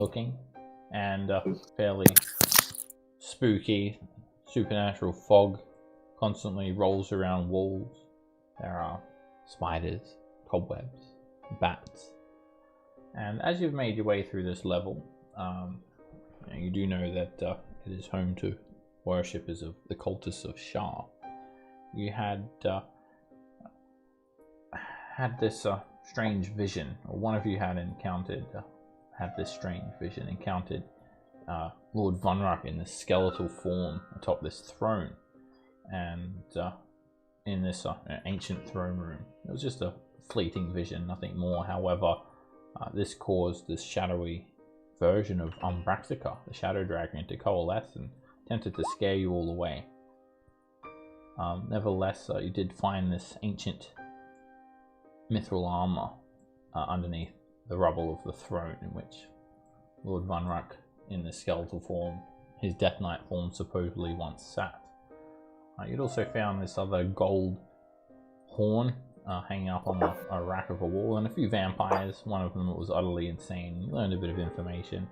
looking and fairly spooky. Supernatural fog constantly rolls around walls. There are spiders, cobwebs, bats. And as you've made your way through this level, you do know that it is home to worshippers of the cultists of Shah. You had this strange vision, or one of you had this strange vision, encountered Lord Vunrak in this skeletal form atop this throne, and in this ancient throne room. It was just a fleeting vision, nothing more. However, this caused this shadowy version of Umbraxica, the shadow dragon, to coalesce and attempted to scare you all away. Nevertheless, you did find this ancient mithril armor underneath the rubble of the throne in which Lord Vunrak, in the skeletal form, his Death Knight form, supposedly once sat. You'd also found this other gold horn hanging up on a rack of a wall, and a few vampires. One of them was utterly insane. You learned a bit of information.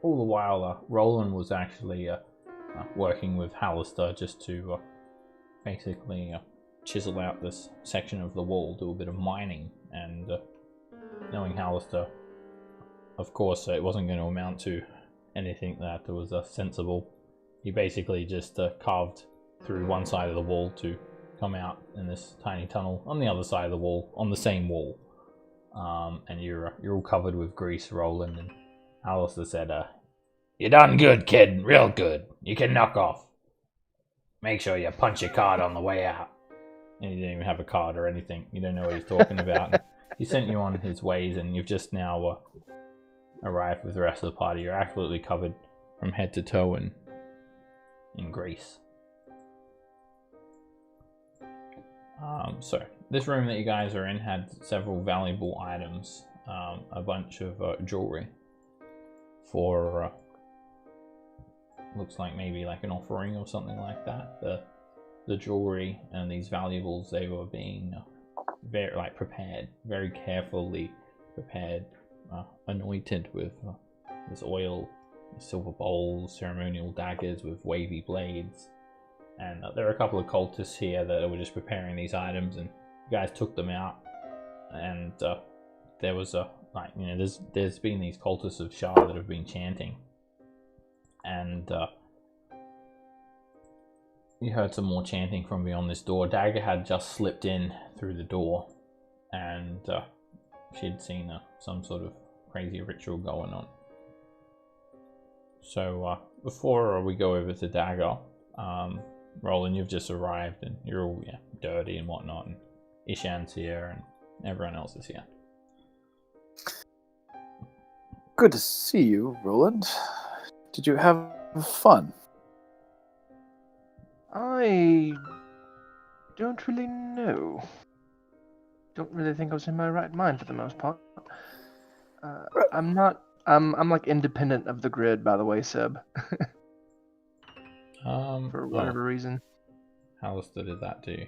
All the while, Roland was actually working with Hallister just to basically chisel out this section of the wall, do a bit of mining, and knowing Hallister, of course, it wasn't going to amount to anything that was sensible. He basically just carved through one side of the wall to come out in this tiny tunnel on the other side of the wall, on the same wall. And you're all covered with grease, Roland, and Alistair said, "You done good, kid, real good. You can knock off. Make sure you punch your card on the way out." And he didn't even have a card or anything. You don't know what he's talking about. And he sent you on his ways, and you've just now arrived with the rest of the party. You're absolutely covered from head to toe in grease. So this room that you guys are in had several valuable items, a bunch of jewelry for looks like maybe like an offering or something like that. The jewelry and these valuables, they were being very prepared, very carefully prepared, anointed with this oil, silver bowls, ceremonial daggers with wavy blades. And there are a couple of cultists here that were just preparing these items, and you guys took them out. And there was there's been these cultists of Shah that have been chanting, and you heard some more chanting from beyond this door. Dagger had just slipped in through the door, and she'd seen some sort of crazy ritual going on. So before we go over to Dagger, Roland, you've just arrived and you're all dirty and whatnot, and Ishan's here and everyone else is here. Good to see you, Roland. Did you have fun? I don't really know. Don't really think I was in my right mind for the most part. I'm not. I'm like independent of the grid, by the way, Seb. For whatever reason. Hallister did that to you.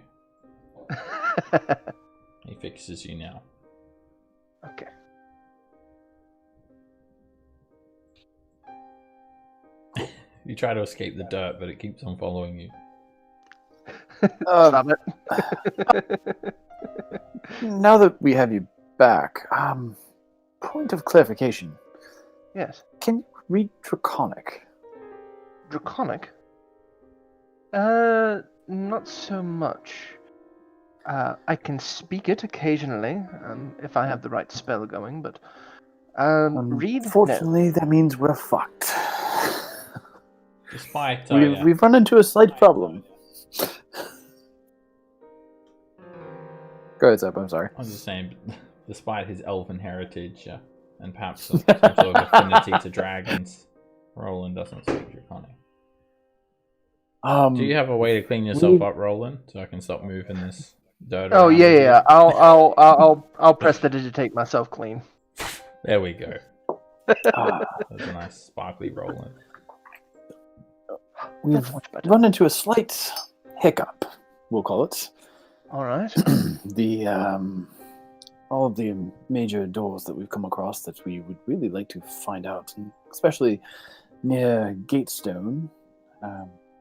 He fixes you now. Okay. You try to escape the dirt, but it keeps on following you. Stop it. Now that we have you back, point of clarification. Yes. Can you read Draconic? Draconic? Not so much. I can speak it occasionally, if I have the right spell going, but read? Unfortunately, that means we're fucked. Despite we've run into a slight problem. Go ahead, Zeb, I'm sorry. I was just saying, despite his elven heritage and perhaps some sort of affinity to dragons, Roland doesn't speak Draconic. Do you have a way to clean yourself up, Roland, so I can stop moving this dirt around? Oh yeah. I'll press the digitate myself clean. There we go. That's a nice sparkly Roland. We've run into a slight hiccup, we'll call it. All right. The all of the major doors that we've come across that we would really like to find out, and especially near Gatestone,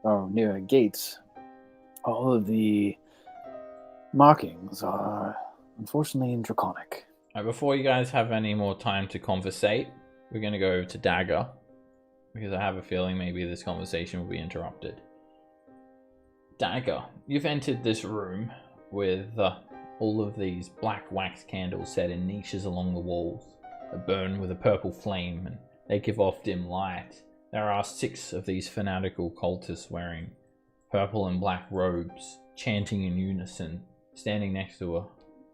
or near Gates, all of the markings are unfortunately draconic. Before you guys have any more time to conversate, we're going to go over to Dagger, because I have a feeling maybe this conversation will be interrupted. Dagger, you've entered this room with all of these black wax candles set in niches along the walls that burn with a purple flame, and they give off dim light. There are 6 of these fanatical cultists wearing purple and black robes, chanting in unison, standing next to a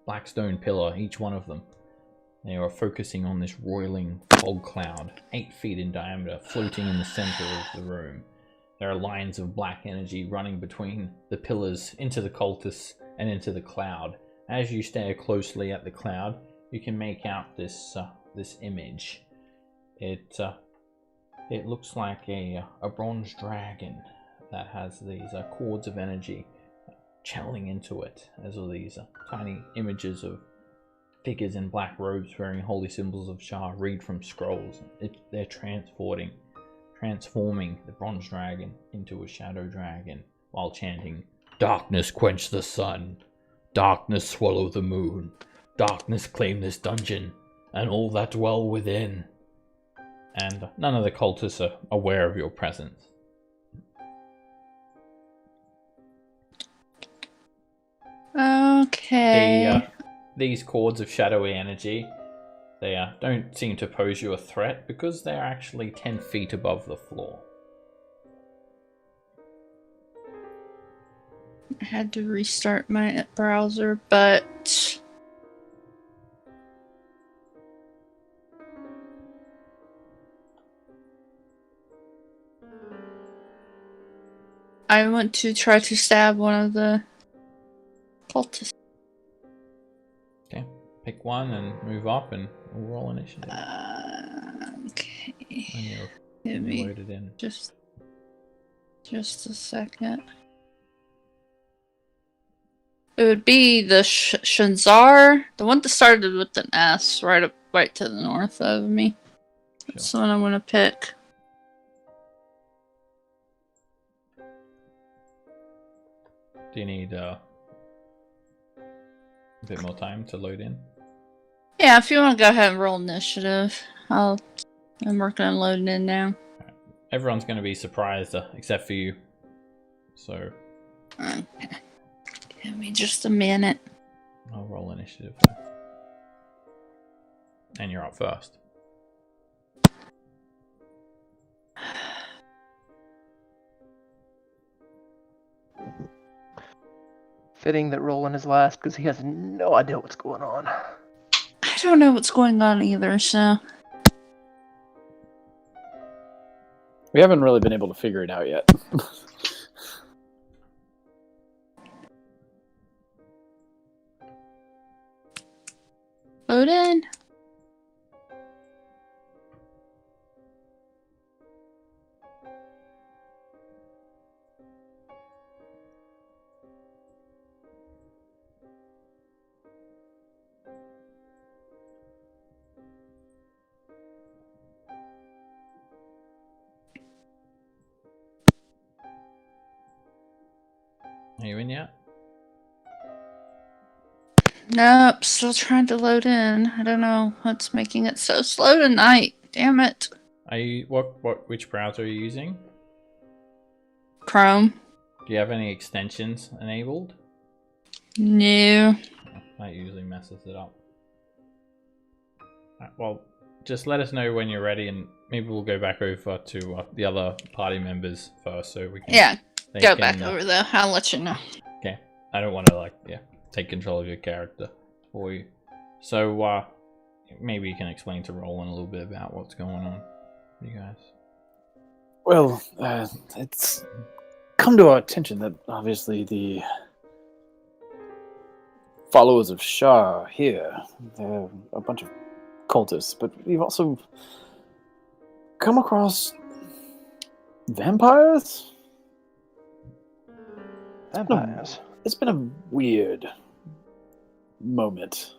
black stone pillar, each one of them. They are focusing on this roiling fog cloud, 8 feet in diameter, floating in the center of the room. There are lines of black energy running between the pillars into the cultists and into the cloud. As you stare closely at the cloud, you can make out this image. It looks like a bronze dragon that has these cords of energy channeling into it, as all these tiny images of figures in black robes wearing holy symbols of Shah read from scrolls. They're transforming the bronze dragon into a shadow dragon while chanting, "Darkness quench the sun, darkness swallow the moon, darkness claim this dungeon, and all that dwell within." And none of the cultists are aware of your presence. Okay. These cords of shadowy energy, they don't seem to pose you a threat because they're actually 10 feet above the floor. I had to restart my browser, but I want to try to stab one of the cultists. Okay, pick one and move up, and we'll roll initiative. Okay. When you're Give me loaded in. just a second. It would be the Shanzar, the one that started with an S, right to the north of me. That's the one I'm gonna pick. Do you need a bit more time to load in? Yeah, if you want to go ahead and roll initiative, I'm working on loading in now. Right. Everyone's going to be surprised, except for you. So, Okay. Give me just a minute. I'll roll initiative. And you're up first. Fitting that Roland is last because he has no idea what's going on. I don't know what's going on either, so. We haven't really been able to figure it out yet. Load in. Are you in yet? Nope, still trying to load in. I don't know what's making it so slow tonight. Damn it. Are you which browser are you using? Chrome. Do you have any extensions enabled? No. That usually messes it up. Right, well, just let us know when you're ready, and maybe we'll go back over to the other party members first, so we can. Yeah, go can, back over there. I'll let you know. Okay, I don't want to take control of your character for you. So maybe you can explain to Roland a little bit about what's going on, you guys. Well, it's come to our attention that obviously the followers of Shah here, they're a bunch of cultists, but we've also come across vampires? Vampires? It's been a weird moment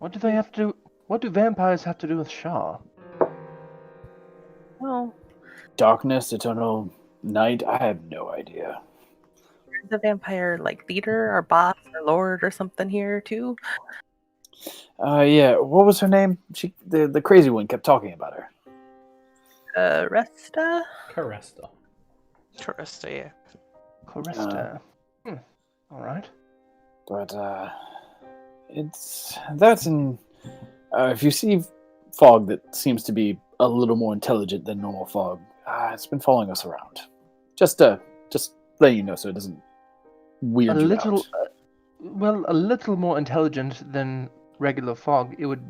What do they have to do? What do vampires have to do with Shah? Well, Darkness, eternal night. I have no idea. the vampire like leader or boss or lord or something here too. Yeah. What was her name? The crazy one kept talking about her. Resta. Caresta. Carista, yeah. Corista. All right. But that's in. If you see fog that seems to be a little more intelligent than normal fog, it's been following us around. Just letting you know so it doesn't weird A you little, out. a little more intelligent than regular fog. It would.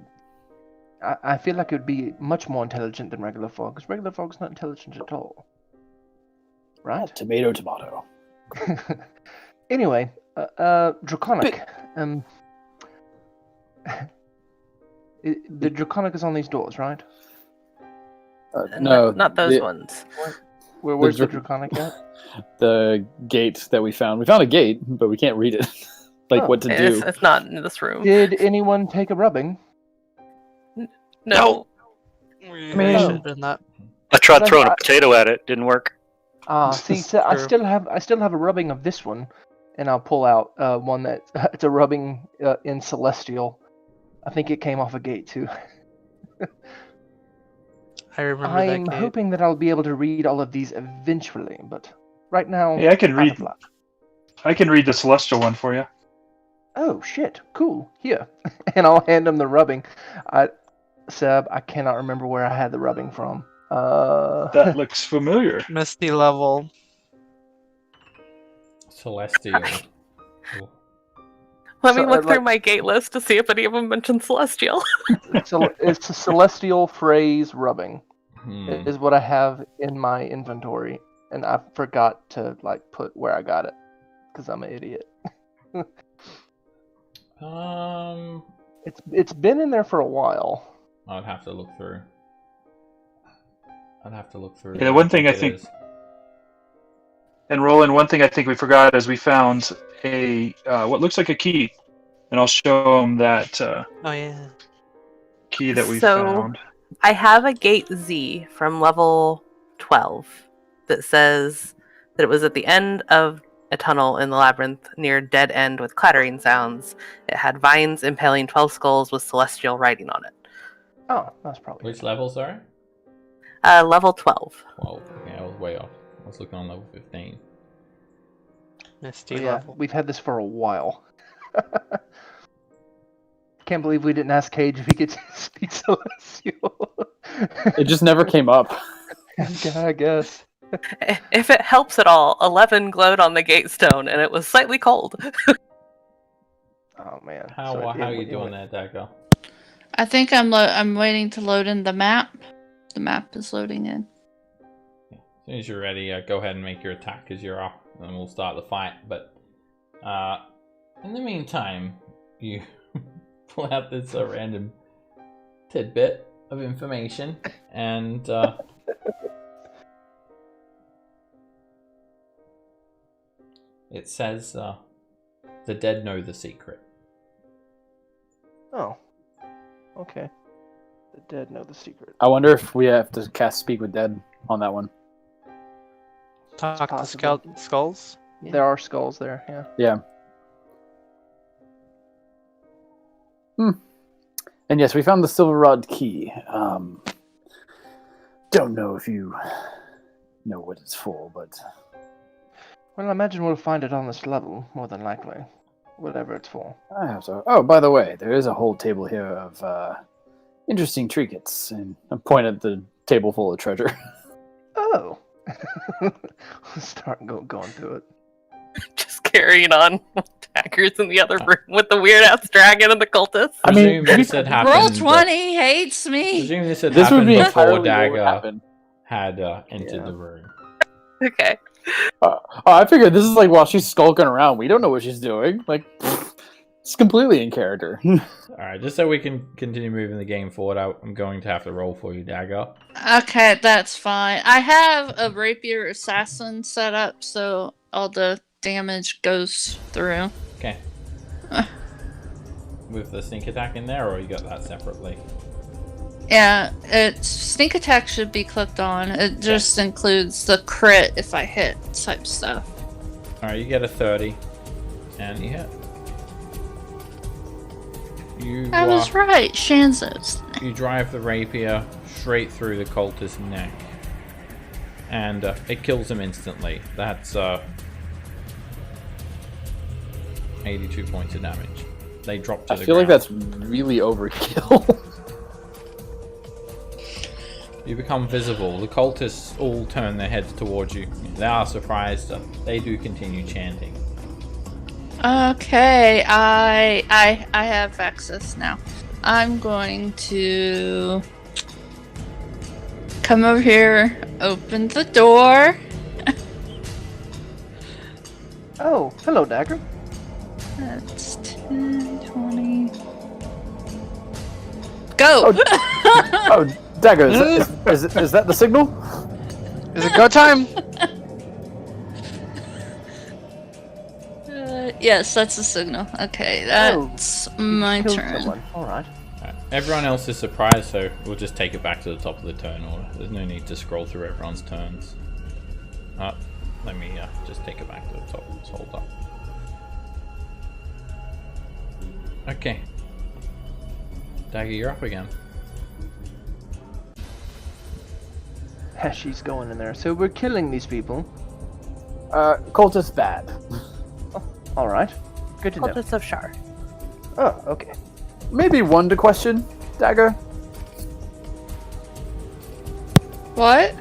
I feel like it would be much more intelligent than regular fog, because regular fog's not intelligent at all. Right? Tomato, tomato. Anyway, Draconic. The Draconic is on these doors, right? No, not those ones. Where's the Dra- Draconic at? The gate that we found. We found a gate, but we can't read it. Oh, what to do. It's not in this room. Did anyone take a rubbing? No. We mean- should have done that. I tried throwing a potato at it. Didn't work. See, so I True. still have a rubbing of this one, and I'll pull out one that it's a rubbing in Celestial. I think it came off a gate too. I remember I'm that gate. hoping that I'll be able to read all of these eventually, but right now. Yeah, I can out of read. luck. I can read the celestial one for you. Oh shit! Cool. Here, and I'll hand him the rubbing. Seb, I cannot remember where I had the rubbing from. That looks familiar. Misty level. Celestial. Ooh. Let me So, look like- through my gate list to see if any of them mention Celestial. it's a celestial phrase rubbing. Hmm. Is what I have in my inventory, and I forgot to put where I got it because I'm an idiot. It's been in there for a while. I'd have to look through. Yeah, the one thing I think- And Roland, one thing I think we forgot is we found a what looks like a key, and I'll show them that Oh yeah. key that we So- found. I have a gate Z from level 12 that says that it was at the end of a tunnel in the labyrinth near dead end with clattering sounds. It had vines impaling 12 skulls with celestial writing on it. Oh, that's probably Which level, sorry? Level 12. 12. Okay, I was way off. I was looking on level 15. Misty yeah. level. We've had this for a while. Can't believe we didn't ask Cage if he could speak celestial. It just never came up. Yeah, I guess. If it helps at all, 11 glowed on the gate stone and it was slightly cold. Oh man. How So are you doing there, Dagger? I think I'm waiting to load in the map. The map is loading in. As soon as you're ready, go ahead and make your attack as you're up, and we'll start the fight. But in the meantime, you pull out this random tidbit of information, and it says the dead know the secret. Oh. Okay. The dead know the secret. I wonder if we have to cast Speak with Dead on that one. Talk to possible. skulls. Yeah. There are skulls there, yeah. Yeah. And yes, we found the Silver Rod key. Don't know if you know what it's for, but Well, I imagine we'll find it on this level, more than likely. Whatever it's for. I have to. Oh, by the way, there is a whole table here of interesting trinkets, and I point at the table full of treasure. Oh. We'll start going through it. Just carrying on with daggers in the other room with the weird ass dragon and the cultists. I mean, Presume this had happened. Roll20 hates me. Presume this had this would happened be before entirely what would Dagger happen. had entered Yeah. the room. Okay. I figured this is like while she's skulking around, we don't know what she's doing. Like, it's completely in character. Alright, just so we can continue moving the game forward, I'm going to have to roll for you, Dagger. Okay, that's fine. I have a rapier assassin set up, so all the damage goes through. Okay. with the sneak attack in there, or you got that separately? Yeah, sneak attack should be clicked on. It just includes the crit if I hit type stuff. Alright, you get a 30. And you hit. I was right, Shanzos. You drive the rapier straight through the cultist's neck. And it kills him instantly. That's 82 points of damage. They drop to the ground. I feel like that's really overkill. You become visible. The cultists all turn their heads towards you. They are surprised. They do continue chanting. Okay, I have access now. I'm going to come over here, open the door. Oh, hello, Dagger. That's 10, 20. Go! Oh, Dagger, is that the signal? Is it go time? Yes, that's the signal. Okay, that's my Killed turn. someone. All right. Alright, everyone else is surprised, so we'll just take it back to the top of the turn order. There's no need to scroll through everyone's turns. Let me just take it back to the top. Let's hold up. Okay. Dagger, you're up again. Heshy's going in there. So we're killing these people. Cultist bad. All right. Good to know. Cultists of Shar. Oh, okay. Maybe one to question, Dagger. What?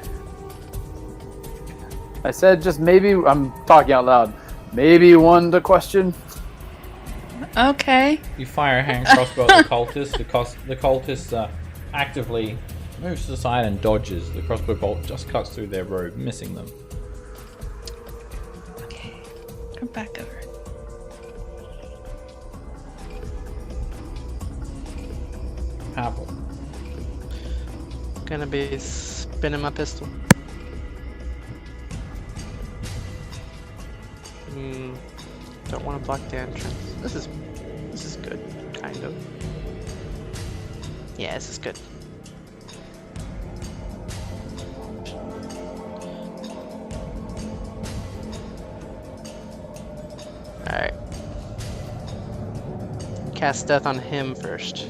I said just maybe. I'm talking out loud. Maybe one to question. Okay. You fire a hand crossbow at the cultist. The cultist actively moves to the side and dodges. The crossbow bolt just cuts through their robe, missing them. Okay. Come back over. Apple. Gonna be spinning my pistol. Don't want to block the entrance. This is good, kind of. Yeah, this is good. Alright. Cast death on him first.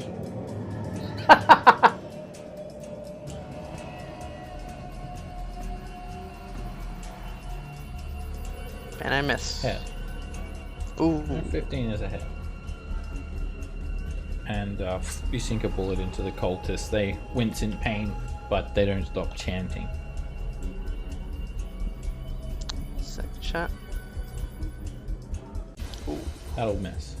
And I miss. Hit. Ooh. 15 is a hit. And you sink a bullet into the cultists. They wince in pain, but they don't stop chanting. Second shot. Ooh. That'll miss.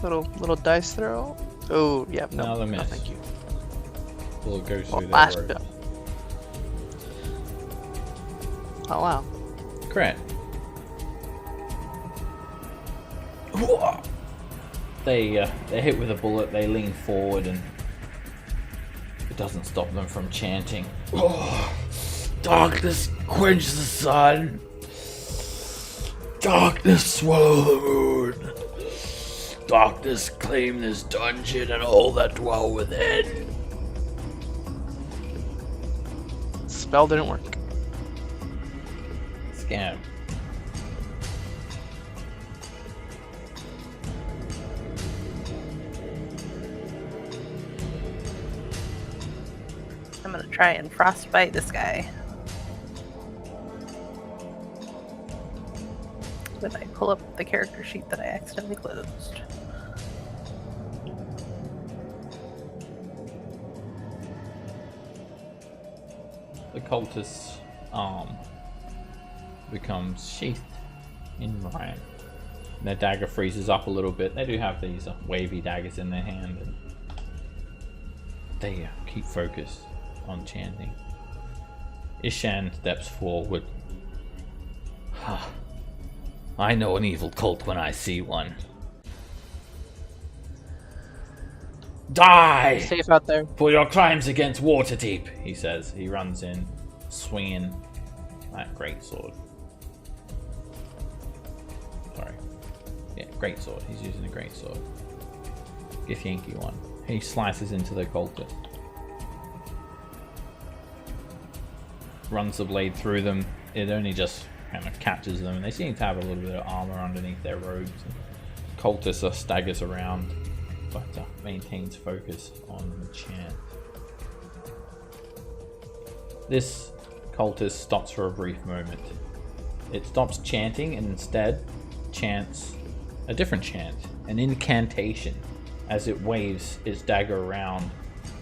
Little dice throw. Oh, yeah, no. Another No, miss. thank you. Bullet goes Well, through their last robes. bit. Oh, wow. Crit. They hit with a bullet. They lean forward, and it doesn't stop them from chanting. Oh, darkness quench the sun. Darkness swallow the moon. Darkness claim this dungeon and all that dwell within. Spell didn't work. Scam. I'm gonna try and frostbite this guy. When I pull up the character sheet that I accidentally closed. The cultist's arm becomes sheathed in Ryan. Their dagger freezes up a little bit. They do have these wavy daggers in their hand, and they keep focus on chanting. Ishan steps forward. I know an evil cult when I see one. Die! Safe out there. For your crimes against Waterdeep, he says. He runs in, swinging that great sword. greatsword. He's using a greatsword. Githyanki one. He slices into the cultist. Runs the blade through them. It only just kind of catches them. They seem to have a little bit of armor underneath their robes. Cultist staggers around, but maintains focus on the chant. This cultist stops for a brief moment. It stops chanting and instead chants a different chant, an incantation, as it waves its dagger around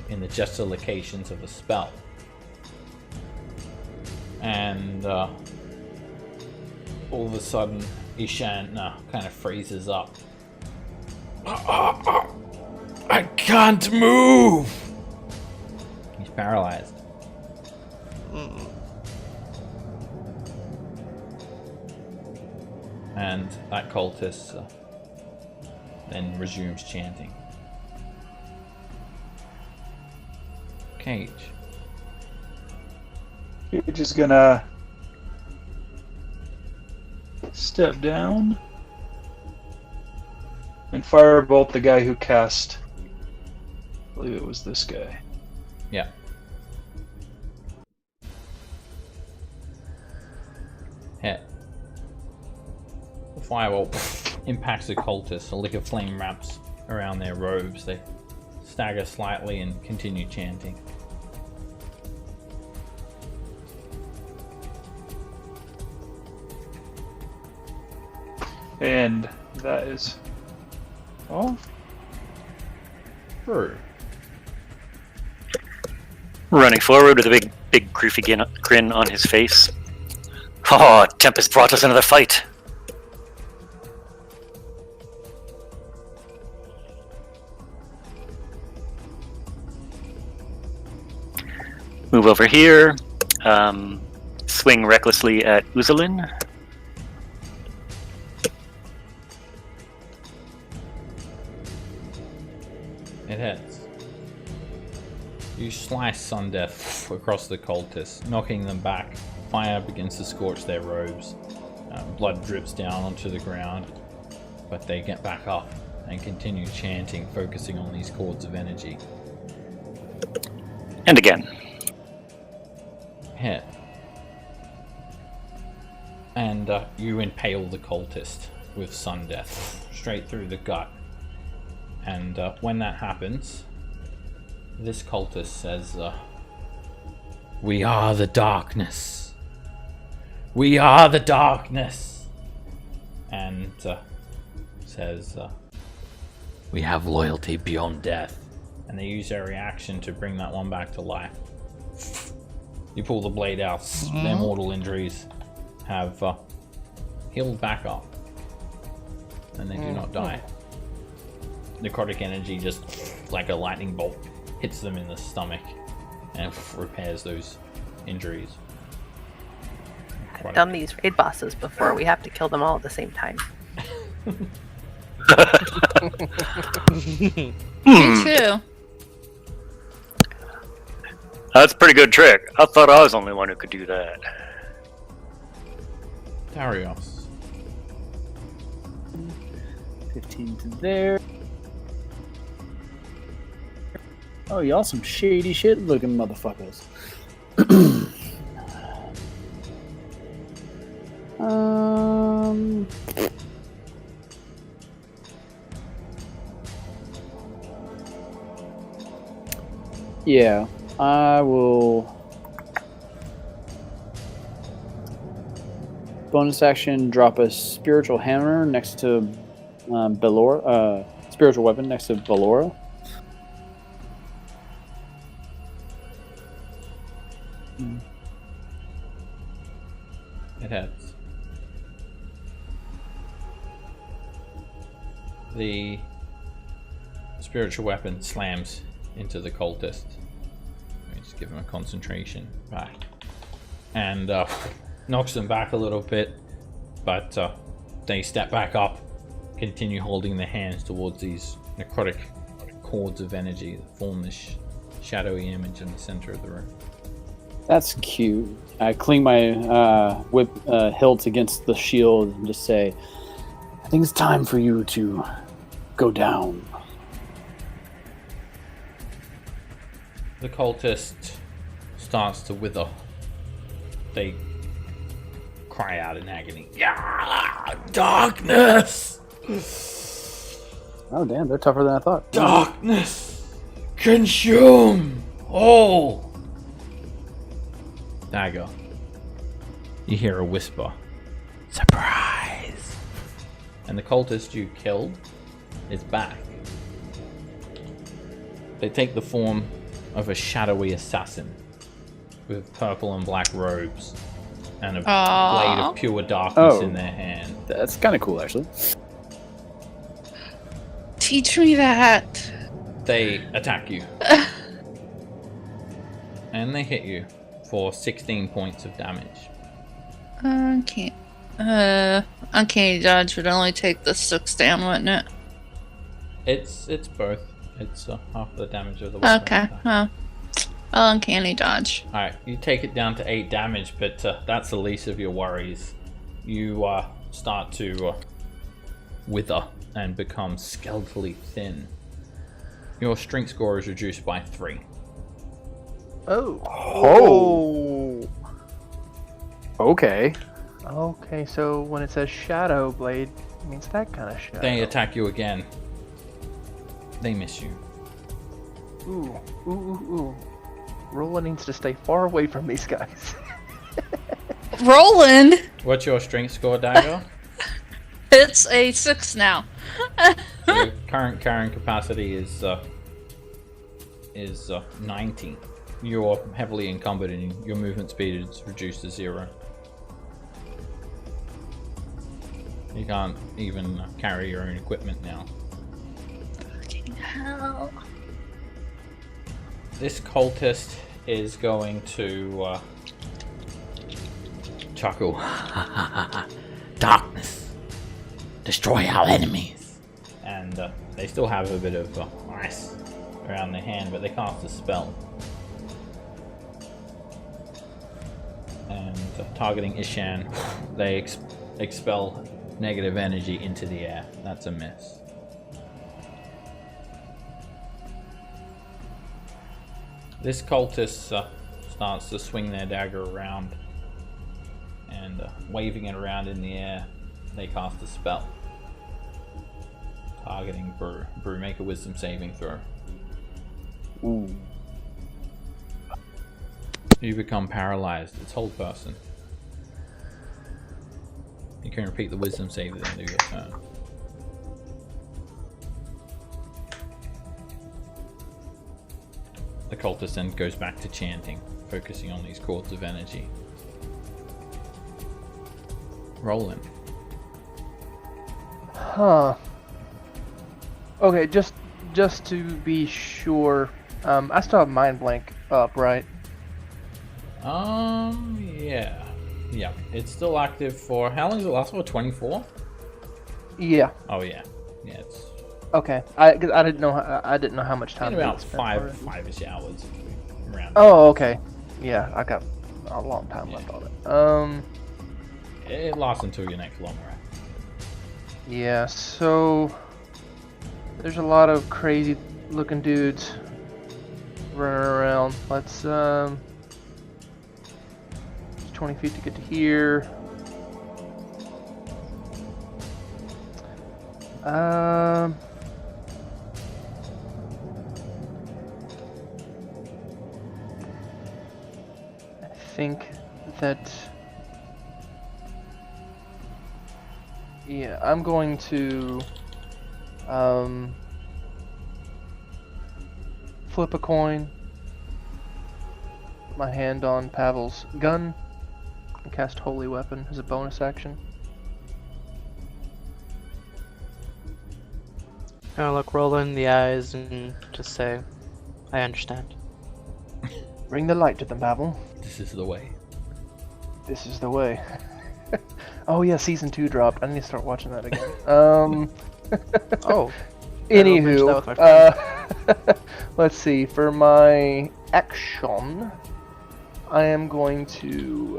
in the gesticulations of a spell. And all of a sudden, Ishan kind of freezes up. I can't move! He's paralyzed. And that cultist then resumes chanting. Cage. You're just gonna step down and firebolt the guy who cast. I believe it was this guy. Yeah. Hit. The firewall impacts the cultists. A lick of flame wraps around their robes. They stagger slightly and continue chanting. And that is all. True. Running forward with a big creepy grin on his face. Oh, Tempest brought us another fight. Move over here. Swing recklessly at Uzalin. It hits. You slice Sundeath across the cultists, knocking them back. Fire begins to scorch their robes. Blood drips down onto the ground, but they get back up and continue chanting, focusing on these cords of energy. And again. Hit. And you impale the cultist with Sundeath straight through the gut. And when that happens, this cultist says, "We are the darkness. We are the darkness." And says, "We have loyalty beyond death." And they use their reaction to bring that one back to life. You pull the blade out. Their mortal injuries have healed back up. And they do not die. Necrotic energy, just like a lightning bolt, hits them in the stomach and repairs those injuries. I've done these raid bosses before. We have to kill them all at the same time. Me too. That's a pretty good trick. I thought I was the only one who could do that. Darius. 15 to there. Oh, y'all some shady shit looking motherfuckers. Yeah, I will bonus action drop a spiritual hammer next to Belora, spiritual weapon next to Belora. It hits. The spiritual weapon slams into the cultist. Let me just give him a concentration back. And knocks them back a little bit, but they step back up, continue holding their hands towards these necrotic cords of energy that form this shadowy image in the center of the room. That's cute. I cling my whip hilt against the shield and just say, I think it's time for you to go down. The cultist starts to wither. They cry out in agony. Yeah, darkness! Oh, damn, they're tougher than I thought. Darkness! Consume all! Dagger. You hear a whisper. Surprise! And the cultist you killed is back. They take the form of a shadowy assassin with purple and black robes and a blade of pure darkness in their hand. That's kind of cool, actually. Teach me that. They attack you. And they hit you for 16 points of damage. Okay. Uncanny dodge would only take the 6 down, wouldn't it? It's both. It's half the damage of the weapon. Okay. Well, uncanny dodge. Alright, you take it down to 8 damage, but that's the least of your worries. You start to wither and become skeletally thin. Your strength score is reduced by 3. Oh. Okay. Okay, so when it says Shadow Blade, it means that kind of shadow. They attack you again. They miss you. Ooh. Roland needs to stay far away from these guys. Roland! What's your strength score, Dagger? It's a 6 now. Your current carrying capacity is 90. You're heavily encumbered and your movement speed is reduced to 0. You can't even carry your own equipment now. Fucking hell. This cultist is going to chuckle. Darkness. Destroy our enemies. And they still have a bit of ice around their hand, but they cast a spell. And targeting Ishan, they expel negative energy into the air. That's a miss. This cultist starts to swing their dagger around and waving it around in the air, they cast a spell. Targeting Brew. Brew, make a wisdom saving throw. Ooh. You become paralyzed. It's hold person. You can repeat the wisdom save at the end of your turn. The cultist then goes back to chanting, focusing on these chords of energy. Roland. Huh. Okay, just to be sure, I still have Mind Blank up, right? Yeah. Yeah, it's still active for, how long does it last for? 24? Yeah. Oh yeah. Yeah, it's Okay. I didn't know how much time. in about it spent five-ish hours around. Oh, okay. Yeah, I got a long time left on it. It lasts until your next long rest. Yeah. So there's a lot of crazy looking dudes running around. Let's 20 feet to get to here. I think that, yeah, I'm going to flip a coin, put my hand on Pavel's gun, and cast Holy Weapon as a bonus action. I'll look Roland in the eyes and just say, I understand. Bring the light to them, Pavel. This is the way. This is the way. Oh yeah, season 2 dropped. I need to start watching that again. Oh. I will finish that with my Anywho, let's see. For my action, I am going to.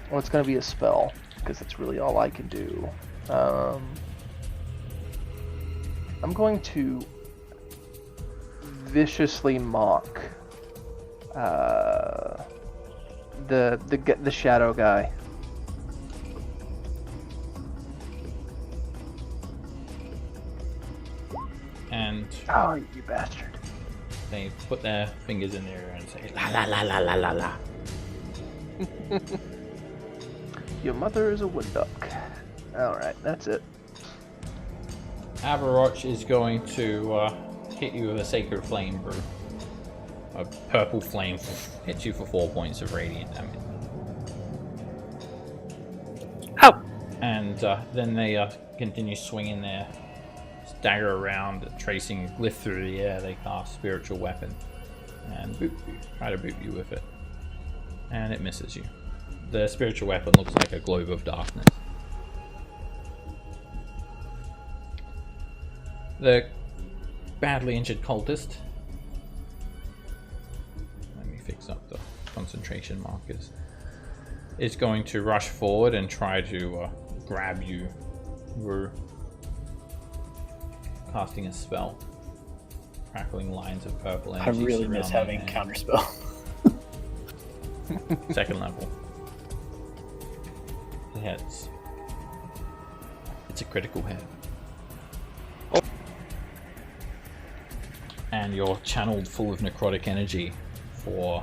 Well, it's going to be a spell because it's really all I can do. I'm going to viciously mock the shadow guy. And Oh, you bastard! they put their fingers in there and say la la la la la la la. Your mother is a wood duck. Alright, that's it. Averroch is going to hit you with a Sacred Flame brew. A purple flame hits you for 4 points of radiant damage. Oh! And then they continue swinging their dagger around, tracing a glyph through the air. They cast Spiritual Weapon and boot you. Try to boot you with it. And it misses you. The Spiritual Weapon looks like a globe of darkness. The badly injured cultist. Let me fix up the concentration markers. Is going to rush forward and try to grab you, Rue. Casting a spell. Crackling lines of purple I energy. really miss having counterspell. Second level. It hits. It's a critical hit. And you're channeled full of necrotic energy for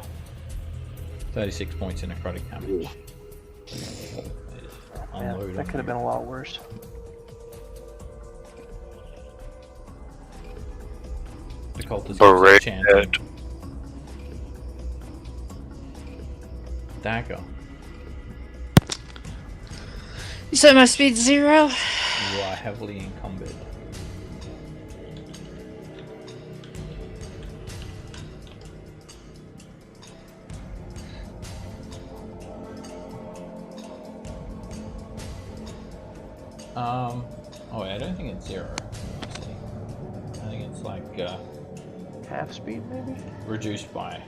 36 points of necrotic damage. Yeah, that could have been a lot worse. The cultist Alright. chanting. Dagger. You said my speed's 0? You are heavily encumbered. Oh, I don't think it's 0. Let's see. I think it's like Half speed, maybe? reduced by.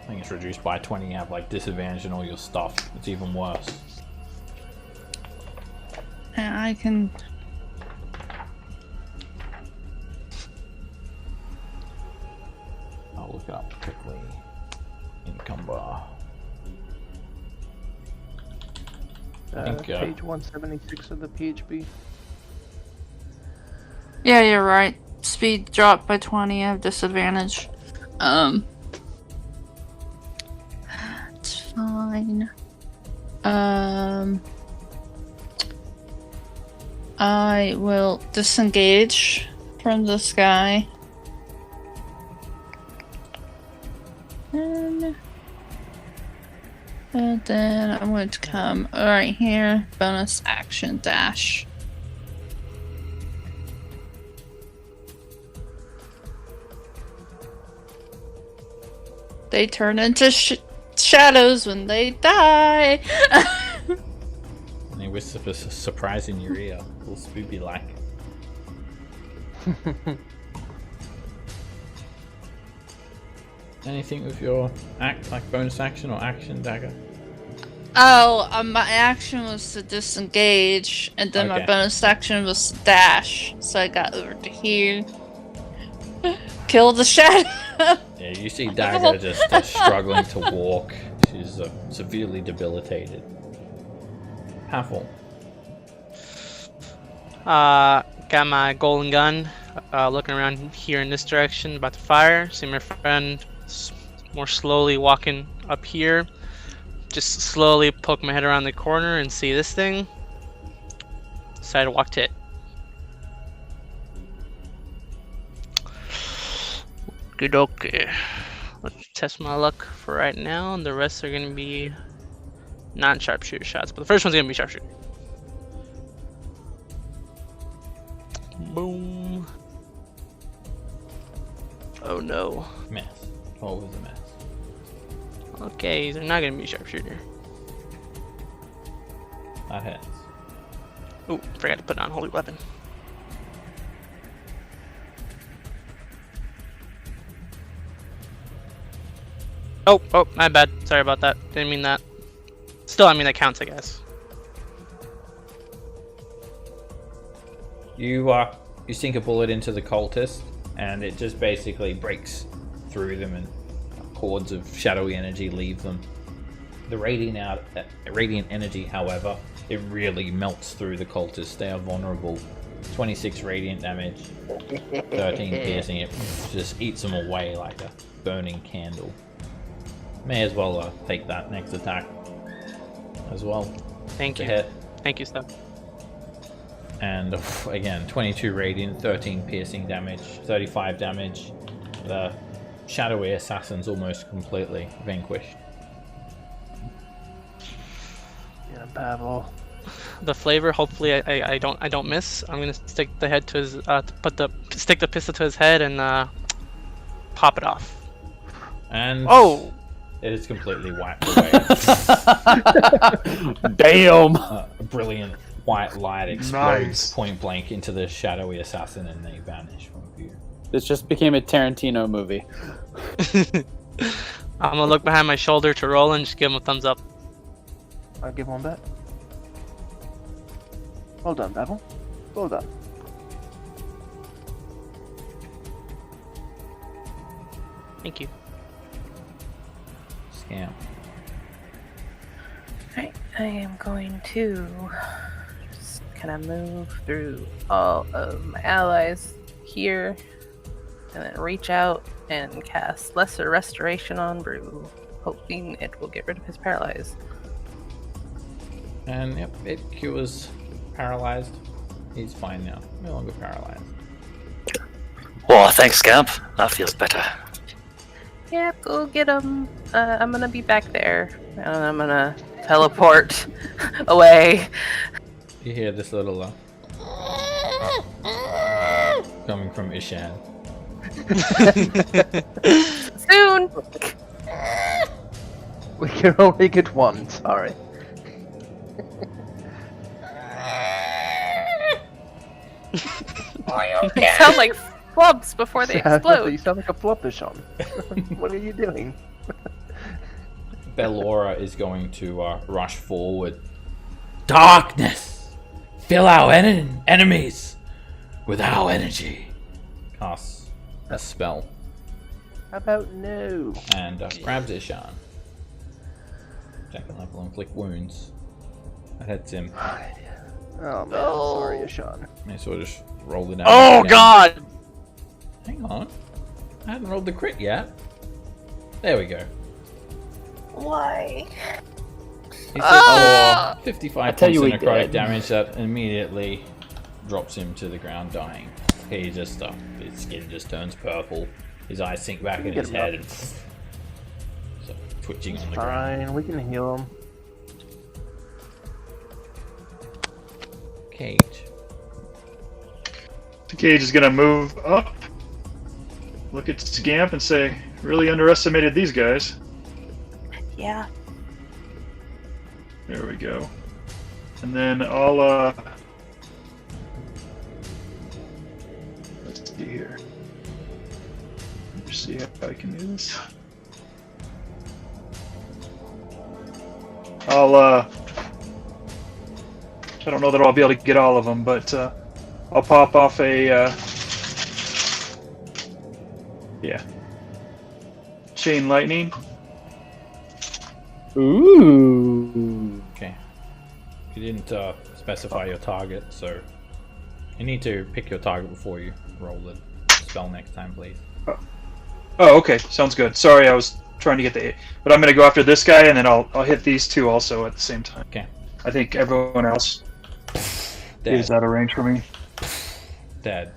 I think it's reduced by 20. You have like disadvantage on all your stuff. It's even worse. Yeah, I can. I'll look it up quickly. Encumber. I think, Page 176 of the PHB. Yeah, you're right. Speed dropped by 20. I have disadvantage. It's fine. I will disengage from this guy. And then I'm going to come right here. Bonus action dash. They turn into shadows when they die. And they whisper a surprise in your ear. A little spoopy like. Anything with your act, like bonus action or action dagger? Oh, my action was to disengage, and then my Okay. bonus action was to dash. So I got over to here. Kill the shadow. Yeah, you see Dagger just struggling to walk. She's severely debilitated. Pavel. Got my golden gun. Looking around here in this direction, about to fire. See my friend more slowly walking up here. Just slowly poke my head around the corner and see this thing. Sidewalk to it. Good, okay. Let's test my luck for right now, and the rest are gonna be non-sharpshooter shots. But the first one's gonna be sharpshooter. Boom. Oh no. Miss. 12 is a miss. Okay, they're not gonna be sharpshooter. That hits. Oh, forgot to put on holy weapon. Oh, my bad. Sorry about that. Didn't mean that. Still, I mean, that counts, I guess. You sink a bullet into the cultist, and it just basically breaks through them, and cords of shadowy energy leave them. The radiant energy, however, it really melts through the cultists. They are vulnerable. 26 radiant damage, 13 piercing. It just eats them away like a burning candle. May as well take that next attack as well. Thank you. Hit. Thank you, Steph. And again, 22 radiant, 13 piercing damage, 35 damage. The shadowy assassin's almost completely vanquished. Yeah, Pavel. The flavor. Hopefully, I don't miss. I'm gonna stick the head to his stick the pistol to his head and pop it off. And it is completely wiped away. Damn! A brilliant white light explodes point blank into the shadowy assassin, and they vanish from view. This just became a Tarantino movie. I'm gonna look behind my shoulder to Roll and just give him a thumbs up. I'll give one back. Well done, Pavel. Well done. Thank you. Scam. Right, I am going to just kind of move through all of my allies here, and then reach out and cast Lesser Restoration on Brew, hoping it will get rid of his paralyze. And yep, it cures paralyzed. He's fine now. No longer paralyzed. Oh, thanks, Scamp. That feels better. Yep, go get him. I'm gonna be back there, and I'm gonna teleport away. You hear this little coming from Ishan. Soon! We can only get one, sorry. They sound like flubs before they You explode. sound like a floppish. What are you doing? Bellora is going to rush forward. Darkness! Fill our enemies with our energy. Casts a spell. How about no? And grabs Ishan. Second level inflict wounds. That hits him. Oh man, sorry, Ishan. May sort of just roll it down. Oh again. God! Hang on. I haven't rolled the crit yet. There we go. Why? He said 55 tell points you of he necrotic did. damage that immediately drops him to the ground dying. He just, his skin just turns purple. His eyes sink back in Get his him head up. and so, twitching on the ground. Fine, we can heal him. Cage. The Cage is gonna move up, look at Scamp, and say, "Really underestimated these guys." Yeah. There we go. And then I'll let's see here. Let's see how I can do this. I don't know that I'll be able to get all of them, but I'll pop off a chain lightning. Ooh. Okay. You didn't specify your target, so you need to pick your target before you roll the spell next time, please. Oh, okay, sounds good. Sorry, I was trying to get the 8, but I'm gonna go after this guy, and then I'll hit these two also at the same time. Okay. I think everyone else Dead. is out of range for me. Dead.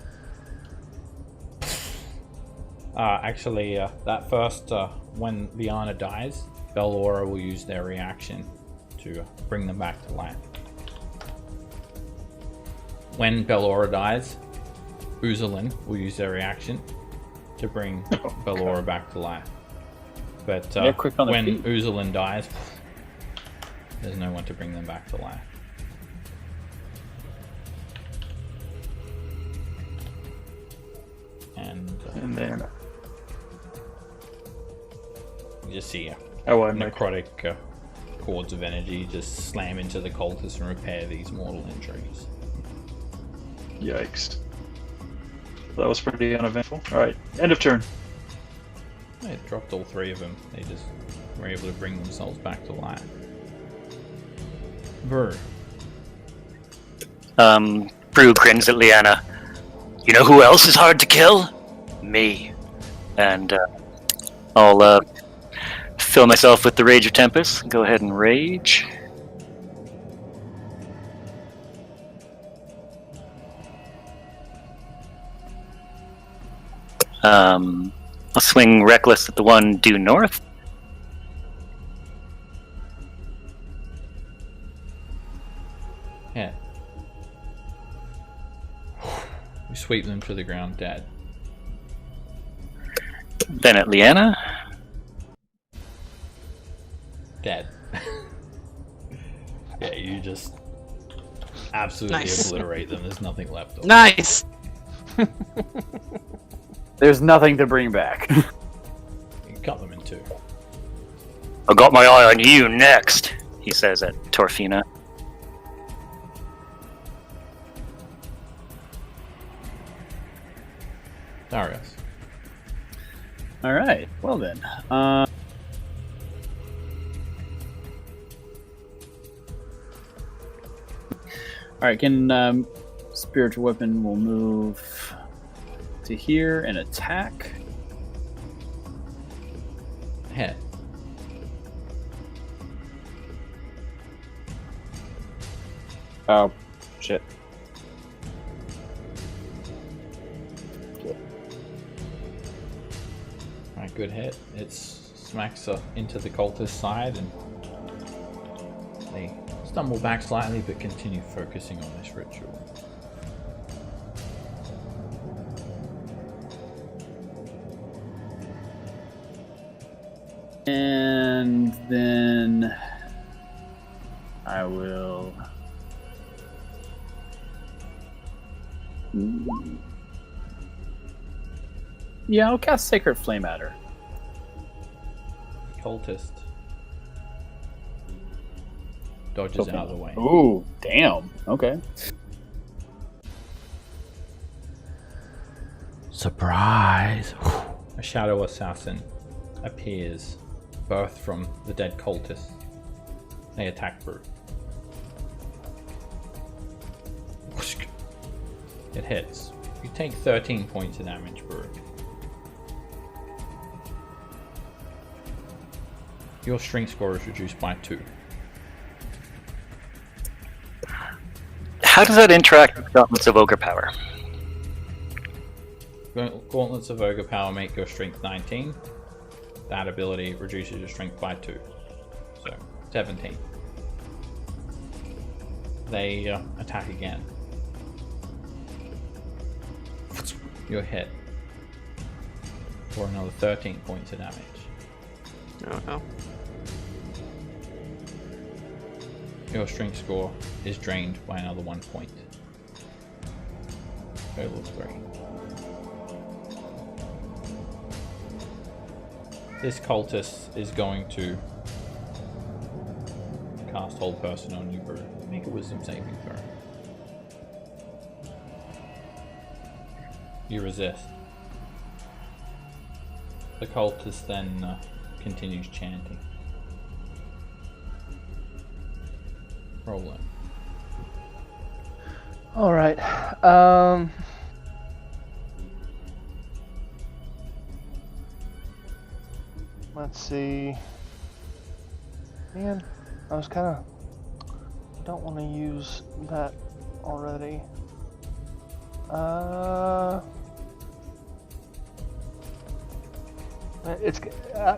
Actually, that first, when Liana dies, Bellora will use their reaction to bring them back to life. When Bellora dies, Uzalin will use their reaction to bring Bellora back to life. But Yeah, quick on the when feet. Uzalin dies, there's no one to bring them back to life. And And then you just see a I won. necrotic cords of energy just slam into the cultists and repair these mortal injuries. Yikes. That was pretty uneventful. Alright, end of turn. They dropped all three of them. They just were able to bring themselves back to life. Brew. Brew grins at Liana. You know who else is hard to kill? Me. And I'll fill myself with the Rage of Tempest. Go ahead and rage. I'll swing Reckless at the one due north. Yeah. We sweep them to the ground dead. Then at Liana. Dead. Yeah, you just absolutely Nice. obliterate them. There's nothing left of them. Nice. There's nothing to bring back. You cut them in two. I got my eye on you next, he says at Torfina. Darius. All right. Well then. All right. Can spiritual weapon will move to here and attack. Hit. Oh, shit. Alright, good hit. It smacks into the cultist side and they stumble back slightly but continue focusing on this ritual. And then I will. Yeah, I'll cast Sacred Flame at her. Cultist dodges out of the way. Ooh, damn. Okay. Surprise! A shadow assassin appears, birthed from the dead cultists. They attack Brew. It hits. You take 13 points of damage, Brew. Your strength score is reduced by 2. How does that interact with Gauntlets of Ogre Power? Gauntlets of Ogre Power make your strength 19. That ability reduces your strength by 2. So, 17. They attack again. You're hit for another 13 points of damage. Oh no. Your strength score is drained by another 1 point. Total of 3. This cultist is going to cast Hold Person on you, Brew. Make a wisdom saving throw. You resist. The cultist then continues chanting. Roll it. All right. Let's see. Man, I was kind of don't want to use that already. It's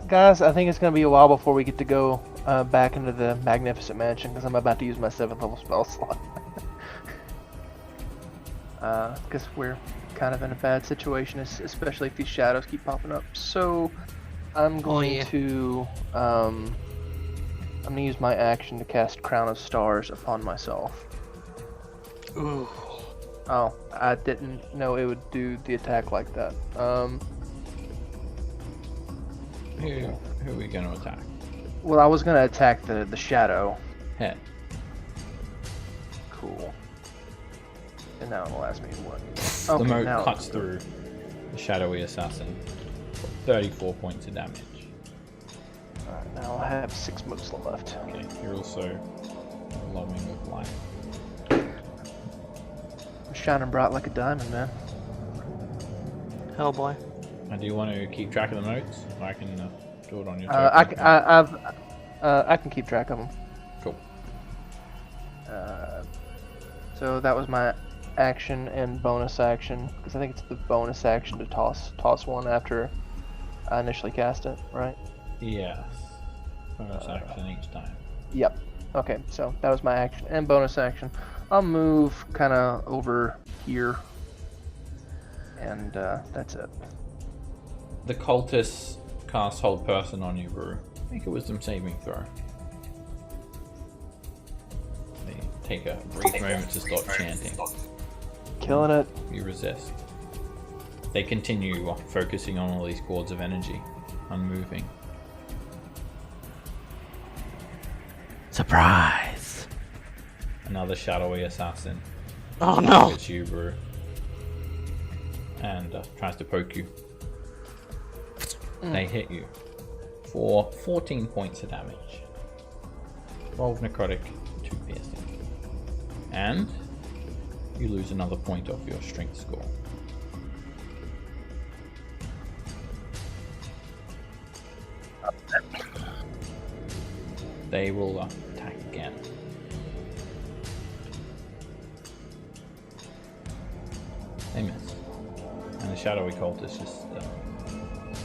guys. I think it's gonna be a while before we get to go back into the Magnificent Mansion because I'm about to use my 7th level spell slot. Because we're kind of in a bad situation, especially if these shadows keep popping up. So I'm going to I'm gonna use my action to cast Crown of Stars upon myself. Ooh. Oh, I didn't know it would do the attack like that. Who are we going to attack? Well, I was gonna attack the shadow. Hit. Cool. And that will last me what? The Okay, moat now cuts through the shadowy assassin. 34 points of damage. Alright, now I'll have 6 moves left. Okay, you're also glowing with light. I'm shining bright like a diamond, man. Hell boy. And do you want to keep track of the moats? Or I can do it on your I token. can keep track of them. Cool. So that was my action and bonus action, because I think it's the bonus action to toss one after I initially cast it, right? Yes. Bonus action each time. Yep. Okay, so that was my action and bonus action. I'll move kind of over here, and that's it. The cultists cast Hold Person on you, Brew. Make a wisdom saving throw. They take a brief moment to stop chanting. Killing it. You resist. They continue focusing on all these cords of energy, unmoving. Surprise! Another shadowy assassin. Oh no! It's you, Brew. And tries to poke you. They hit you for 14 points of damage. 12 necrotic, 2 piercing. And you lose another point off your strength score. They will attack again. They miss. And the shadowy cultist just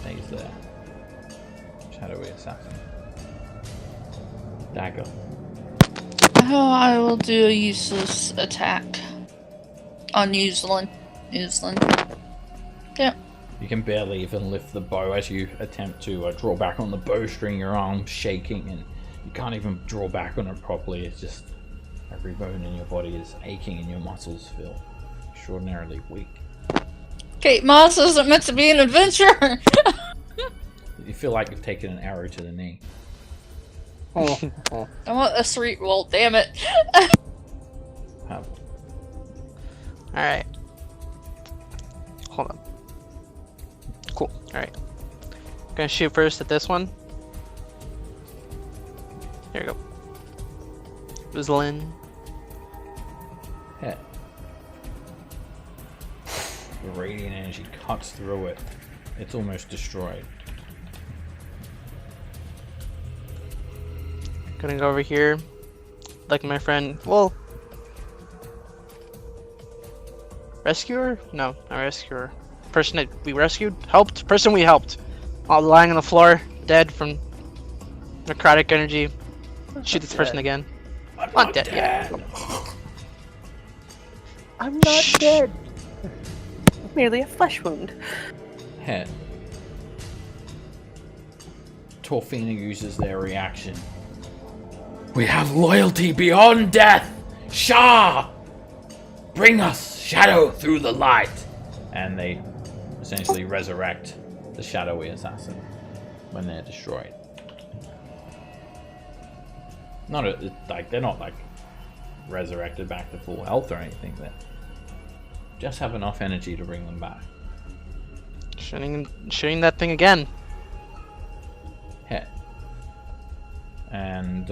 stays there. Shadowy assassin. Dagger. Oh, I will do a useless attack on Newsland. Yep. You can barely even lift the bow as you attempt to draw back on the bowstring, your arm's shaking, and you can't even draw back on it properly. It's just every bone in your body is aching and your muscles feel extraordinarily weak. Kate Moss isn't meant to be an adventurer! You feel like you've taken an arrow to the knee. I want a sweet roll, damn it. Alright. Hold on. Cool. Alright. Gonna shoot first at this one. There we go. Lynn. Hit. The radiant energy cuts through it. It's almost destroyed. Gonna go over here. Like my friend. Well. Rescuer? No, not rescuer. Person that we rescued? Helped? Person we helped. All lying on the floor, dead from necrotic energy. Shoot this person again. I'm not dead yet. I'm not dead. Merely a flesh wound. Hit. Torfina uses their reaction. We have loyalty beyond death! Shah! Bring us shadow through the light! And they essentially resurrect the shadowy assassin when they're destroyed. They're not like resurrected back to full health or anything. They just have enough energy to bring them back. Shooting that thing again. Hit. And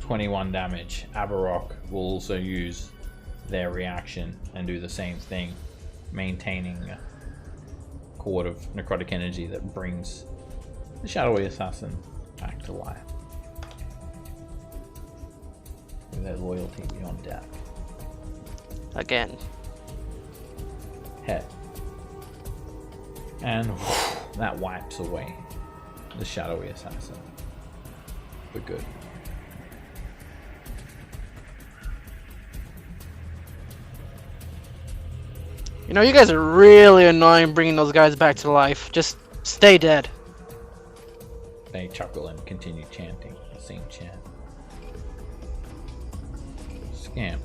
21 damage. Avarok will also use their reaction and do the same thing, maintaining a cord of necrotic energy that brings the shadowy assassin back to life. With their loyalty beyond death. Again. Hit. And that wipes away the shadowy assassin. For good. You know, you guys are really annoying bringing those guys back to life. Just stay dead. They chuckle and continue chanting the same chant. Scam.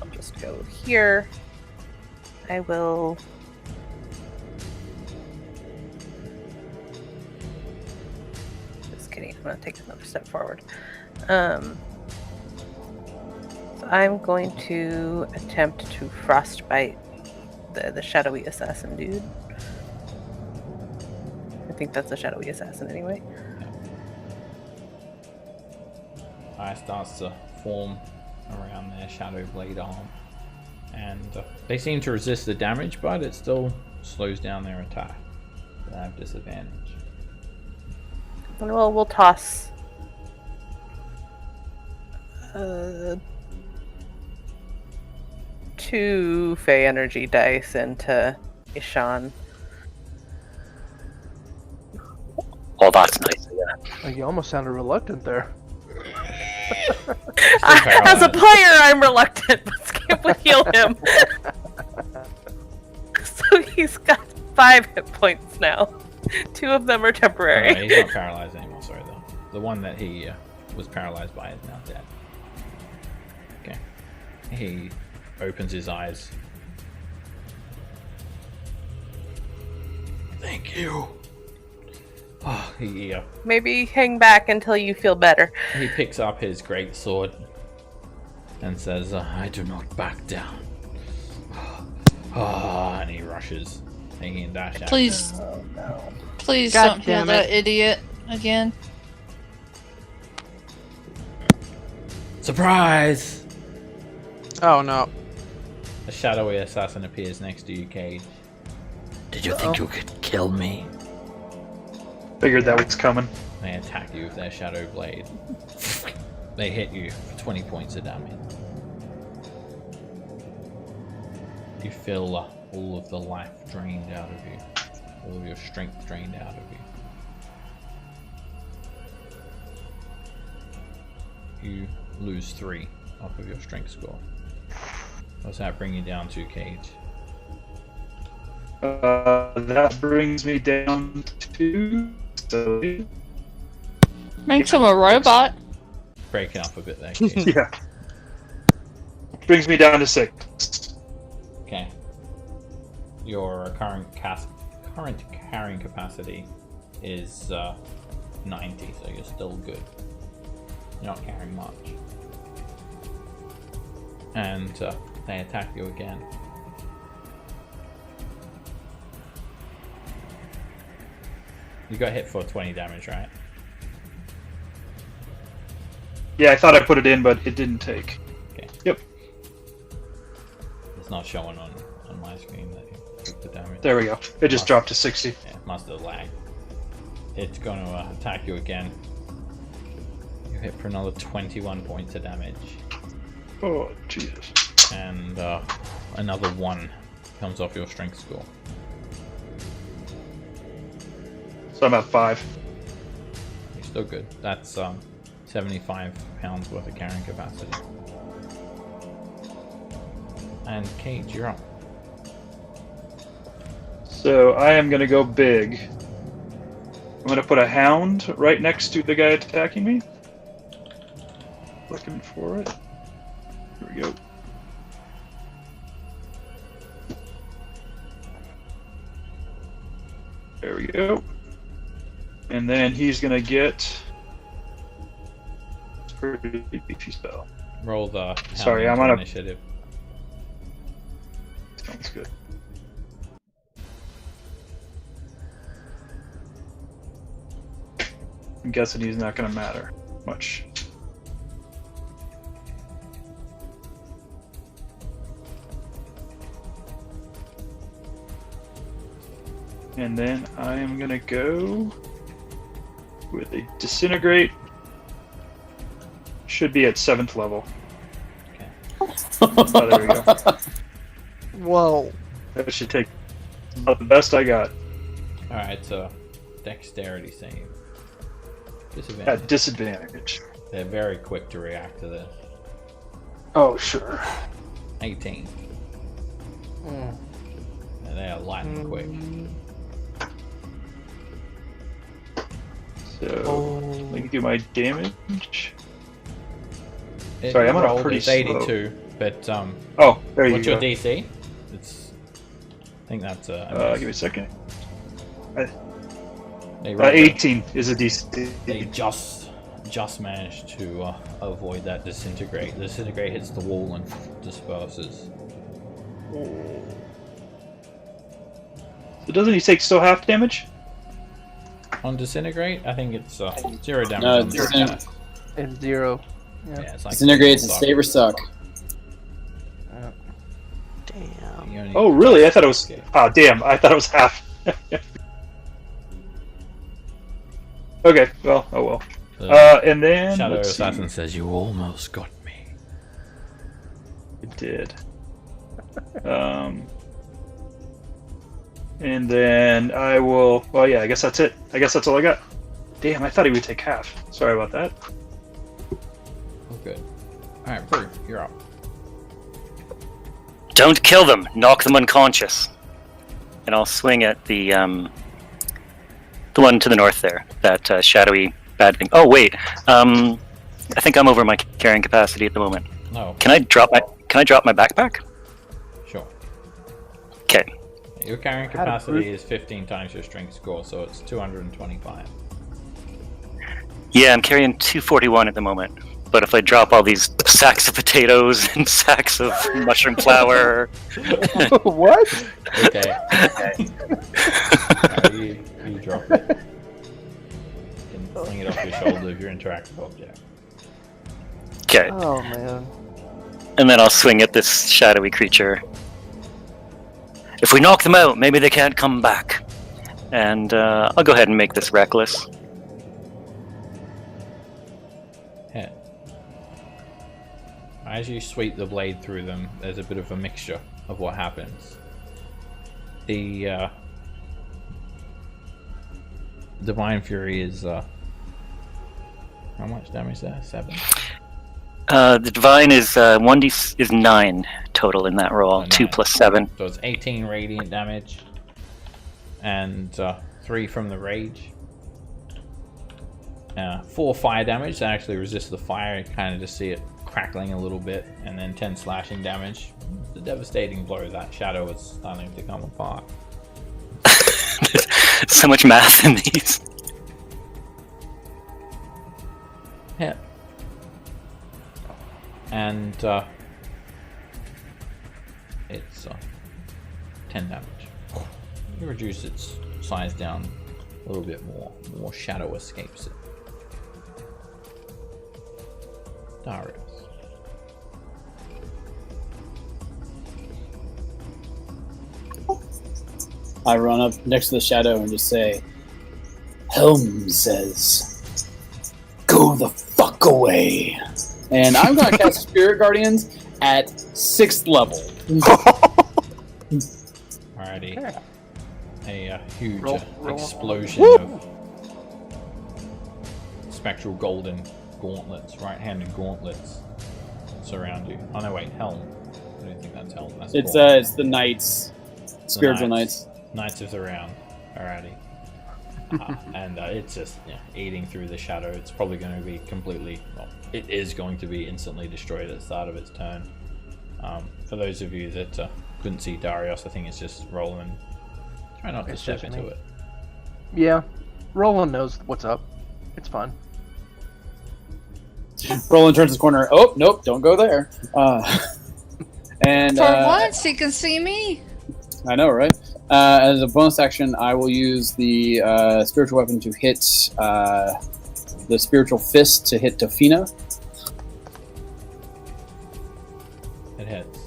I'll just go here. I will I'm going to take another step forward. So I'm going to attempt to frostbite the shadowy assassin dude. I think that's a shadowy assassin anyway. Eye starts to form around their shadow blade arm, and they seem to resist the damage, but it still slows down their attack. They have disadvantage. Well, we'll toss 2 Fey energy dice into Ishan. Oh, that's nice. Yeah. Oh, you almost sounded reluctant there. As a player, I'm reluctant, but Skip would heal him. So he's got 5 hit points now. 2 of them are temporary. He's not paralyzed anymore, sorry though. The one that he was paralyzed by is now dead. Okay. He opens his eyes. Thank you. Oh, he Maybe hang back until you feel better. He picks up his great sword and says, I do not back down. And he rushes, thinking and dash out. Please, please God don't heal damn that it. idiot again. Surprise! Oh no. A shadowy assassin appears next to you, Cage. Did you think you could kill me? Figured that was coming. They attack you with their shadow blade. They hit you for 20 points of damage. You feel all of the life drained out of you. All of your strength drained out of you. You lose 3 off of your strength score. What's that bring you down to, Cage? That brings me down to... Makes him a robot. Breaking up a bit there, Cage. Yeah. Brings me down to 6. Okay. Your current carrying capacity is 90, so you're still good. You're not carrying much. And they attack you again. You got hit for 20 damage, right? Yeah, I thought I put it in, but it didn't take. Okay. Yep. It's not showing on my screen that you took the damage. There we go. It just dropped to 60. Yeah, it must have lagged. It's going to attack you again. You hit for another 21 points of damage. Oh, Jesus. And another 1 comes off your strength score. So I'm at 5. You're still good. That's 75 pounds worth of carrying capacity. And Cage, you're up. So I am going to go big. I'm going to put a hound right next to the guy attacking me. Looking for it. Here we go. There we go. And then he's going to get... pretty beefy spell. Roll the Sorry, I'm on on a- initiative. Sounds good. I'm guessing he's not going to matter much. And then I am going to go with a Disintegrate. Should be at 7th level. Oh, there we go. Whoa. That should take about the best I got. Alright, so dexterity save. Disadvantage. At disadvantage. They're very quick to react to this. Oh, sure. 18. And they are lightning quick. So, let me do my damage. It Sorry, I'm on a rolled, pretty it's 82, but Oh, there you what's go. your DC? It's, I think that's Give me a second. They rolled 18 is a DC. They just managed to avoid that disintegrate. The disintegrate hits the wall and disperses. So doesn't he take still half damage? On disintegrate, I think it's 0 damage. No, on disintegrate. It's 0. Yeah, it's like Disintegrate's his favorite suck. Damn. Oh, really? I thought it was. Oh, damn! I thought it was half. Okay. Well. Oh well. And then Shadow let's see. Assassin says, "You almost got me." It did. And then I will. Well, yeah. I guess that's it. I guess that's all I got. Damn! I thought he would take half. Sorry about that. Oh, good. All right, Prue, you're up. Don't kill them. Knock them unconscious. And I'll swing at the one to the north there. That shadowy bad thing. Oh wait. I think I'm over my carrying capacity at the moment. No. Can I drop my backpack? Sure. Okay. Your carrying capacity is 15 times your strength score, so it's 225. Yeah, I'm carrying 241 at the moment. But if I drop all these sacks of potatoes and sacks of mushroom flour... What? Okay. You drop it. You can fling it off your shoulder of your interactive object. Okay. Oh, man. And then I'll swing at this shadowy creature. If we knock them out, maybe they can't come back. And I'll go ahead and make this reckless. Hit. As you sweep the blade through them, there's a bit of a mixture of what happens. The Divine Fury is how much damage there? 7? The Divine is 1d is 9 total in that roll. 2 plus 7. So it's 18 radiant damage and 3 from the rage. 4 fire damage that actually resists the fire. You kind of just see it crackling a little bit, and then 10 slashing damage. The devastating blow. That shadow is starting to come apart. So much math in these. Yeah. And it's 10 damage. You reduce its size down a little bit more. More shadow escapes it. Darius. I run up next to the shadow and just say, Helm says, go the fuck away. And I'm going to cast Spirit Guardians at 6th level. Alrighty. A huge Roll. explosion of spectral golden gauntlets, right-handed gauntlets surround you. Oh no, wait, Helm. I don't think that's Helm. That's It's Paul. it's the Knights. Spiritual Knights. Knights of the Round. Alrighty. And it's just eating through the shadow. It's probably going to be completely... Well, it is going to be instantly destroyed at the start of its turn. For those of you that couldn't see Darius, I think it's just Roland. Try not to It's step just into me. it. Yeah. Roland knows what's up. It's fine. Roland turns the corner. Oh, nope, don't go there. And For once, he can see me. I know, right? As a bonus action, I will use the spiritual weapon to hit the spiritual fist to hit Tofina. It hits.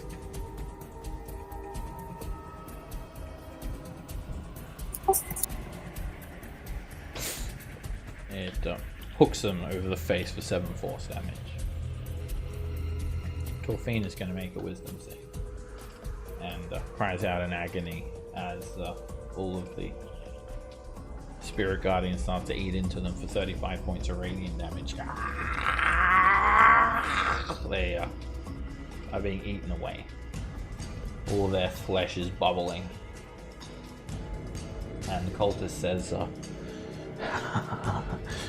It hooks him over the face for 7 force damage. Torfina's going to make a wisdom save. And cries out in agony as all of the Spirit Guardians start to eat into them for 35 points of radiant damage. They are being eaten away. All their flesh is bubbling. And the cultist says,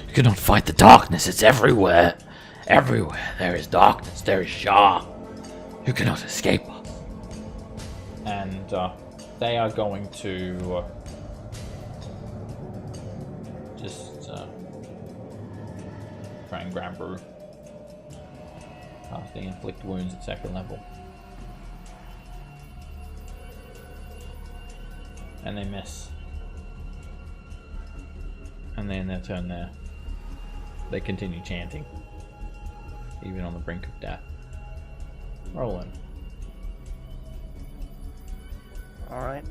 you cannot fight the darkness, it's everywhere. Everywhere there is darkness, there is Shah. You cannot escape us. And they are going to and grab brew. Casting inflict wounds at 2nd level. And they miss. And then their turn there. They continue chanting. Even on the brink of death. Roll in. Alright,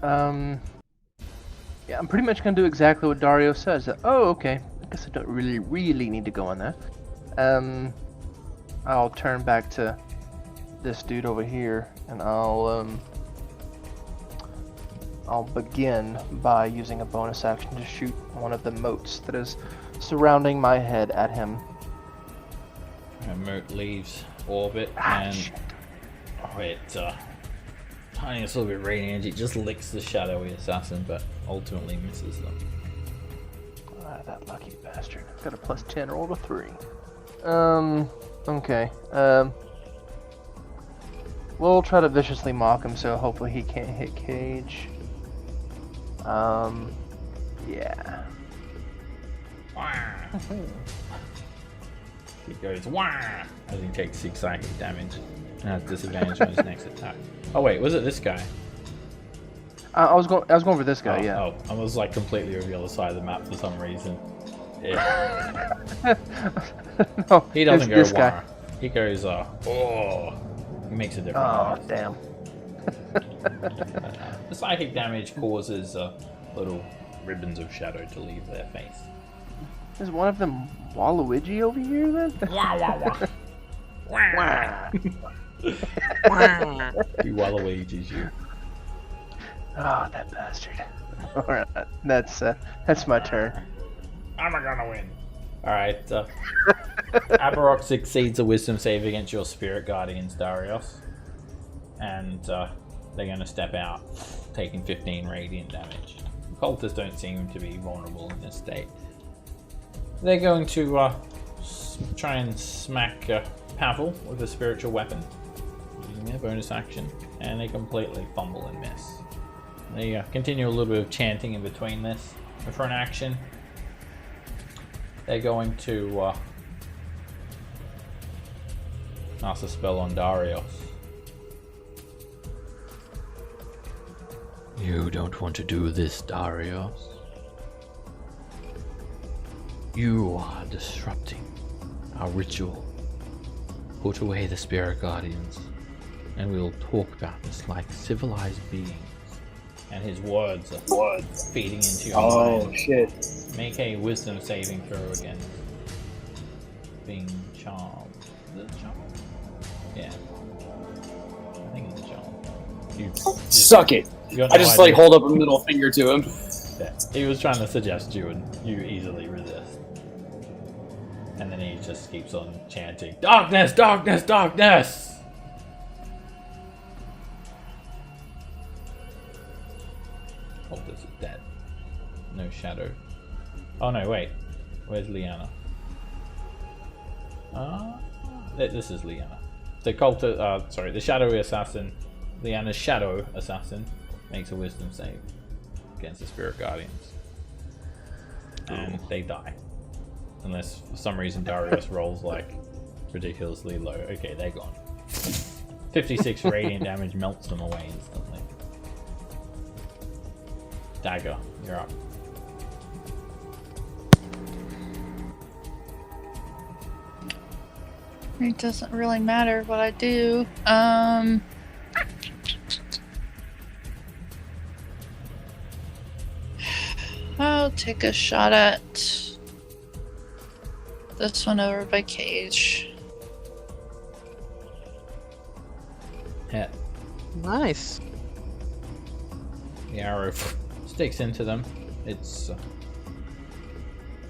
yeah, I'm pretty much gonna do exactly what Dario says. Oh, okay. I guess I don't really need to go on that. I'll turn back to this dude over here, and I'll begin by using a bonus action to shoot one of the motes that is surrounding my head at him. And moat leaves orbit and tiniest little bit radiant. It just licks the shadowy assassin, but ultimately misses them. That lucky bastard. Got a +10, rolled a 3. Okay. We'll try to viciously mock him, so hopefully he can't hit Cage. Yeah. He goes wah as he takes 6 psychic damage and has disadvantage on his next attack. Oh wait, was it this guy? I was going for this guy. Yeah. Oh, I was like completely over the other side of the map for some reason. Yeah. No, He doesn't go this wah. guy. He goes oh. He makes a difference. Oh damn. The psychic damage causes little ribbons of shadow to leave their face. Is one of them Waluigi over here then? Wah wah wah. Wah. He Waluigi's you. Oh, that bastard. Alright, that's my turn. I'm gonna win. Alright, Aberok succeeds a wisdom save against your spirit guardians, Darius. And they're gonna step out, taking 15 radiant damage. The cultists don't seem to be vulnerable in this state. They're going to try and smack Pavel with a spiritual weapon, using their bonus action, and they completely fumble and miss. They continue a little bit of chanting in between this. And for an action, they're going to cast a spell on Darius. You don't want to do this, Darius. You are disrupting our ritual. Put away the spirit guardians, and we'll talk about this like civilized beings. And his words are feeding into your mind. Oh shit. Make a wisdom saving throw again. Being charmed. Is it charmed? Yeah. I think it's charmed. You Suck it. I just like hold up a middle finger to him. Yeah. He was trying to suggest you, and you easily resist. And then he just keeps on chanting, "Darkness, darkness, darkness!" Cultist is dead. No shadow. Oh no, wait. Where's Liana? This is Liana. The the shadowy assassin, Liana's shadow assassin, makes a wisdom save against the spirit guardians. And they die. Unless for some reason Darius rolls like ridiculously low. Okay, they're gone. 56 radiant damage melts them away instantly. Dagger, you're up. It doesn't really matter what I do. I'll take a shot at this one over by Cage. Yeah. Nice. The arrow sticks into them. It's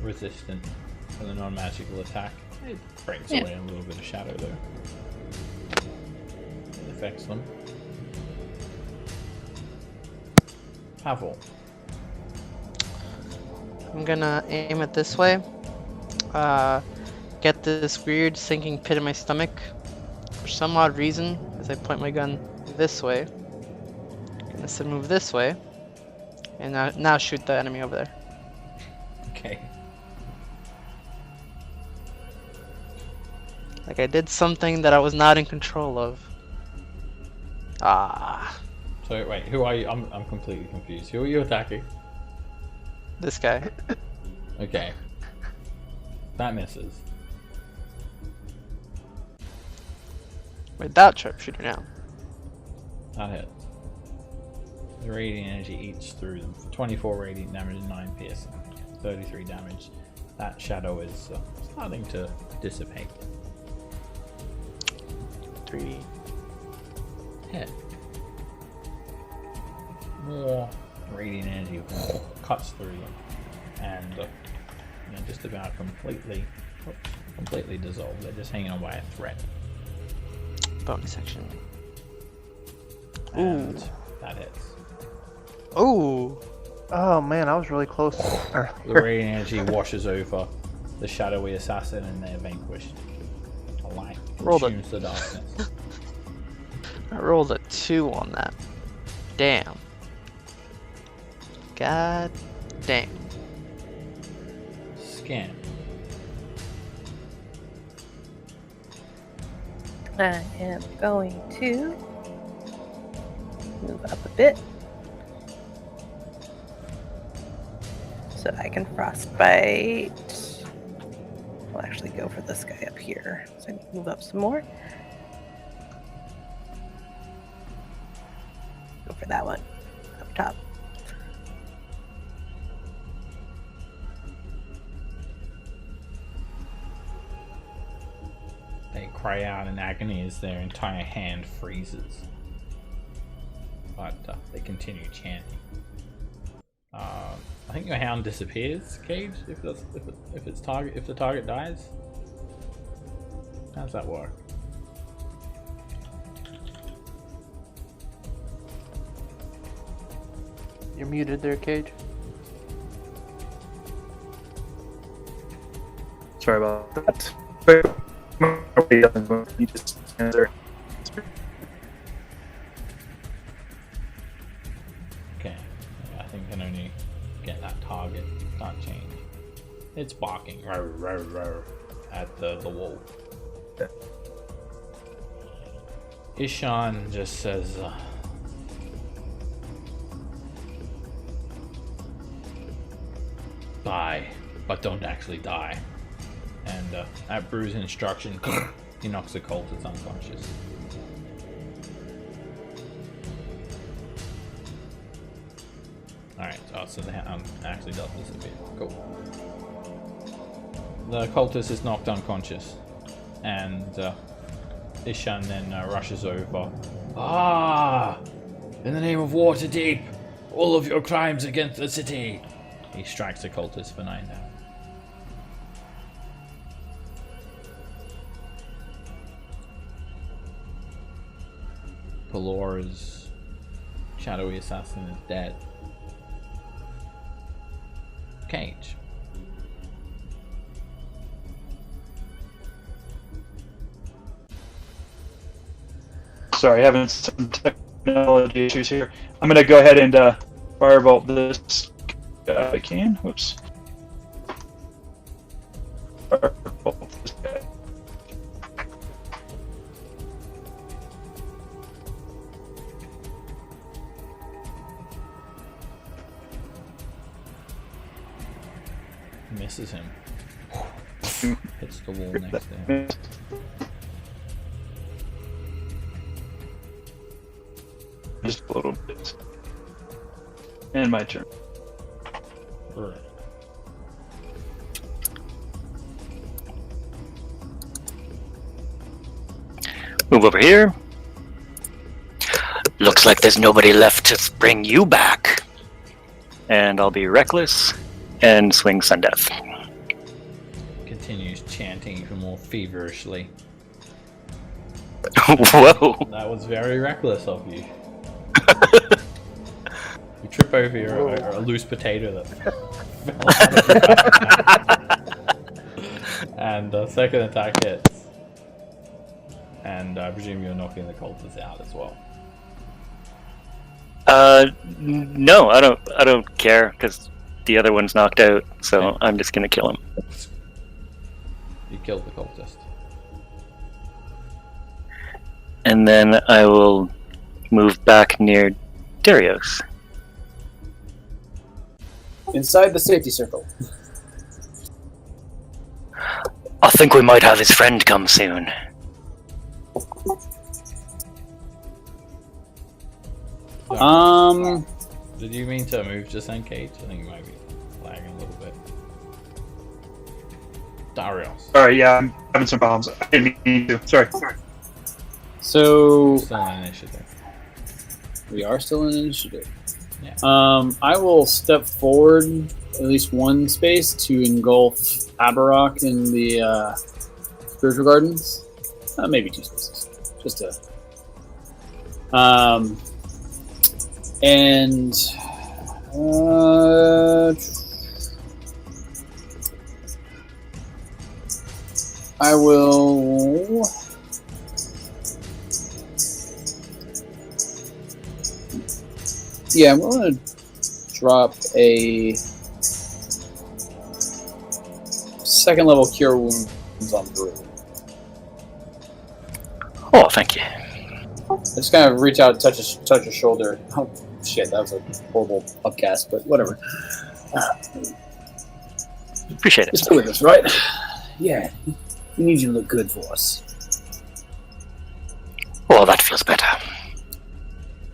resistant to the non-magical attack. It breaks away a little bit of shadow though. It affects them. Pavel. I'm gonna aim it this way. Get this weird sinking pit in my stomach. For some odd reason, as I point my gun this way, instead move this way, and now shoot the enemy over there. Okay. Like I did something that I was not in control of. Ah, So wait, who are you? I'm completely confused. Who are you attacking? this guy. Okay. That misses. Without sharpshooter now. That hits. The radiant energy eats through them. 24 radiant damage and 9 piercing. 33 damage. That shadow is starting to dissipate. 3. Hit. More radiant energy cuts through them and just about completely dissolved. They're just hanging on by a thread. Bonus action. And that hits. Ooh. Oh man, I was really close. The radiant energy washes over the shadowy assassin and they're vanquished. The light Rolled it. consumes the darkness. I rolled a 2 on that. Damn. God damn. Scan. I am going to move up a bit so I can frostbite. I'll actually go for this guy up here. So I need to move up some more. Go for that one up top. They cry out in agony as their entire hand freezes. But they continue chanting. I think your hound disappears, Cage, if the target dies. How does that work? You're muted there, Cage. Sorry about that. You just answer. Okay, I think I can only get that target. Can't change. It's barking row, row, row at the wall. Yeah. Ishan just says, die, but don't actually die. And at Brew's instruction, he knocks the cultist unconscious. Alright, so the hound actually does disappear. Cool. The cultist is knocked unconscious, and Ishan then rushes over. Ah! In the name of Waterdeep, all of your crimes against the city! He strikes the cultist for 9 damage. Palora's shadowy assassin is dead. Cage. Sorry, having some technology issues here. I'm gonna go ahead and firebolt this guy if I can. Whoops. Firebolt this guy. Misses him. Hits the wall next to him. Just a little bit. And my turn. Right. Move over here. Looks like there's nobody left to bring you back. And I'll be reckless and swing Sundeath. Continues chanting even more feverishly. Whoa! That was very reckless of you. You trip over a loose potato that fell out of your backpack. And the second attack hits. And I presume you're knocking the cultists out as well. No, I don't care because the other one's knocked out, so Okay. I'm just gonna kill him. You killed the cultist. and then I will move back near Darius. Inside the safety circle. I think we might have his friend come soon. Did you mean to move just in case? I think you might be lagging a little bit. Darius. Sorry, yeah, I'm having some problems. I didn't mean to. Sorry. So Still on initiative. we are still in initiative. Yeah. I will step forward at least one space to engulf Aberok in the spiritual gardens. Maybe two spaces, just to. And I will. Yeah, I'm going to drop a second level cure wounds on Brew. Oh, thank you. I just kind of reach out and touch his shoulder. Oh shit, that was a horrible upcast, but whatever. Appreciate it. Just do with us, right? Yeah, we need you to look good for us. Oh, that feels better.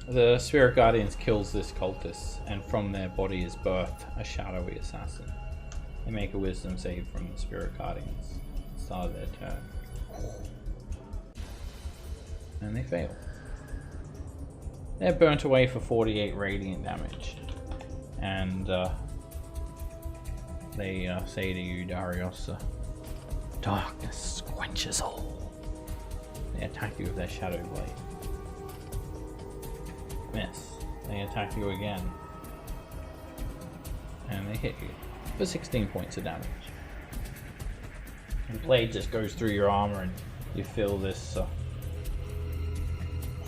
The Spirit Guardians kills this cultist, and from their body is birthed a shadowy assassin. They make a wisdom save from the Spirit Guardians at the start of their turn. And they fail. They're burnt away for 48 radiant damage. And they say to you, Darius, darkness quenches all. They attack you with their shadow blade. Miss. They attack you again. And they hit you for 16 points of damage. The blade just goes through your armor and you feel this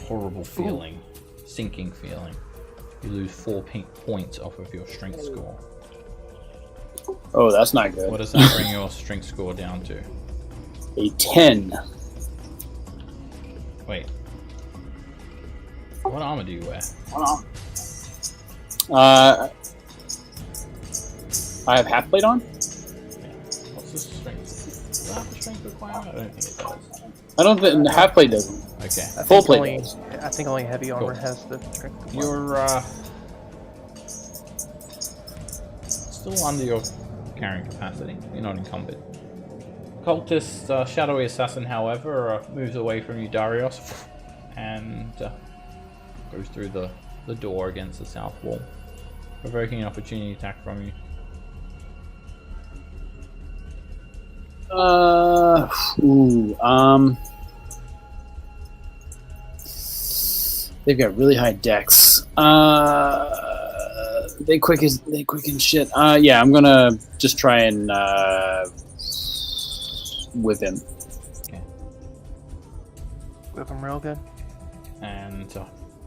horrible feeling, sinking feeling. You lose 4 points off of your strength score. Oh, that's not good. What does that bring your strength score down to? A 10. Wait. What armor do you wear? I have half plate on. Yeah. What's the strength? Does that have a strength requirement? I don't think it does. I don't think half plate doesn't. Okay. Full plate does. I think only heavy armor Cool. has the strength. You're still under your carrying capacity. You're not encumbered. Cultist Shadowy Assassin, however, moves away from you, Darius, and goes through the door against the south wall, provoking an opportunity attack from you. They've got really high dex. They quicken shit. Yeah, I'm gonna just try and whip him. Okay. Whip him real good. And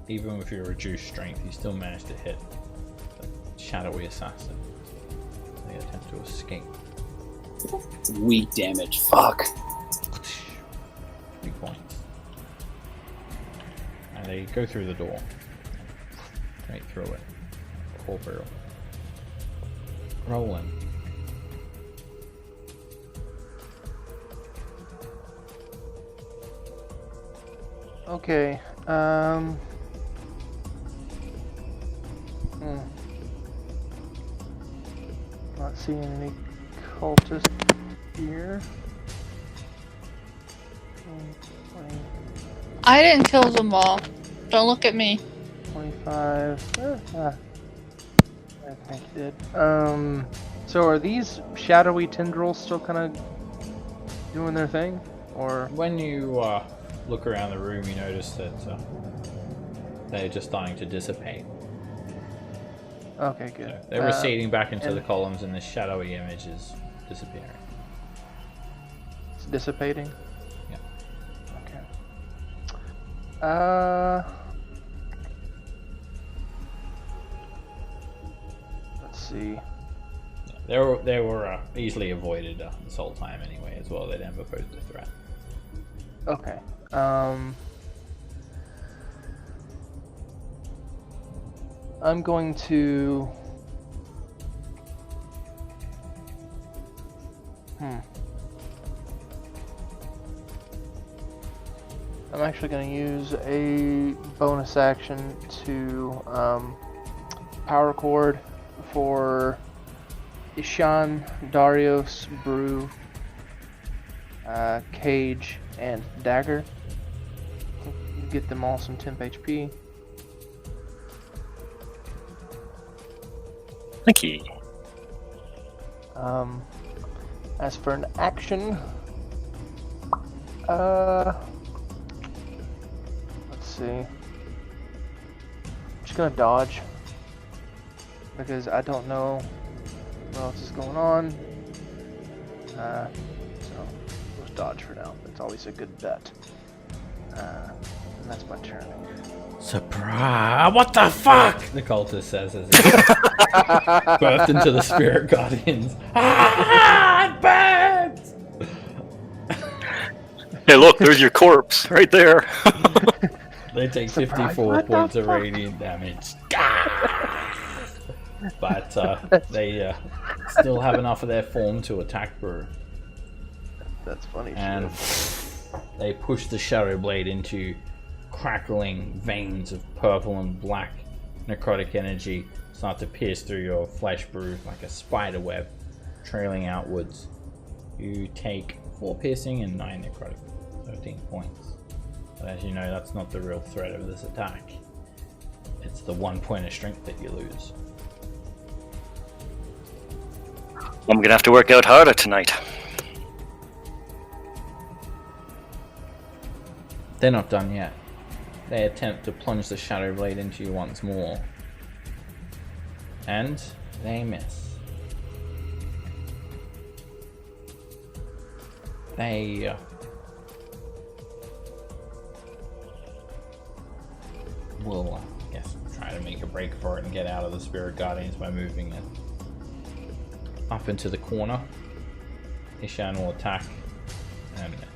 even with your reduced strength, you still manage to hit the Shadowy Assassin. They attempt to escape. Weak damage. Fuck. 3 points. And they go through the door. Right through it. Full barrel. Rolling. Okay. Not seeing any cultists here. 20, I didn't kill them all. Don't look at me. 25. I think you did. So are these shadowy tendrils still kind of doing their thing, or? When you look around the room, you notice that they're just starting to dissipate. Okay, good. So they're receding back into and- the columns, and the shadowy image is disappearing. It's dissipating. Yeah. Okay. Let's see. They were easily avoided this whole time anyway, as well. They never posed a threat. Okay. I'm going to. I'm actually going to use a bonus action to power chord for Ishan, Darius, Brew, Cage, and Dagger. Get them all some temp HP. Thank you. As for an action, let's see. I'm just gonna dodge because I don't know what else is going on. So let's dodge for now. It's always a good bet. And that's my turn. Surprise! What the fuck? The cultist says as he birthed into the spirit guardians. Ah, birds! Hey, look, there's your corpse right there. They take 54 points of radiant damage. But they still have enough of their form to attack Brew. That's funny. And they push the Shadow Blade into crackling veins of purple and black necrotic energy, start to pierce through your flesh, Brew, like a spider web trailing outwards. You take 4 piercing and 9 necrotic, 13 points. But as you know, that's not the real threat of this attack. It's the 1 point of strength that you lose. I'm gonna have to work out harder tonight. They're not done yet. They attempt to plunge the Shadow Blade into you once more. And they miss. They will, I guess, try to make a break for it and get out of the Spirit Guardians by moving it up into the corner. Ishan will attack and miss.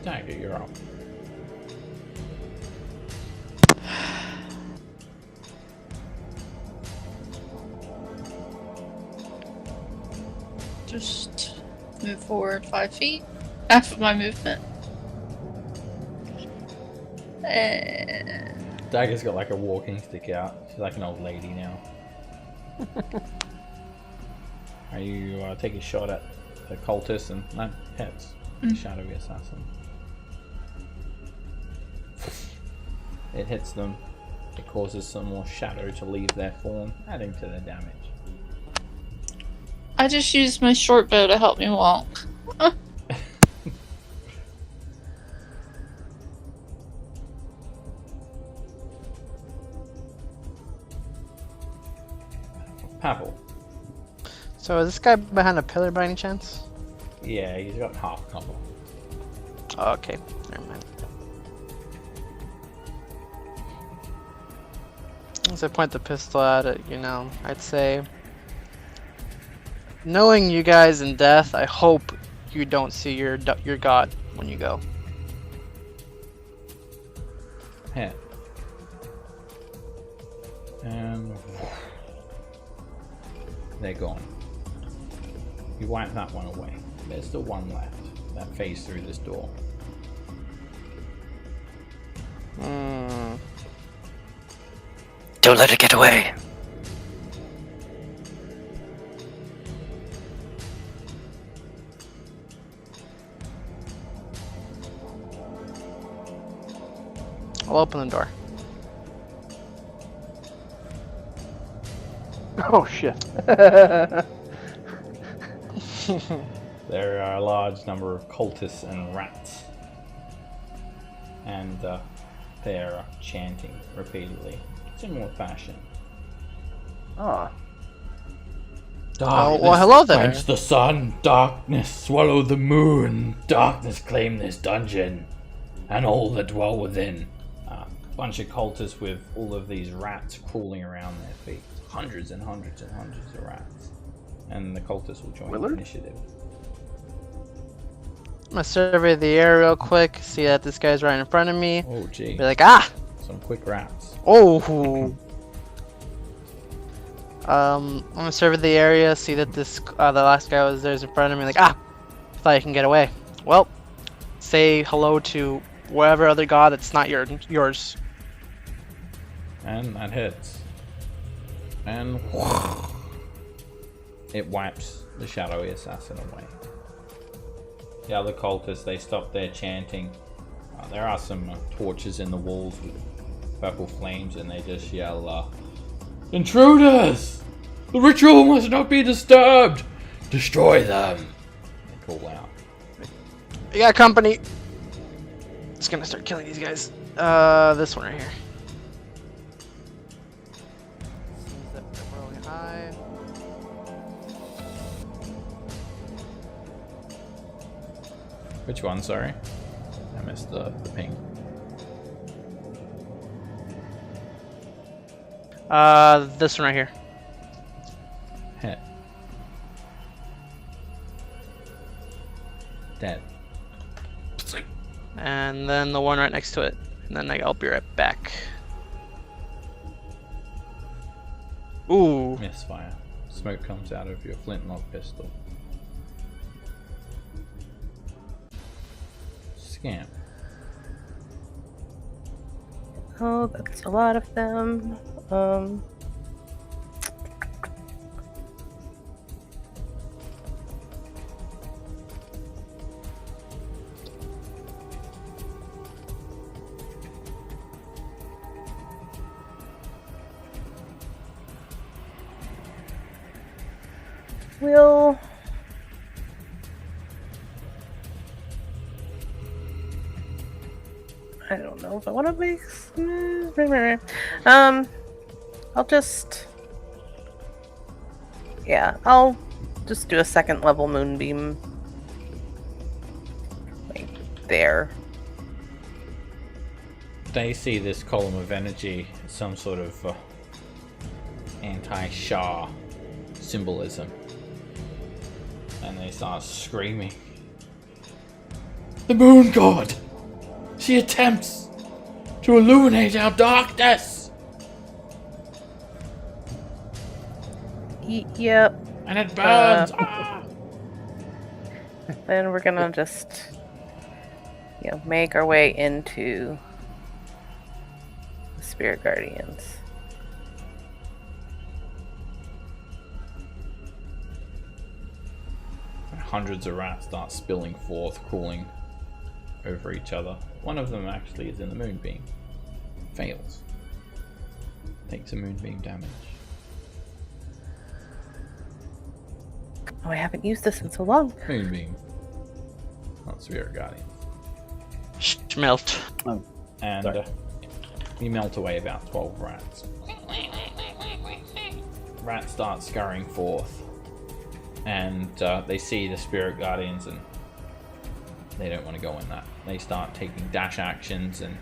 Dagger, you're up. Just move forward 5 feet after my movement. Dagger's got like a walking stick out. She's like an old lady now. Are you taking a shot at the cultist and that hits? Shadowy assassin. It hits them. It causes some more shadow to leave their form, adding to their damage. I just used my short bow to help me walk. Pavel. So is this guy behind a pillar by any chance? Yeah, he's got half cover. Oh, okay, never mind. As I point the pistol at it, you know, I'd say, knowing you guys in death, I hope you don't see your god when you go. Hit. And they're gone. You wipe that one away. There's still one left that phased through this door. Don't let it get away. I'll open the door. Oh shit. There are a large number of cultists and rats. And they're chanting repeatedly. Similar fashion. Ah. Darkness, well, hello there. quench the sun. Darkness, swallow the moon. Darkness, claim this dungeon. And all that dwell within. A bunch of cultists with all of these rats crawling around their feet. Hundreds and hundreds and hundreds of rats. And the cultists will join the initiative. I'm gonna survey the air real quick, see that this guy's right in front of me. Oh, gee. Be like, ah! some quick rats. Oh. I'm gonna survey the area, see that this the last guy was there's in front of me. Like, thought I can get away. Well, say hello to whatever other god that's not yours. And that hits. And it wipes the shadowy assassin away. The other cultists, they stop their chanting. There are some torches in the walls with purple flames, and they just yell, "Intruders! The ritual must not be disturbed! Destroy them!" They call out. You got company. Just gonna start killing these guys. This one right here. Really high. Which one, sorry? I missed the ping. This one right here. Hit. Dead. And then the one right next to it. And then I'll be right back. Ooh. Misfire. Smoke comes out of your flintlock pistol. Scamp. Oh, that's a lot of them. We'll I don't know if I want to make. I'll just. Yeah, I'll just do a second level moonbeam. Like there. They see this column of energy as some sort of anti-Shah symbolism. And they start screaming. The moon god! She attempts to illuminate our darkness! Yep. And it burns! Then we're gonna just, make our way into the Spirit Guardians. Hundreds of rats start spilling forth, crawling over each other. One of them actually is in the moonbeam. Fails. Takes a moonbeam damage. Oh, I haven't used this in so long. Moonbeam. Not Spirit Guardian. Melt. And we melt away about 12 rats. Rats start scurrying forth. And they see the Spirit Guardians and they don't want to go in that. They start taking dash actions and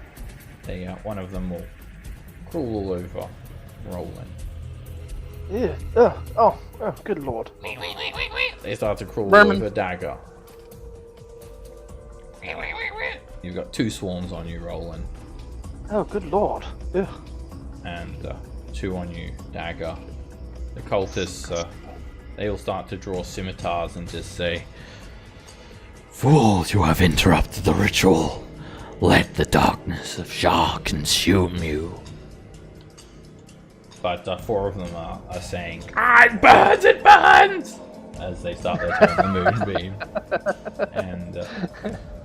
they one of them will crawl all over Roland. Yeah. Oh, good lord. They start to crawl all over Dagger. You've got 2 swarms on you, Roland. Oh, good lord. Ugh. And 2 on you, Dagger. The cultists, they all start to draw scimitars and just say, "Fools, you have interrupted the ritual. Let the darkness of Shah consume you." But 4 of them are saying, "It burns, it burns!" as they start their turn on the moonbeam. And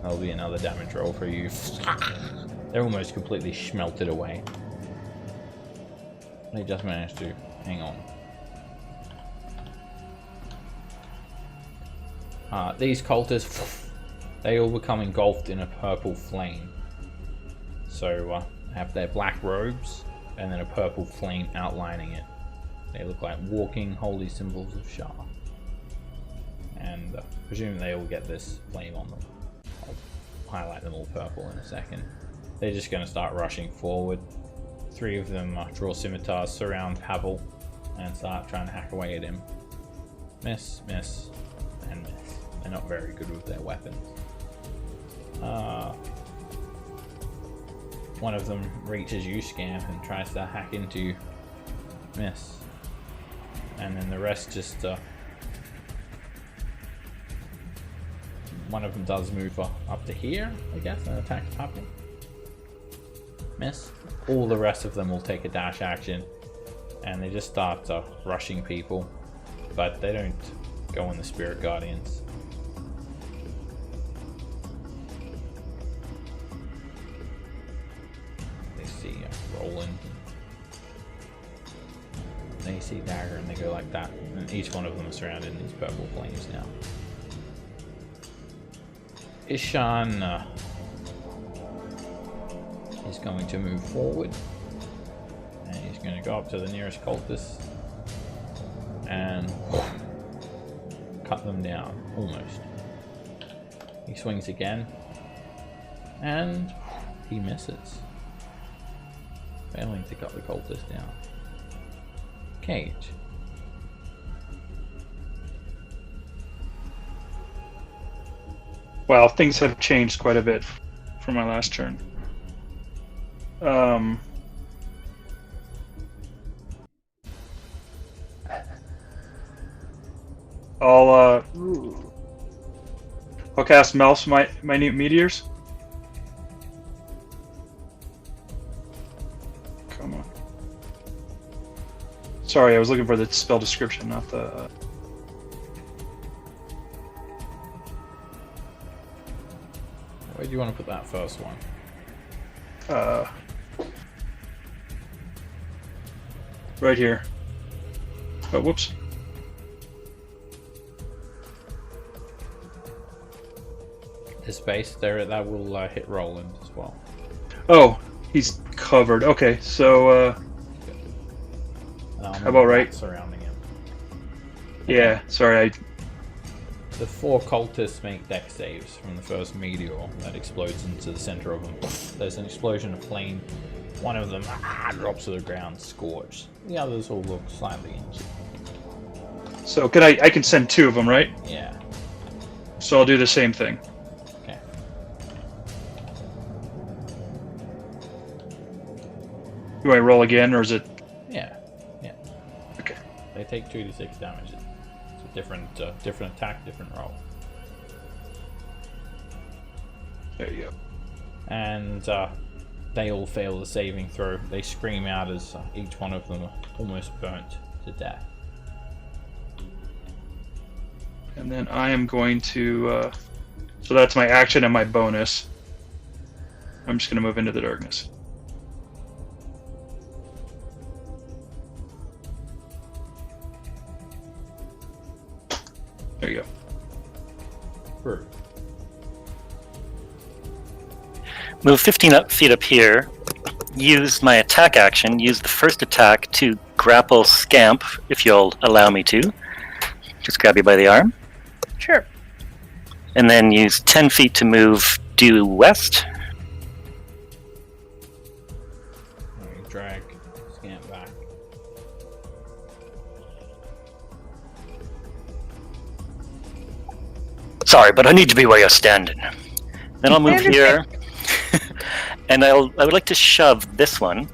that'll be another damage roll for you. They're almost completely schmelted away. They just managed to hang on. These cultists, they all become engulfed in a purple flame. So have their black robes and then a purple flame outlining it. They look like walking holy symbols of Shah. And presumably they all get this flame on them. I'll highlight them all purple in a second. They're just going to start rushing forward. 3 of them draw scimitars, surround Pavel, and start trying to hack away at him. Miss, miss, and miss. They're not very good with their weapons. one of them reaches you, Scamp, and tries to hack into you. Miss. And then the rest just... one of them does move up to here, I guess, and attack the puppy. Miss. All the rest of them will take a dash action, and they just start rushing people, but they don't go on the Spirit Guardians. They see Roland. They see Dagger, and they go like that, and each one of them is surrounded in these purple flames now. Ishan is going to move forward, and he's going to go up to the nearest cultist and cut them down, almost. He swings again, and he misses, failing to cut the cultist down. Cage. Well, things have changed quite a bit from my last turn. I'll cast Mouse Minute Meteors. Come on. Sorry, I was looking for the spell description, not the... Where do you want to put that first one? Right here. Oh, whoops. The space there, that will hit Roland as well. Oh, he's covered. Okay, so how about right? Surrounding him. Yeah, sorry, The 4 cultists make dex saves from the first meteor that explodes into the center of them. There's an explosion of flame. One of them drops to the ground, scorched. The others all look slightly injured. So can I can send 2 of them, right? Yeah. So I'll do the same thing. Okay. Do I roll again, or is it? Yeah. Okay. They take 2d6 damage. It's a different attack, different roll. There you go. And they all fail the saving throw. They scream out as each one of them are almost burnt to death. And then I am going to... so that's my action and my bonus. I'm just going to move into the darkness. There you go. Perfect. Move 15 feet up here. Use my attack action. Use the first attack to grapple Scamp, if you'll allow me to. Just grab you by the arm. Sure. And then use 10 feet to move due west. Drag Scamp back. Sorry, but I need to be where you're standing. Then I'll move here. And I would like to shove this one.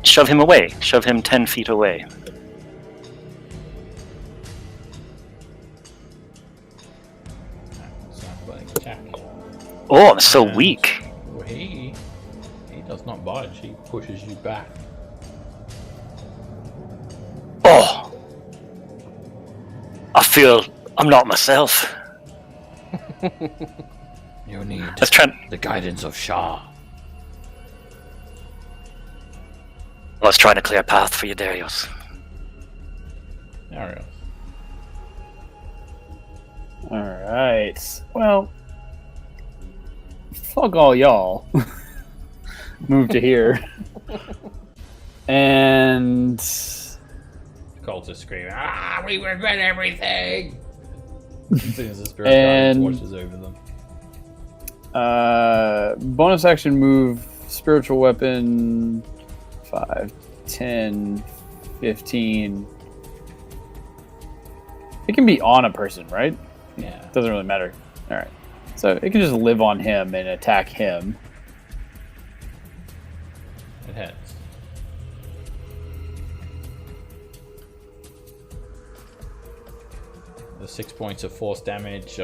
Shove him away. Shove him 10 feet away. Oh, I'm so weak. He does not budge. He pushes you back. Oh, I feel I'm not myself. You need the guidance of Shah. I was trying to clear a path for you, Darius. Darius. Alright. Well, fuck all y'all. Move to here. And... Cultists scream, we regret everything! As soon as the Spirit Guardian watches over them. Bonus action move, spiritual weapon, 5, 10, 15. It can be on a person, right? Yeah. Doesn't really matter. Alright. So it can just live on him and attack him. It hits. The 6 points of force damage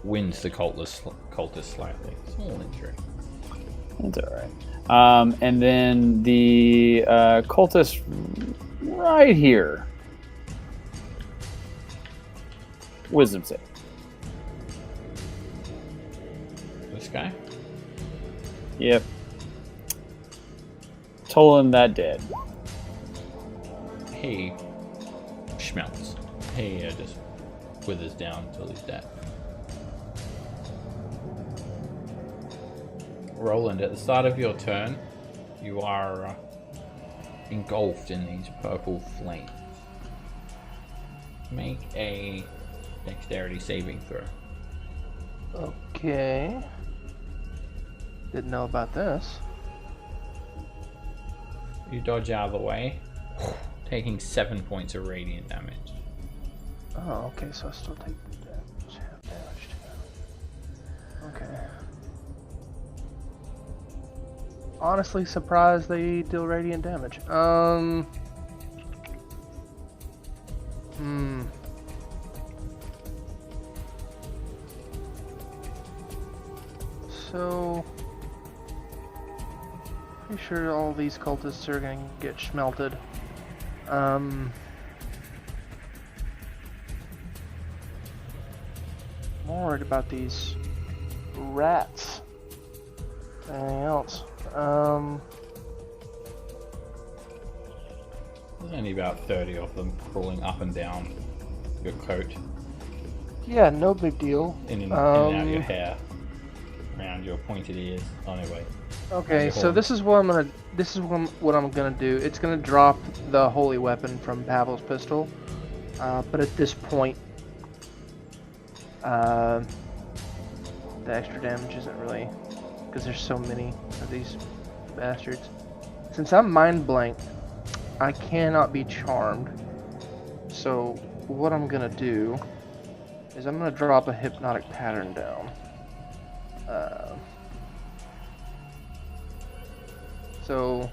wins the cultist slightly. Small injury. That's alright. And then the cultist right here. Wisdom save. This guy? Yep. Tolan that dead. He schmelts. He just withers down until he's dead. Roland, at the start of your turn, you are engulfed in these purple flames. Make a dexterity saving throw. Okay. Didn't know about this. You dodge out of the way, taking 7 points of radiant damage. Oh, okay, so I still take damage. Half damage too. Okay. Honestly surprised they deal radiant damage. So pretty sure all these cultists are gonna get schmelted. I'm more worried about these rats than anything else. There's only about 30 of them crawling up and down your coat, Yeah, no big deal. in and out of your hair, around your pointed ears. Anyway. Okay, so this is what I'm gonna do. It's gonna drop the holy weapon from Pavel's pistol, but at this point, the extra damage isn't really, because there's so many of these bastards. Since I'm mind blanked, I cannot be charmed. So what I'm gonna do is I'm gonna drop a hypnotic pattern down. So,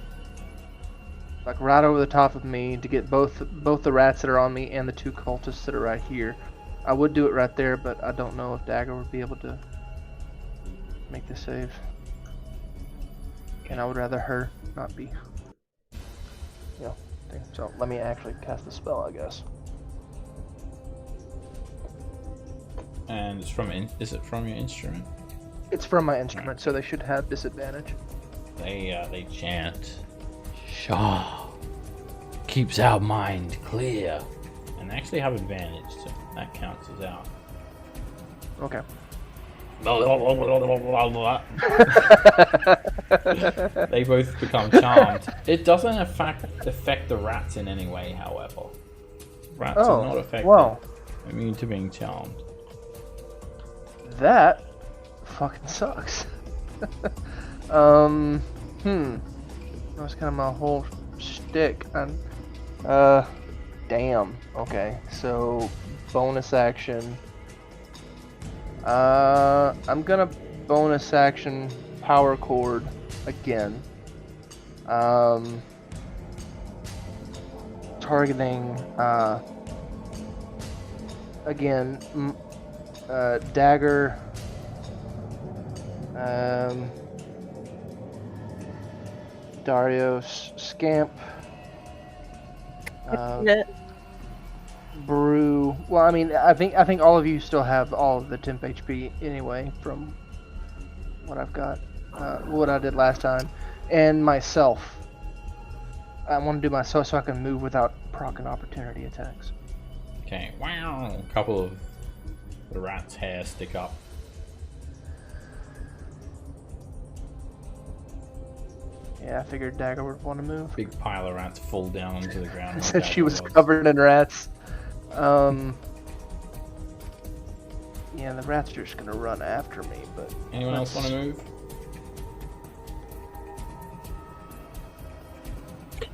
like right over the top of me to get both the rats that are on me and the two cultists that are right here. I would do it right there, but I don't know if Dagger would be able to make the save. And I would rather her not be. Yeah. So let me actually cast the spell, I guess. And it's from is it from your instrument? It's from my instrument, so they should have disadvantage. They chant, Shah keeps our mind clear, and they actually have advantage, so that counts as out. Okay. They both become charmed. It doesn't affect the rats in any way, however. Rats are not affected. Wow. Immune to being charmed. That fucking sucks. That was kind of my whole shtick. Damn. Okay, so bonus action. I'm gonna bonus action power chord again. Targeting again. Dagger. Darius, Scamp, Brew. Well, I mean, I think all of you still have all of the temp HP anyway from what I've got, what I did last time, and myself. I want to do myself so I can move without proccing opportunity attacks. Okay, wow! A couple of the rat's hair stick up. Yeah, I figured Dagger would want to move. Big pile of rats fall down onto the ground. Since she was covered in rats. Yeah, the rats are just gonna run after me, but... Anyone else want to move?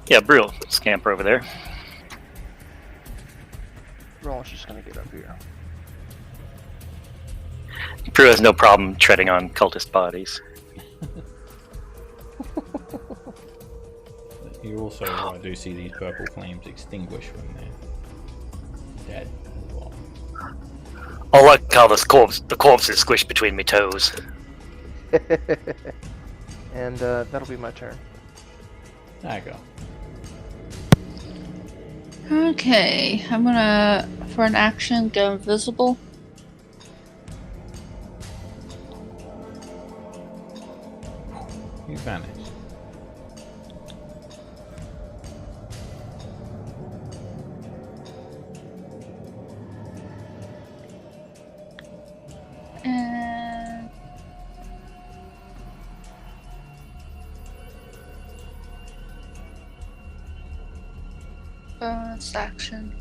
Yeah, Brule, scamper over there. Roll's just gonna get up here. Prue has no problem treading on cultist bodies. You also do see these purple flames extinguish when they're dead as well. I like how the corpse is squished between my toes. And that'll be my turn. There you go. Okay, I'm gonna, for an action, go invisible. You vanish. And bonus action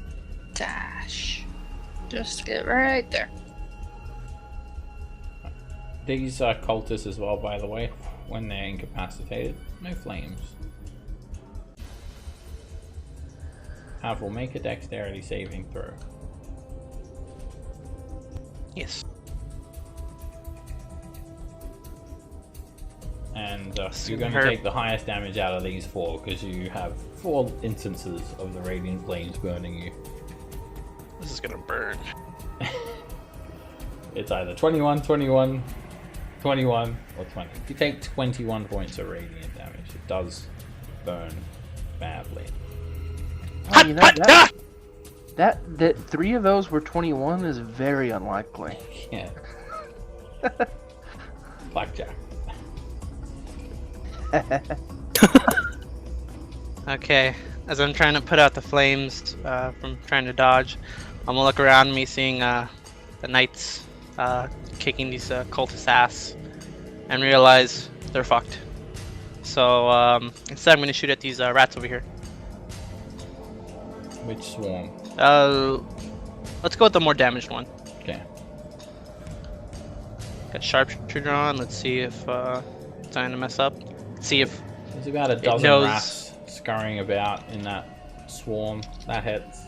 dash. Just get right there. These are cultists as well, by the way. When they're incapacitated, no flames. However, will make a dexterity saving throw. Yes. And you're going to take the highest damage out of these four because you have 4 instances of the radiant flames burning you. This is gonna burn. It's either 21, 21, 21, or 20. If you take 21 points of radiant damage, it does burn badly. Oh, you know, that 3 of those were 21 is very unlikely. Yeah. Blackjack. Okay, as I'm trying to put out the flames from trying to dodge, I'm gonna look around me, seeing the knights kicking these cultists' ass, and realize they're fucked. So instead, I'm gonna shoot at these rats over here. Which swarm? Let's go with the more damaged one. Okay. Got sharpshooter on. Let's see if it's going to mess up. Let's see if There's about a dozen rats scurrying about in that swarm. That hits.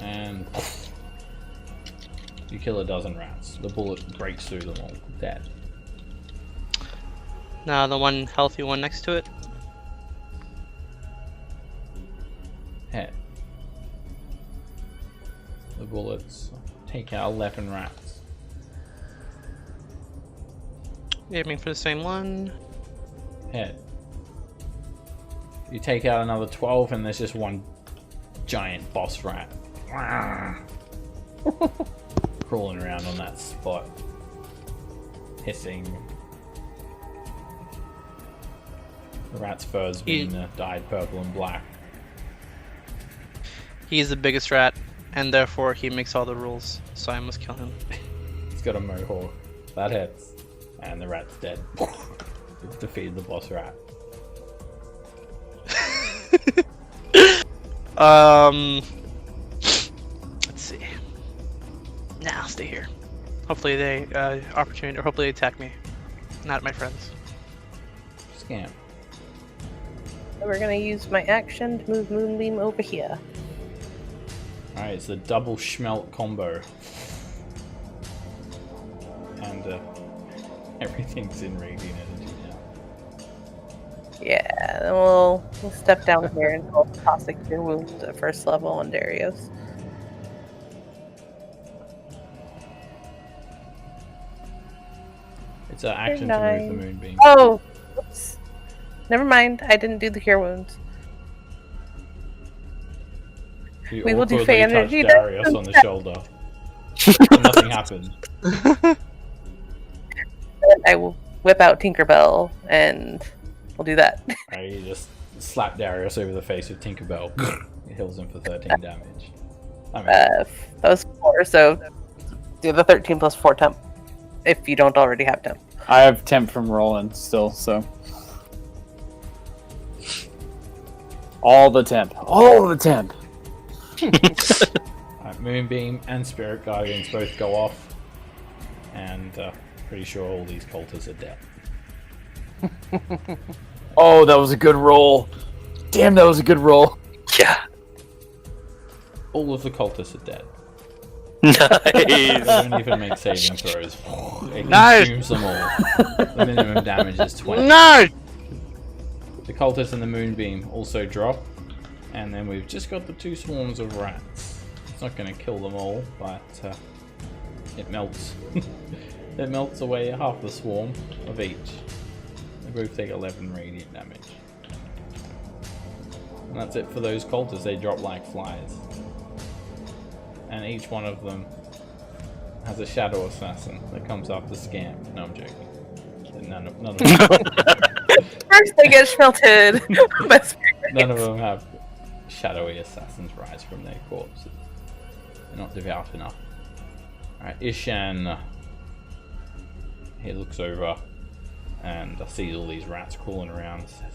And you kill a dozen rats. The bullet breaks through them all. Dead. now the one healthy one next to it. Hit. The bullets take out 11 rats. Aiming for the same one. Hit. You take out another 12 and there's just one giant boss rat. Crawling around on that spot. Hissing. The rat's fur's been dyed purple and black. He's the biggest rat, and therefore he makes all the rules, so I must kill him. He's got a mohawk. That hits. And the rat's dead. You've defeated the boss rat. Let's see. Nah, I'll stay here. Hopefully they hopefully they attack me, not my friends. Scam. So we're gonna use my action to move Moonbeam over here. Alright, it's the double schmelt combo. And everything's in radiant energy now. Yeah, then we'll step down here and roll Toxic Cure Wounds at first level on Darius. It's an action to move the moonbeam. Oh, oops. Never mind. I didn't do the Cure Wounds. You We will do awkwardly Fey energy. touch Darius on the shoulder. And nothing happened. I will whip out Tinkerbell and we'll do that. Right, you just slap Darius over the face with Tinkerbell. It heals him for 13 damage. I mean, That was 4, so do the 13 plus 4 temp. If you don't already have temp. I have temp from Roland still, so. All the temp. All the temp! Moonbeam and Spirit Guardians both go off. And pretty sure all these cultists are dead. Oh, that was a good roll. Damn, that was a good roll. Yeah. All of the cultists are dead. They Nice. don't even make saving throws. It Nice. consumes them all. The minimum damage is 20. No! The cultist and the moonbeam also drop. And then we've just got the 2 swarms of rats. It's not going to kill them all, but it melts. It melts away half the swarm of each. They both take 11 radiant damage. And that's it for those cultists. They drop like flies. And each one of them has a shadow assassin that comes after Scamp. No, I'm joking. None of them. First they get sheltered. None of them have shadowy assassins rise from their corpses. They're not devout enough. Alright, Ishan. He looks over and sees all these rats crawling around and says,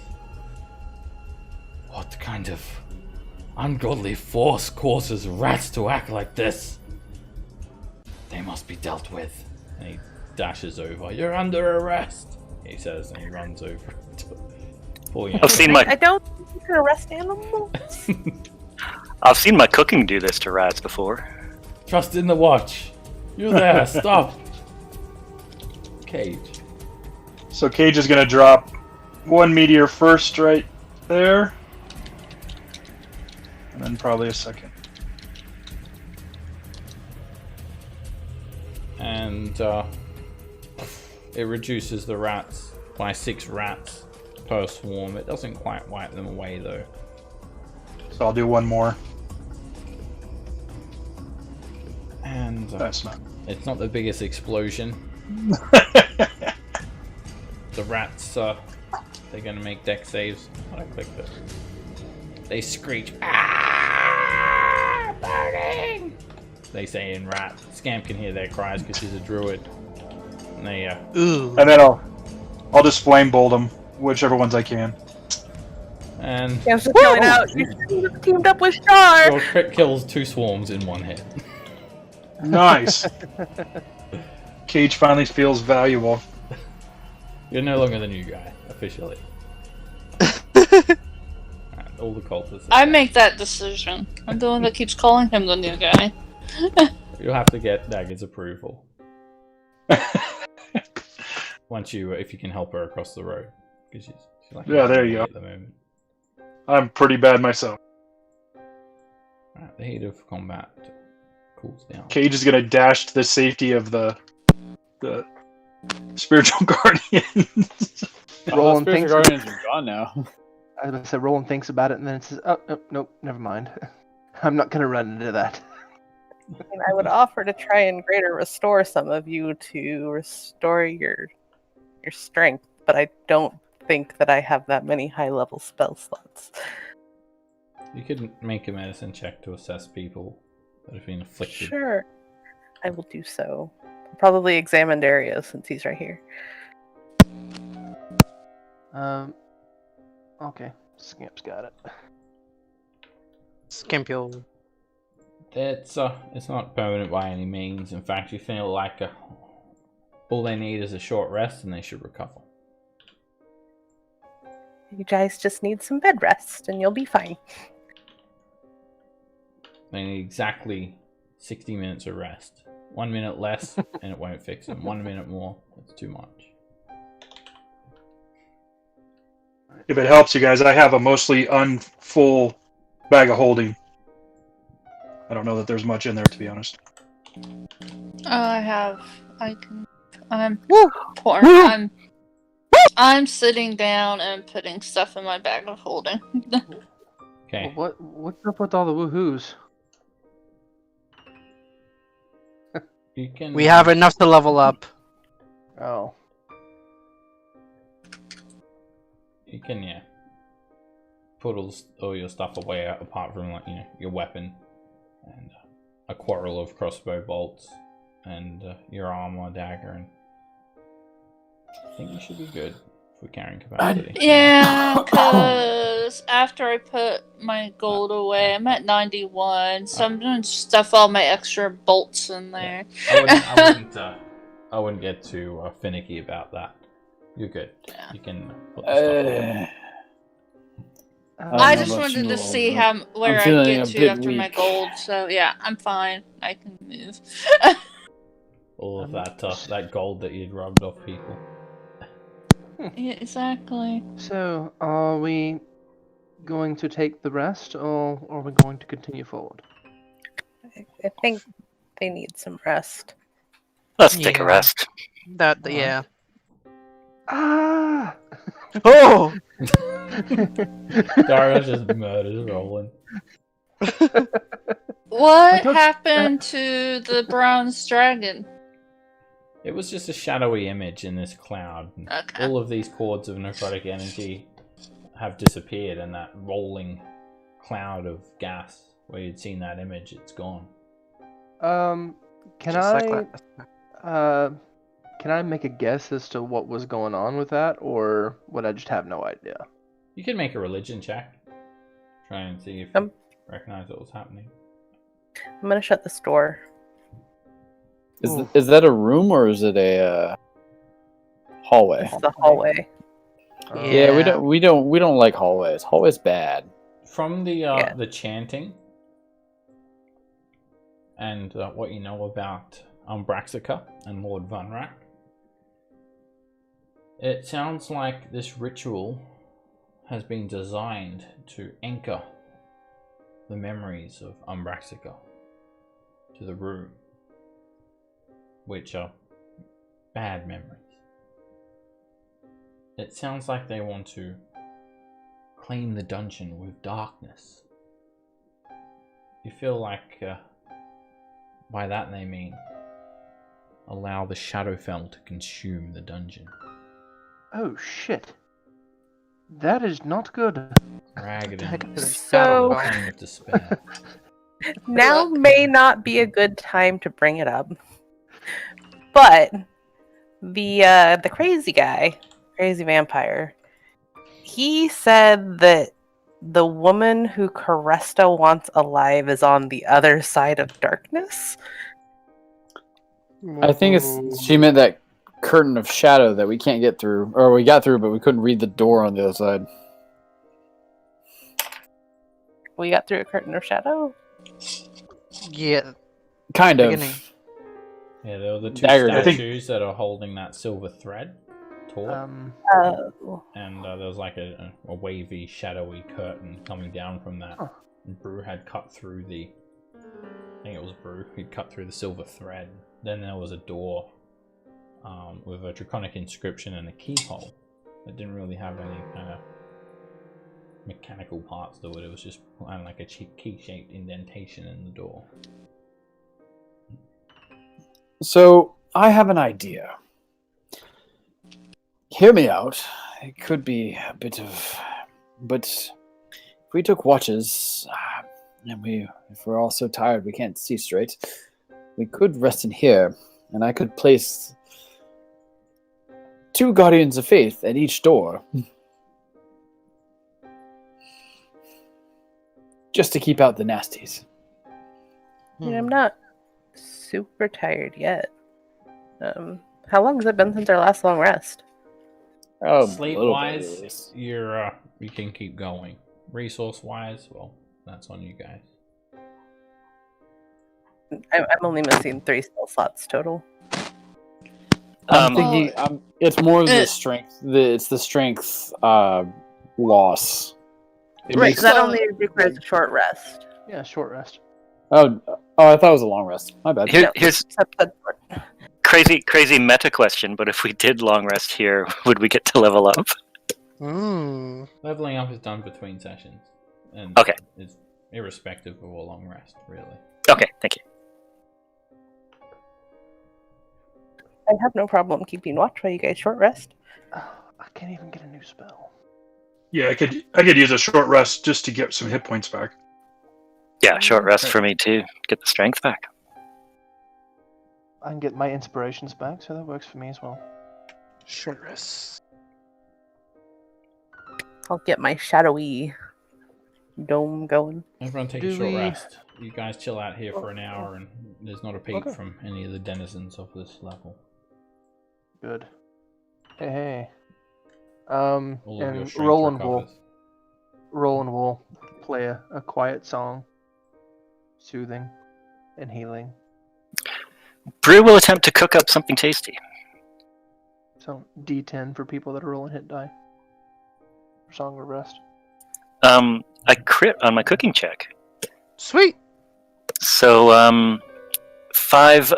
"What kind of ungodly force causes rats to act like this? They must be dealt with." And he dashes over. "You're under arrest," he says, and he runs over to pull you. I've seen my I don't think you can arrest animals. I've seen my cooking do this to rats before. Trust in the watch. You there? Stop. Cage. So Cage is going to drop 1 meteor first right there. And then probably a second. And it reduces the rats by 6 rats per swarm. It doesn't quite wipe them away though. So I'll do 1 more. And That's not. it's not the biggest explosion. The rats, they're gonna make deck saves. I clicked it. They screech, "Ah! Burning!" They say in rat. Scamp can hear their cries because she's a druid. And they, Ooh. And then I'll just flame bolt them, whichever ones I can. and I'm just going out. You teamed up with Char. your crit kills 2 swarms in 1 hit. Nice. Cage finally feels valuable. You're no longer the new guy, officially. And all the cultists. I make that decision. I'm the one that keeps calling him the new guy. You'll have to get Dagger's approval. Once you, if you can help her across the road, because she's like Yeah, there you go. at the moment. I'm pretty bad myself. Right, the heat of combat cools down. Cage is gonna dash to the safety of the spiritual guardians. Roland Spiritual thinks. Guardians are gone now. I was about to say Roland thinks about it, and then it says, "Oh, nope, never mind. I'm not gonna run into that." I would offer to try and greater restore some of you to restore your strength, but I don't think that I have that many high-level spell slots. You could make a medicine check to assess people that have been afflicted. Sure, I will do so. Probably examine Darius since he's right here. Okay, Scamp's got it. Scampio. It's not permanent by any means. In fact, you feel like all they need is a short rest and they should recover. You guys just need some bed rest and you'll be fine. They need exactly 60 minutes of rest. 1 minute less and it won't fix them. 1 minute more, it's too much. If it helps you guys, I have a mostly unfull bag of holding. I don't know that there's much in there, to be honest. I'm poor. I'm sitting down and putting stuff in my bag of holding. Okay. Well, what's up with all the woohoos? You can. We have enough to level up. Oh, You can, yeah. Put all your stuff away apart from, like, your weapon and a quarrel of crossbow bolts and your armor, dagger, and I think you should be good for carrying capacity. Yeah, because after I put my gold away, I'm at 91, so I'm going to stuff all my extra bolts in there. I wouldn't get too finicky about that. You're good. Yeah. You can put the stuff away. I know just about wanted you to all, see but where I'm I'd feeling get a to bit after my weak. gold. So yeah, I'm fine. I can move. All of that gold that you'd rubbed off people. Yeah, exactly. So, are we going to take the rest, or are we going to continue forward? I think they need some rest. Let's take a Yeah. rest. Yeah. Ah! Oh! Dario just murders Roland. What thought- happened to the bronze dragon? It was just a shadowy image in this cloud. Okay. All of these cords of necrotic energy have disappeared, and that rolling cloud of gas where you'd seen that image, it's gone. Can Just like can I make a guess as to what was going on with that, or would I just have no idea? You can make a religion check. Try and see if you recognize what was happening. I'm gonna shut this door. Is that a room or is it a hallway? It's the hallway. Yeah, we don't like hallways. Hallways bad. From the the chanting and what you know about Umbraxica and Lord Vunrak, it sounds like this ritual has been designed to anchor the memories of Umbraxica to the room, which are bad memories. It sounds like they want to clean the dungeon with darkness. You feel like by that they mean allow the Shadowfell to consume the dungeon. Oh shit! That is not good. Ragged heck and is a So- Shadowfell? plain with despair. Now may not be a good time to bring it up. But the crazy guy, crazy vampire, he said that the woman who Caresta wants alive is on the other side of darkness. I think she meant that curtain of shadow that we can't get through, or we got through, but we couldn't read the door on the other side. We got through a curtain of shadow. Yeah. Kind of. Beginning. Yeah, there were the two Dagger. I think- statues that are holding that silver thread taut. Oh. And there was like a wavy, shadowy curtain coming down from that. Huh. And Brew had cut through I think it was Brew, he'd cut through the silver thread. Then there was a door with a draconic inscription and a keyhole that didn't really have any kind of mechanical parts to it. It was just kind of like a key-shaped indentation in the door. So, I have an idea. Hear me out. It could be a bit of... But if we took watches, and if we're all so tired we can't see straight, we could rest in here, and I could place 2 Guardians of Faith at each door. Just to keep out the nasties. I mean, I'm not super tired yet. How long has it been since our last long rest? Oh, a little bit, Sleep-wise, at least. you can keep going. Resource-wise, well, that's on you guys. I'm only missing 3 spell slots total. I'm Um, thinking it's more of the strength. It's the strength loss. It Right, makes- That only requires a short rest. Yeah, short rest. Oh, I thought it was a long rest. My bad. Here's Except that crazy meta question, but if we did long rest here, would we get to level up? Leveling up is done between sessions. And Okay. it's irrespective of a long rest, really. Okay, thank you. I have no problem keeping watch while you guys short rest. Oh, I can't even get a new spell. Yeah, I could use a short rest just to get some hit points back. Yeah, short rest for me too. Get the strength back. I can get my inspirations back, so that works for me as well. Short rest. I'll get my shadowy dome going. Everyone take Do a short we- rest. You guys chill out here for an hour, and there's not a peek Okay. from any of the denizens of this level. Good. Hey. All of your And strength Roland will recovers. Roland will play a quiet song, soothing and healing. Brew will attempt to cook up something tasty. So D10 for people that are rolling hit die. For Song of Rest. I crit on my cooking check. Sweet. So, five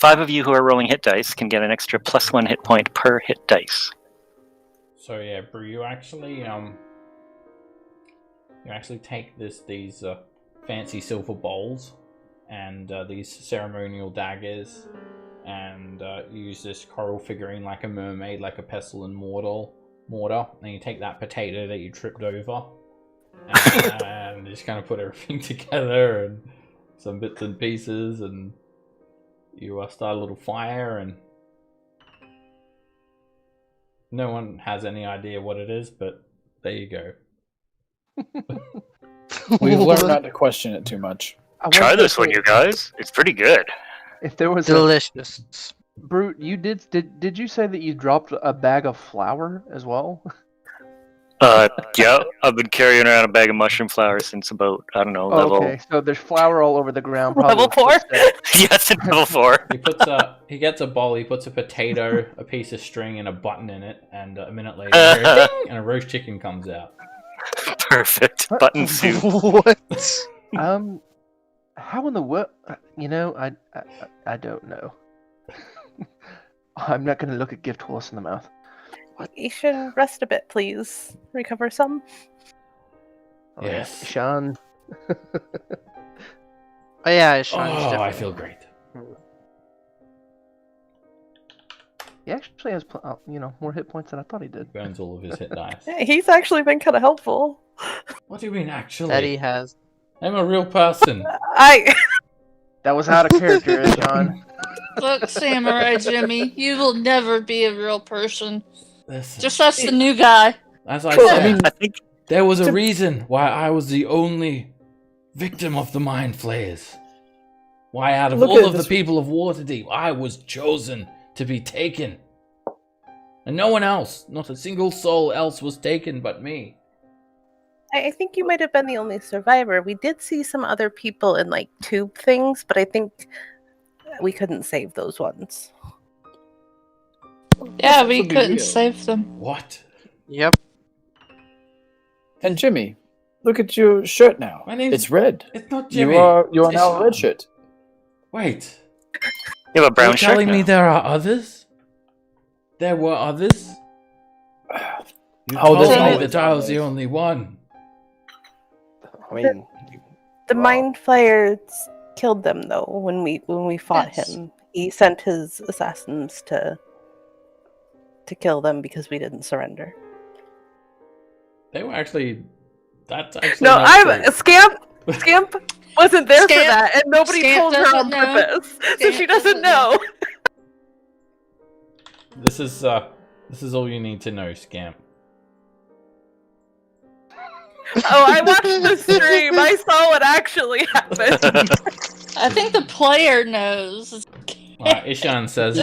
of you who are rolling hit dice can get an extra +1 hit point per hit dice. So yeah, Brew, you actually take these fancy silver bowls and these ceremonial daggers, and you use this coral figurine like a mermaid, like a pestle and mortar. And you take that potato that you tripped over, and just kind of put everything together and some bits and pieces, and you start a little fire, and no one has any idea what it is, but there you go. We've learned not to question it too much. Try this one, you guys. It's pretty good. If there was Delicious. Brute, you did you say that you dropped a bag of flour as well? Yeah, I've been carrying around a bag of mushroom flour since about, I don't know, level... Okay, so there's flour all over the ground. Level 4? Yes, in level 4. He gets a bowl, he puts a potato, a piece of string, and a button in it, and a minute later, ding, and a roast chicken comes out. Perfect. Button soup. What? How in the world? You know, I don't know. I'm not going to look a gift horse in the mouth. You should rest a bit, please. Recover some. Oh, Yes. Sean. Oh yeah, Sean's Oh, definitely. I feel great. He actually has, more hit points than I thought he did. Burns all of his hit dice. Yeah, he's actually been kind of helpful. What do you mean, actually? That he has. I'm a real person. That was out of character, Sean. Look, Samurai Jimmy, you will never be a real person. Listen, Just that's the new guy. as I said, I mean, I think there was a reason why I was the only victim of the Mind Flayers. Why, out of Look all at of the this- people of Waterdeep, I was chosen to be taken. And no one else, not a single soul else was taken but me. I think you might have been the only survivor. We did see some other people in like tube things, but I think we couldn't save those ones. Yeah, What's we the big couldn't deal? save them. What? Yep. And Jimmy, look at your shirt now. My name's- It's red. It's not Jimmy. You are It's now a red Sean. shirt. Wait. you have a brown You're shirt telling now. me there are others? There were others? You Oh, there's told me always that I was the others. only one. I mean, The wow. Mind Flayers killed them though when we fought Yes. him. He sent his assassins to kill them because we didn't surrender. They were actually... That's actually No, not true. Scamp wasn't there for Scamp- that, and nobody Scamp told her on doesn't know. purpose, so Scamp she doesn't doesn't know. This is all you need to know, Scamp. Oh, I watched the stream. I saw what actually happened. I think the player knows. Ishan says,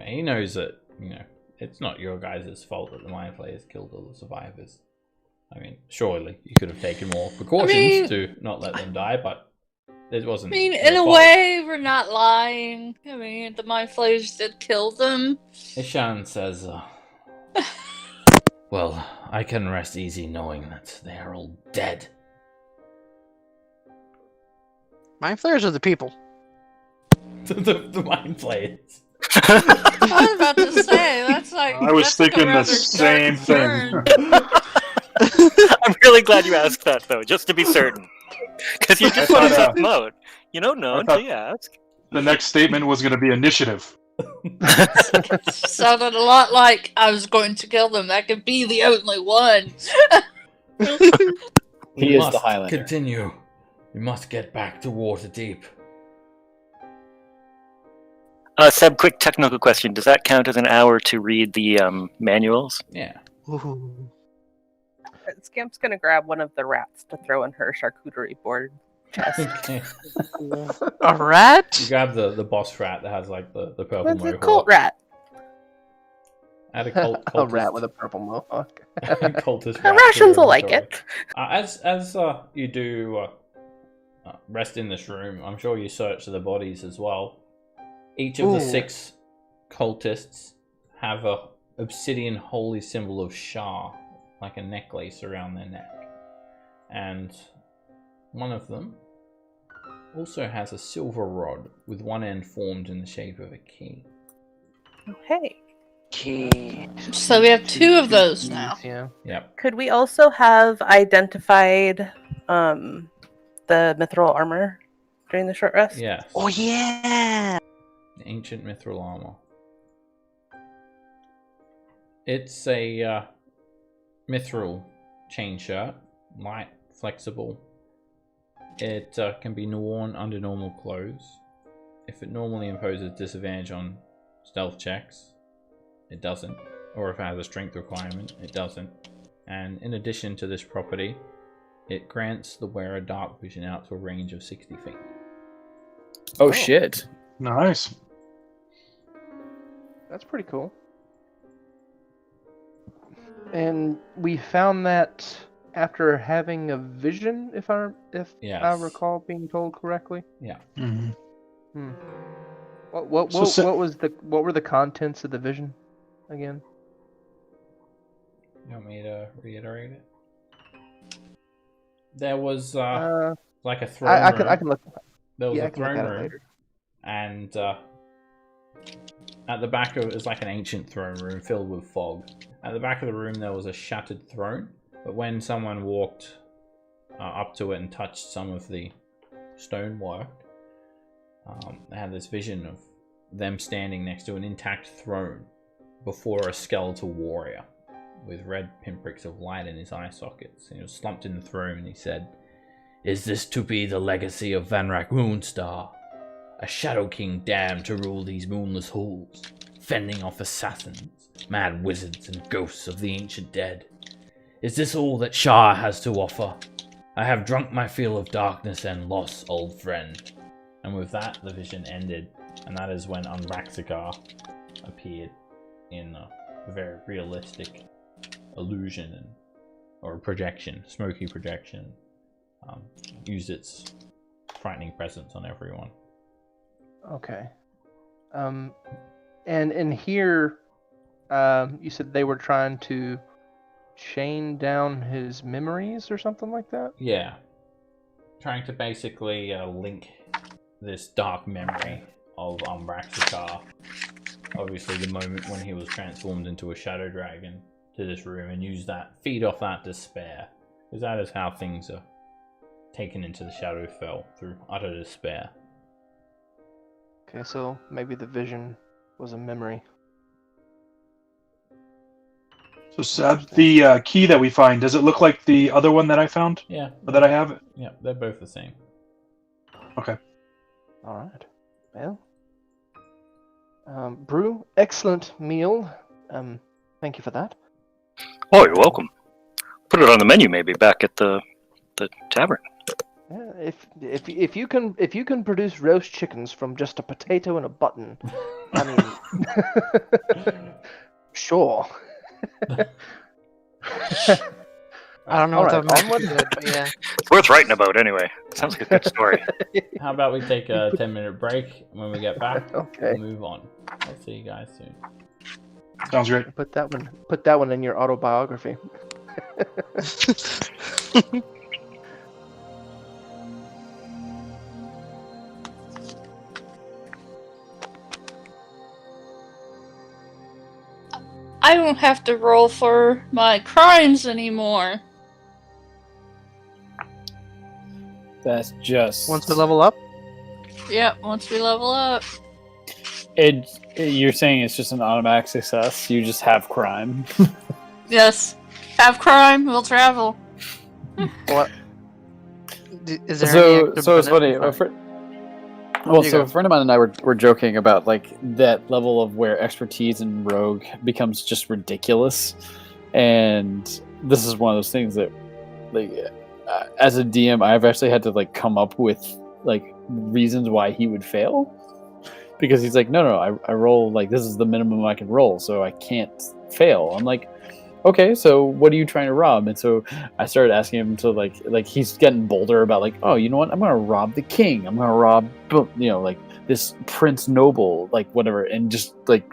he knows that, it's not your guys' fault that the Mind Flayers killed all the survivors. I mean, surely you could have taken more precautions to not let them die, but it wasn't. I mean, your in a fault. way, we're not lying. I mean, the Mind Flayers did kill them. Ishan says, well, I can rest easy knowing that they are all dead. Mind flayers are the people. the Mind Flayers. I was about to say, that's like. I was that's like a thinking the rather same dark thing. turn. I'm really glad you asked that, though, just to be certain. Because you just want to check them out. You don't know I until thought- you ask. The next statement was going to be initiative. Sounded a lot like I was going to kill them. That could be the only one. He is the Highlander. Continue. We must get back to Waterdeep. Seb, quick technical question. Does that count as an hour to read the manuals? Yeah. Ooh. Scamp's gonna grab one of the rats to throw in her charcuterie board chest. Okay. A rat? You grab the boss rat that has like the purple That's a mohawk. cult rat. Add a cultist. A rat with a purple mohawk. Cultist The rat to Russians your will like inventory. it. As you do rest in this room, I'm sure you search the bodies as well. Each of the 6 cultists have a obsidian holy symbol of Shah, like a necklace around their neck. And one of them also has a silver rod with one end formed in the shape of a key. Oh, hey. Key. So we have 2 of those now. Yeah. Yep. Could we also have identified the mithril armor during the short rest? Yes. Oh yeah. The ancient mithril armor. It's a mithril chain shirt, light, flexible. It can be worn under normal clothes. If it normally imposes disadvantage on stealth checks, it doesn't. Or if it has a strength requirement, it doesn't. And in addition to this property, it grants the wearer dark vision out to a range of 60 feet. Oh, shit. Nice. That's pretty cool. And we found that after having a vision, if I Yes. recall being told correctly. Yeah. Mm-hmm. What were the contents of the vision again? You want me to reiterate it? There was like a throne room. I can look. There was Yeah, a I can look throne at it room, later. and at the back of it was like an ancient throne room filled with fog. At the back of the room there was a shattered throne, but when someone walked up to it and touched some of the stonework, they had this vision of them standing next to an intact throne before a skeletal warrior with red pinpricks of light in his eye sockets. And he was slumped in the throne and he said, "Is this to be the legacy of Vanrak Moonstar? A Shadow King damned to rule these moonless halls, fending off assassins, mad wizards and ghosts of the ancient dead. Is this all that Shah has to offer? I have drunk my fill of darkness and loss, old friend." And with that, the vision ended, and that is when Unraxikar appeared in a very realistic illusion or projection, smoky projection. Used its frightening presence on everyone. Okay. And in here, you said they were trying to chain down his memories or something like that? Yeah. Trying to basically link this dark memory of Umbraxikar, obviously the moment when he was transformed into a shadow dragon, to this room and use that, feed off that despair. Because that is how things are taken into the Shadowfell, through utter despair. Okay, so maybe the vision was a memory. So Sab, the key that we find, does it look like the other one that I found? Yeah. Or that I have? Yeah, they're both the same. Okay. All right. Well, Brew, excellent meal. Thank you for that. Oh, you're welcome. Put it on the menu, maybe back at the tavern. Yeah, if you can produce roast chickens from just a potato and a button, I mean, sure. I don't know All what right, that onward. meant, but yeah. It's worth writing about anyway. Sounds like a good story. How about we take a 10-minute break, and when we get back, Okay. we'll move on. I'll see you guys soon. Sounds great. Put that one in your autobiography. I don't have to roll for my crimes anymore. That's just... Once we level up? Yep, once we level up. You're saying it's just an automatic success? You just have crime? Yes. Have crime, we'll travel. What? Is there any So extra it's funny. benefit? A friend of mine and I were joking about like that level of where expertise in rogue becomes just ridiculous, and this is one of those things that, like, as a DM, I've actually had to like come up with like reasons why he would fail, because he's like, no, I roll like this is the minimum I can roll, so I can't fail. I'm like, okay, so what are you trying to rob? And so I started asking him to like he's getting bolder about like, oh, you know what? I'm gonna rob the king. I'm gonna rob, like this prince noble, like whatever, and just like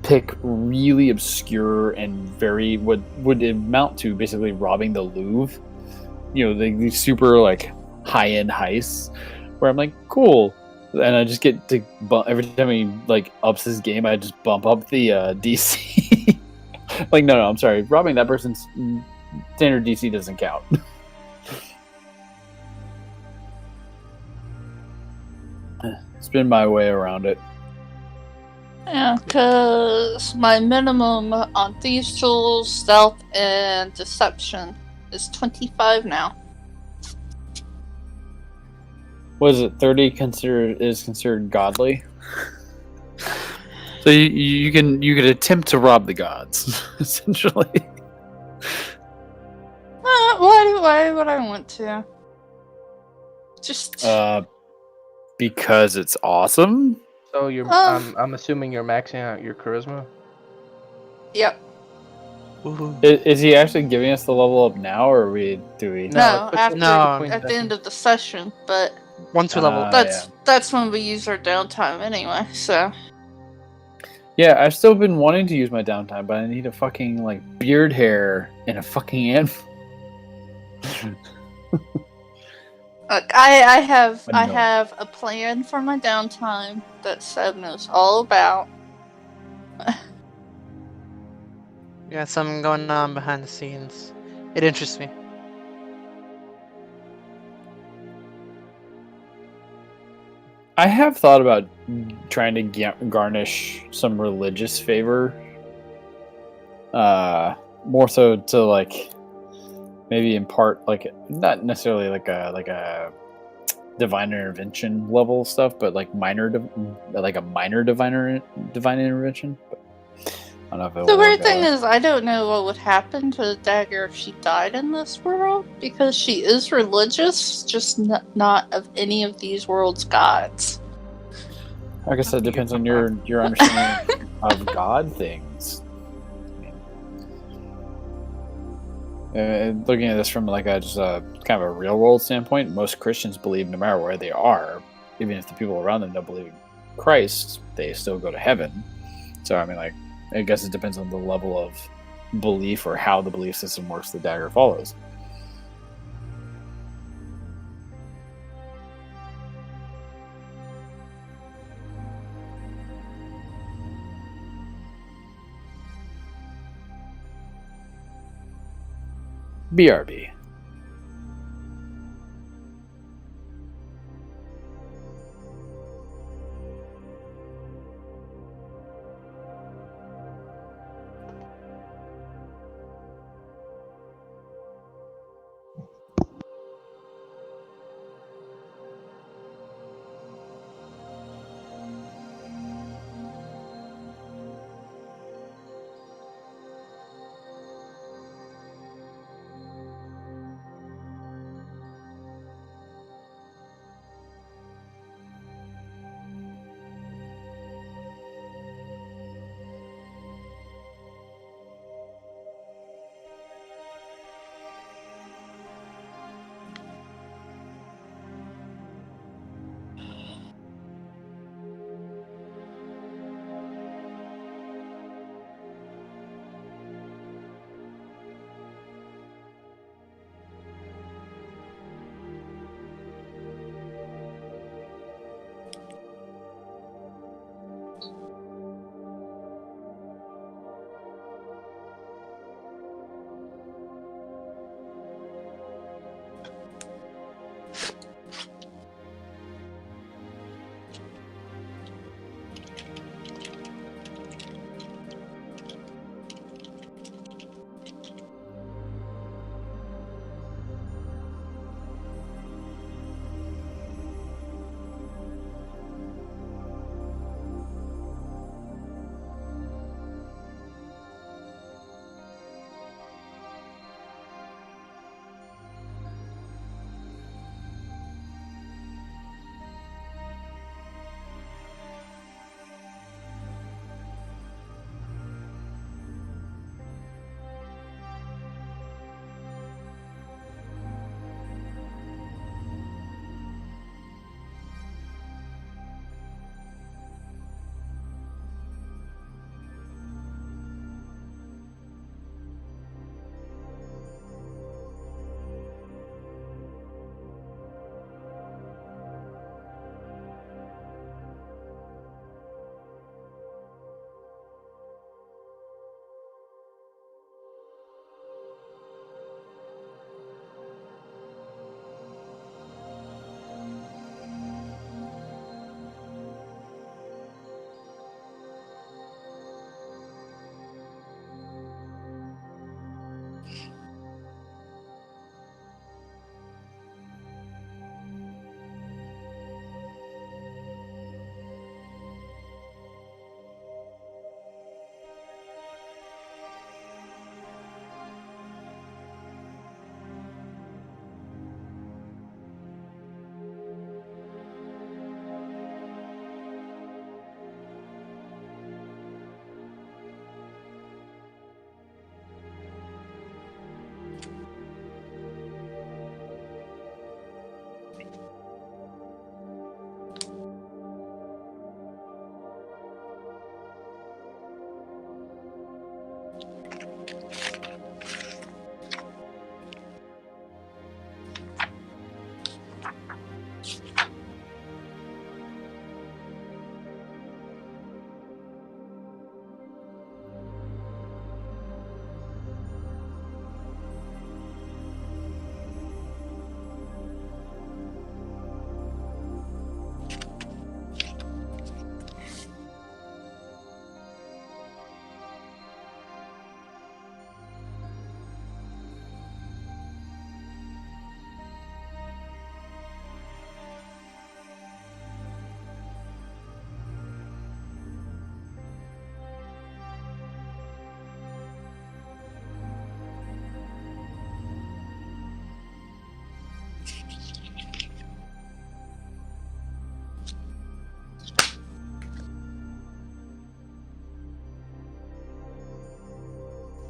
pick really obscure and very what would amount to basically robbing the Louvre. These super like high end heists, where I'm like, cool. And I just get to every time he like ups his game, I just bump up the DC. Like, no, I'm sorry, robbing that person's standard DC doesn't count. It's been my way around it. Yeah, because my minimum on Thieves' Tools, Stealth, and Deception is 25 now. Was it 30 is considered godly? So you could attempt to rob the gods, essentially. Why would I want to? Just because it's awesome. So I'm assuming you're maxing out your charisma. Yep. Is he actually giving us the level up now, or do we? No, it's at between the end of the session, but Once we level, that's when we use our downtime anyway. So. Yeah, I've still been wanting to use my downtime, but I need a fucking like beard hair and a fucking anvil. Look, I have a plan for my downtime that Seb knows all about. yeah, something going on behind the scenes. It interests me. I have thought about trying to garnish some religious favor. More so to like maybe impart like not necessarily like a divine intervention level stuff, but like a minor divine intervention. But I don't know if the weird thing is, I don't know what would happen to the dagger if she died in this world, because she is religious, just not of any of these world's gods. I guess that depends on your understanding of God things. Looking at this from like just a kind of a real world standpoint, most Christians believe no matter where they are, even if the people around them don't believe in Christ, they still go to heaven. So I mean, like, I guess it depends on the level of belief or how the belief system works the dagger follows. BRB.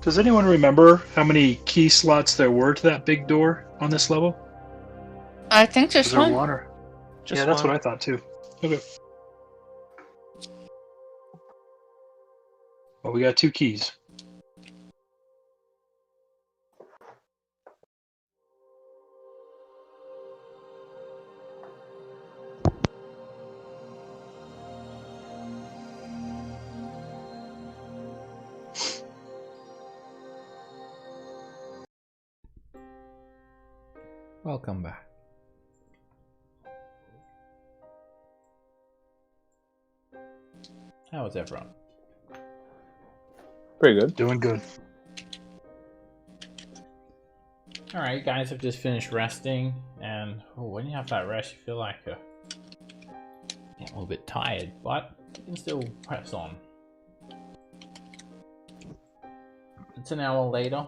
Does anyone remember how many key slots there were to that big door on this level? I think Was there's there one. one or? Just Yeah, that's one. what I thought too. Okay. Well, we got 2 keys. Welcome back. How is everyone? Pretty good. Doing good. Alright, you guys have just finished resting, and when you have that rest, you feel like a little bit tired, but you can still press on. It's an hour later.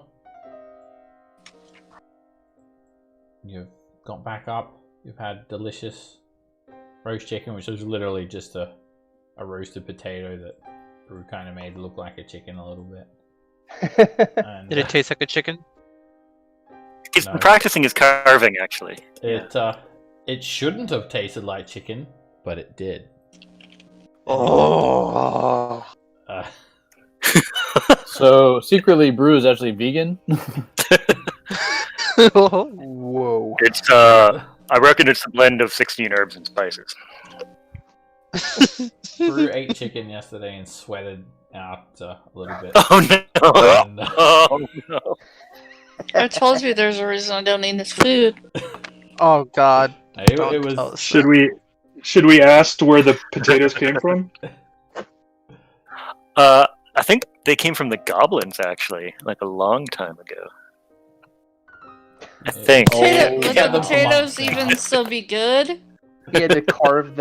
You've got back up. You've had delicious roast chicken, which was literally just a roasted potato that Brew kind of made look like a chicken a little bit. And, Did it taste like a chicken? He's No. been practicing his carving, actually. It shouldn't have tasted like chicken, but it did. Oh. Uh, So secretly, Brew is actually vegan. Whoa. It's I reckon it's a blend of 16 herbs and spices. Brew ate chicken yesterday and sweated out a little bit. Oh no! And, Oh no! I told you there's a reason I don't eat this food. Oh God. it Don't was tell us Should we ask where the potatoes came from? I think they came from the goblins, actually, like a long time ago. I think. Would Yeah, the the potatoes monk. even still be good? He had to carve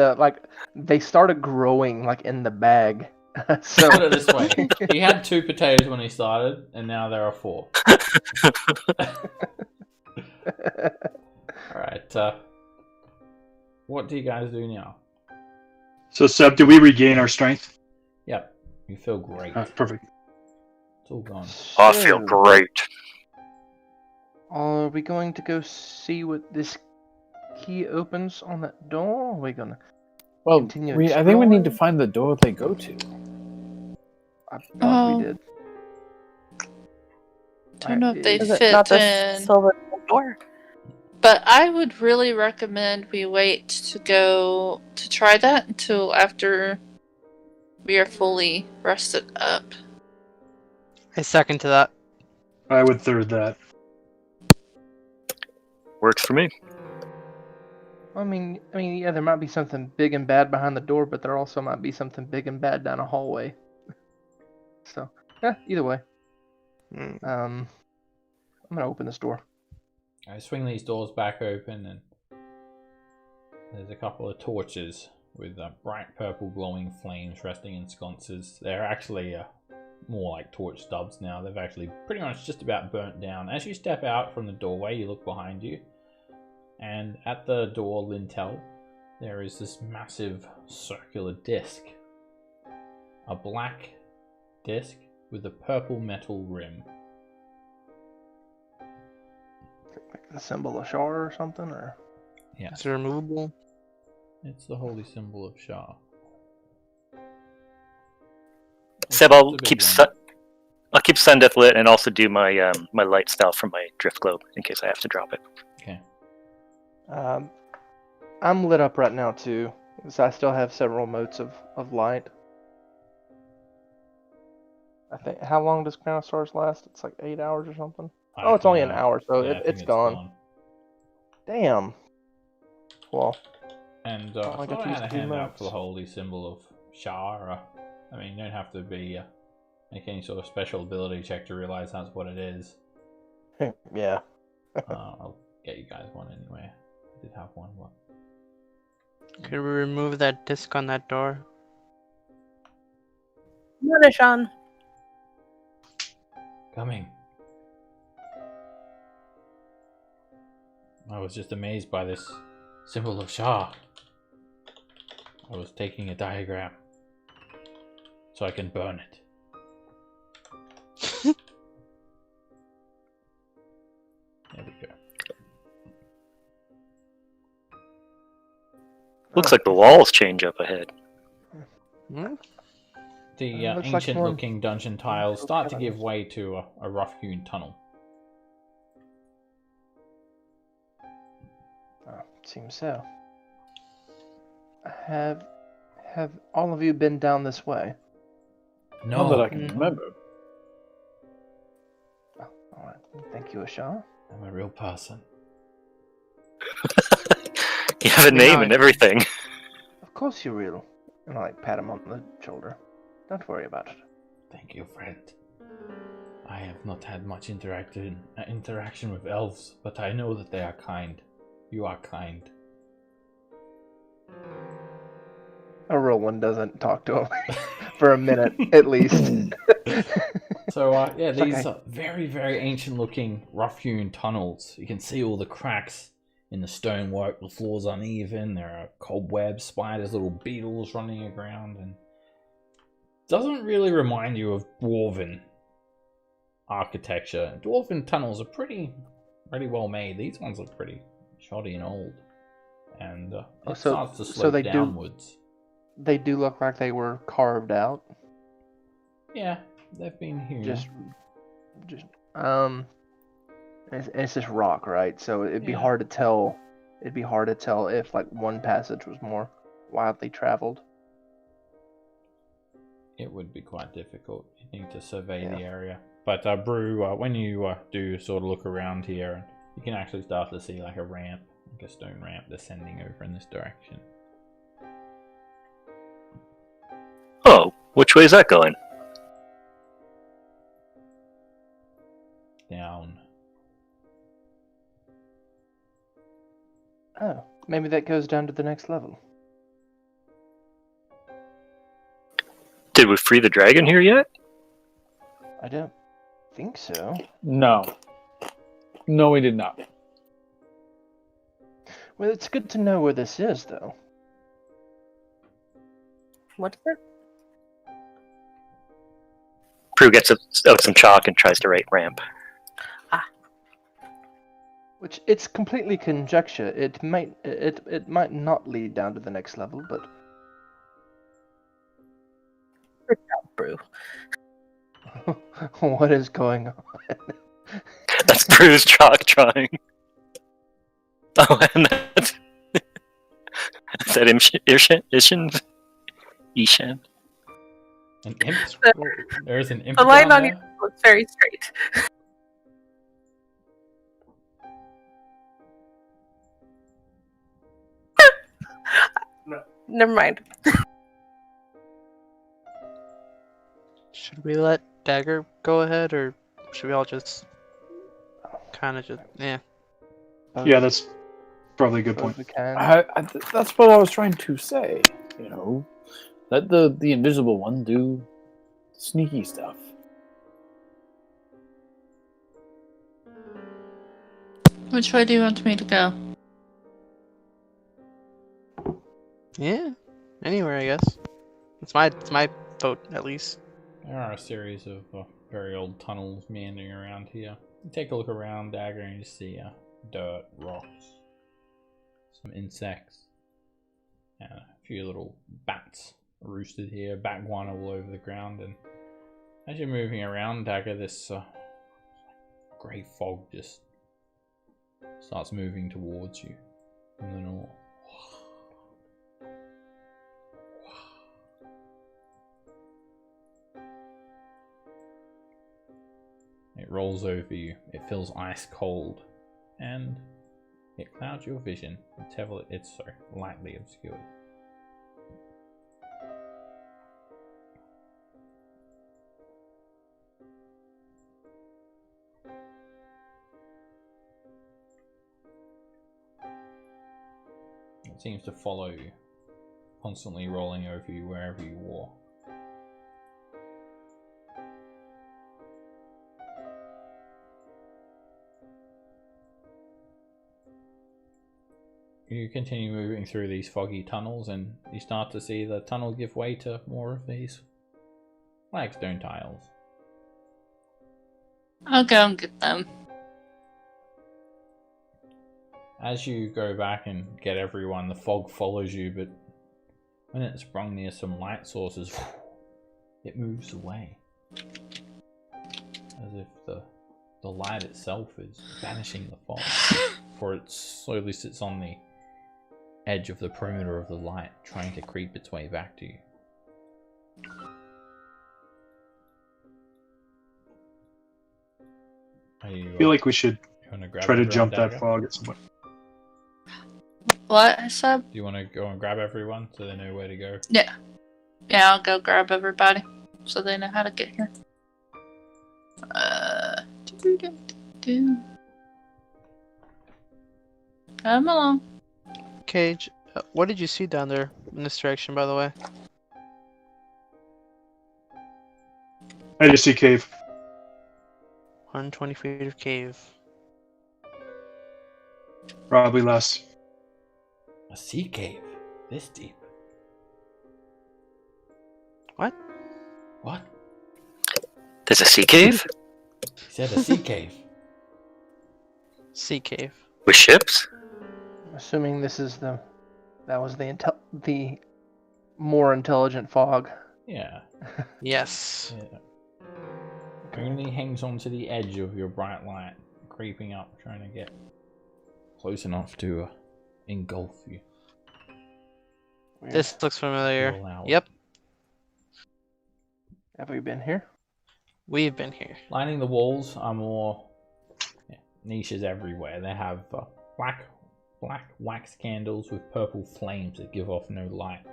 they started growing like in the bag. So Put it this way: he had 2 potatoes when he started, and now there are 4. All right. What do you guys do now? So, Seb, did we regain our strength? Yep, you feel great. Perfect. It's all gone. I feel great. Are we going to go see what this key opens on that door? Or are we gonna Well, continue I think we need to exploring? find the door they go to. I thought Oh. we did. Don't know if they Is it not fit the in. silver door? But I would really recommend we wait to go to try that until after we are fully rested up. I second to that. I would third that. Works for me. I mean, yeah, there might be something big and bad behind the door, but there also might be something big and bad down a hallway. So, either way. I'm gonna open this door. I swing these doors back open, and there's a couple of torches with bright purple glowing flames resting in sconces. They're actually more like torch stubs now. They've actually pretty much just about burnt down. As you step out from the doorway, you look behind you, and at the door lintel, there is this massive circular disc. A black disc with a purple metal rim. Like the symbol of Shar or something, or Yeah, Is it removable? it's the holy symbol of Shah. Seb, It's I'll a big keep one. I'll keep Sundeath lit and also do my my light style from my drift globe in case I have to drop it. Okay. I'm lit up right now too, because I still have several motes of light. I think. How long does Crown of Stars last? It's like 8 hours or something. Oh, it's only an hour, so Yeah, I think it's gone. Damn. Well, And I I got thought to I use had a 2 handout for the motes. holy symbol of Shah. I mean, you don't have to be make any sort of special ability check to realize that's what it is. yeah. I'll get you guys one anyway. I did have one. But... Could we remove that disc on that door? Monishan. Coming. I was just amazed by this symbol of Shah. I was taking a diagram so I can burn it. Looks like the walls change up ahead. Hmm? The Looks like ancient-looking dungeon tiles start to give way to a rough-hewn tunnel. Seems so. Have all of you been down this way? Not that I can Mm. remember. All right. Thank you, Ashar. I'm a real person. You have a name and everything. Of course you're real. And I pat him on the shoulder. Don't worry about it. Thank you, friend. I have not had much interaction with elves, but I know that they are kind. You are kind. A real one doesn't talk to him for a minute, at least. So, yeah, It's like these are very, very ancient-looking, rough-hewn tunnels. You can see all the cracks in the stonework. The floor's uneven. There are cobwebs, spiders, little beetles running around, and doesn't really remind you of dwarven architecture. Dwarven tunnels are pretty well made. These ones look pretty shoddy and old, and it starts to slope downwards. They do look like they were carved out. Yeah, they've been hewn. It's just rock, right? So it'd be hard to tell. It'd be hard to tell if like one passage was more widely traveled. It would be quite difficult. You need to survey the area. But Brew, when you do sort of look around here, you can actually start to see like a ramp, like a stone ramp descending over in this direction. Oh, which way is that going? Down. Oh, maybe that goes down to the next level. Did we free the dragon here yet? I don't think so. No. No, we did not. Well, it's good to know where this is, though. What is it? Prue gets out some chalk and tries to write ramp. Which it's completely conjecture. It might not lead down to the next level, but Brew. what is going on? That's Prue's chalk drawing. Oh, and that's... Is that Ishan? An imp? There's an imp. The line down on there? your looks very straight. Never mind. Should we let Dagger go ahead, or should we all just kind of just Yeah, that's probably a good point. We can. That's what I was trying to say. You know, let the invisible one do sneaky stuff. Which way do you want me to go? Yeah, anywhere I guess. It's my vote at least. There are a series of very old tunnels meandering around here. You take a look around, Dagger, and you see dirt, rocks, some insects, and a few little bats roosted here, bat guano all over the ground. And as you're moving around, Dagger, this grey fog just starts moving towards you from the north. It rolls over you, it feels ice cold, and it clouds your vision until it's lightly obscured. It seems to follow you, constantly rolling over you wherever you walk. You continue moving through these foggy tunnels, and you start to see the tunnel give way to more of these flagstone tiles. I'll go and get them. As you go back and get everyone, the fog follows you, but when it's sprung near some light sources, it moves away. As if the light itself is banishing the fog, for it slowly sits on the edge of the perimeter of the light, trying to creep its way back to you. I feel like we should try to jump that fog at some point. What I said? Do you want to go and grab everyone so they know where to go? Yeah. Yeah, I'll go grab everybody so they know how to get here. Come along. Cage, what did you see down there in this direction, by the way? I just see cave. 120 feet of cave. Probably less. A sea cave? This deep? What? What? There's a sea cave? He said a sea cave. Sea cave. With ships? I'm assuming this is that was the more intelligent fog. Yeah. Yes. Yeah. Only hangs onto the edge of your bright light, creeping up, trying to get close enough to engulf you. This looks familiar. Roll out. Yep, Have we been here? we've been here. Lining the walls are more niches everywhere. They have black wax candles with purple flames that give off no light.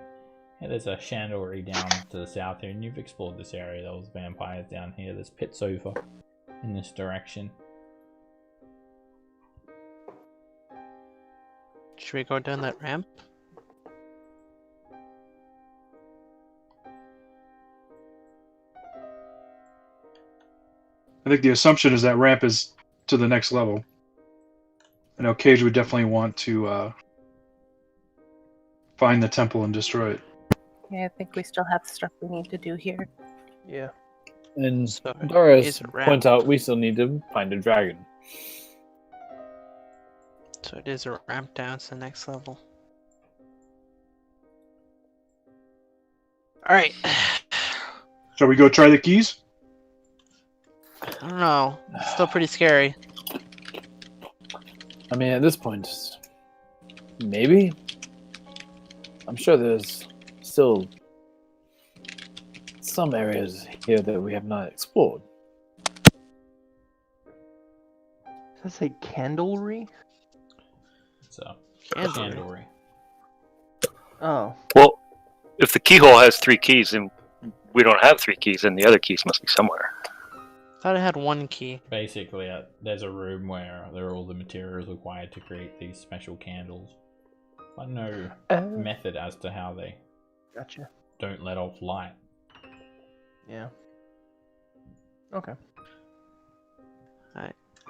Yeah, there's a chandelier down to the south here, and you've explored this area. There was vampires down here. There's pits over in this direction. Should we go down that ramp? I think the assumption is that ramp is to the next level. I know Cage would definitely want to find the temple and destroy it. Yeah, I think we still have stuff we need to do here. Yeah. And So Doris it's a ramp. points out we still need to find a dragon. So it is a ramp down to the next level. Alright. Shall we go try the keys? I don't know. It's still pretty scary. I mean, at this point, maybe. I'm sure there's still some areas here that we have not explored. Does that say candlery? It's a Chandelier. chandelier. Oh. Well, if the keyhole has 3 keys and we don't have 3 keys, then the other keys must be somewhere. Thought it had 1 key. Basically, there's a room where there are all the materials required to create these special candles. But no method as to how they Gotcha. don't let off light. Yeah. Okay.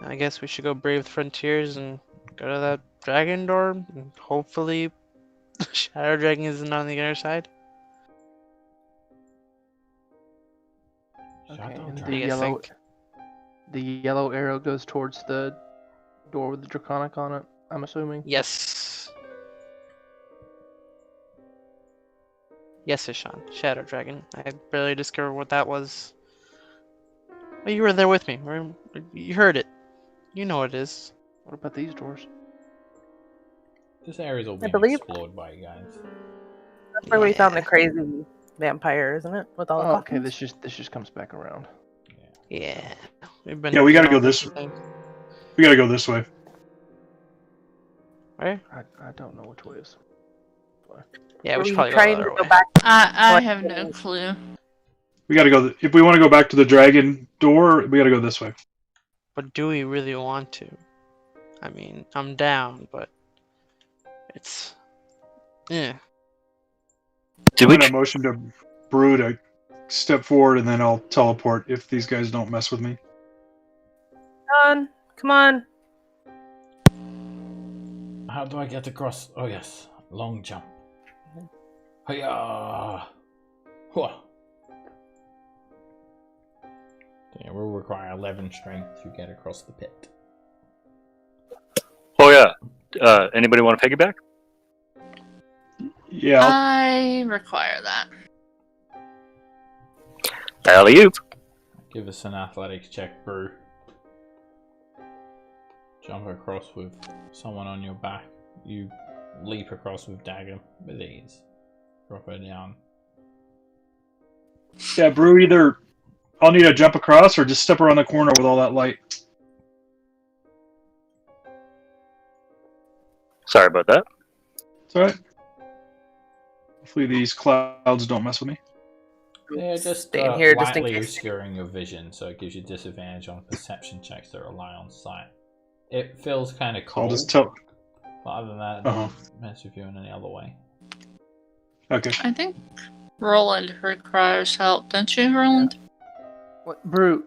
I guess we should go brave the frontiers and go to that dragon door, and hopefully Shadow Dragon isn't on the other side. Okay. Shadow And Dragon. the yellow arrow goes towards the door with the draconic on it, I'm assuming. Yes. Yes, Ishan. Shadow Dragon. I barely discovered what that was. Well, you were there with me. You heard it. You know what it is. What about these doors? This area's all been believe- explored by you guys. That's where we found the crazy vampire, isn't it? With all the Oh, okay, coffins? this just comes back around. Yeah. We've been. Yeah, we gotta doing go all this kinds of things. We gotta go this way. Where? I don't know which way is. Yeah, Were we should we probably trying go to the go other way. back? I What- have no clue. We gotta go. If we want to go back to the dragon door, we gotta go this way. But do we really want to? I mean, I'm down, but it's. Yeah. Did I'm we? gonna motion to Brew to step forward, and then I'll teleport if these guys don't mess with me. Come on. How do I get across? Oh yes, long jump. Hiya! Hua! Yeah, we'll require 11 strength to get across the pit. Oh yeah. Anybody want to piggyback? Yeah. I require that. Alley-oop. Give us an athletics check, Brew. Jump across with someone on your back. You leap across with dagger with ease. Drop her down. Yeah, Brew, either I'll need to jump across or just step around the corner with all that light. Sorry about that. It's alright. Hopefully these clouds don't mess with me. They're just Staying here just in lightly case. obscuring your vision, so it gives you disadvantage on perception checks that rely on sight. It feels kind of I'll cold, just tell. but other than that, it Uh-huh. doesn't mess with you in any other way. Okay. I think Roland requires help, don't you, Roland? What, Brew?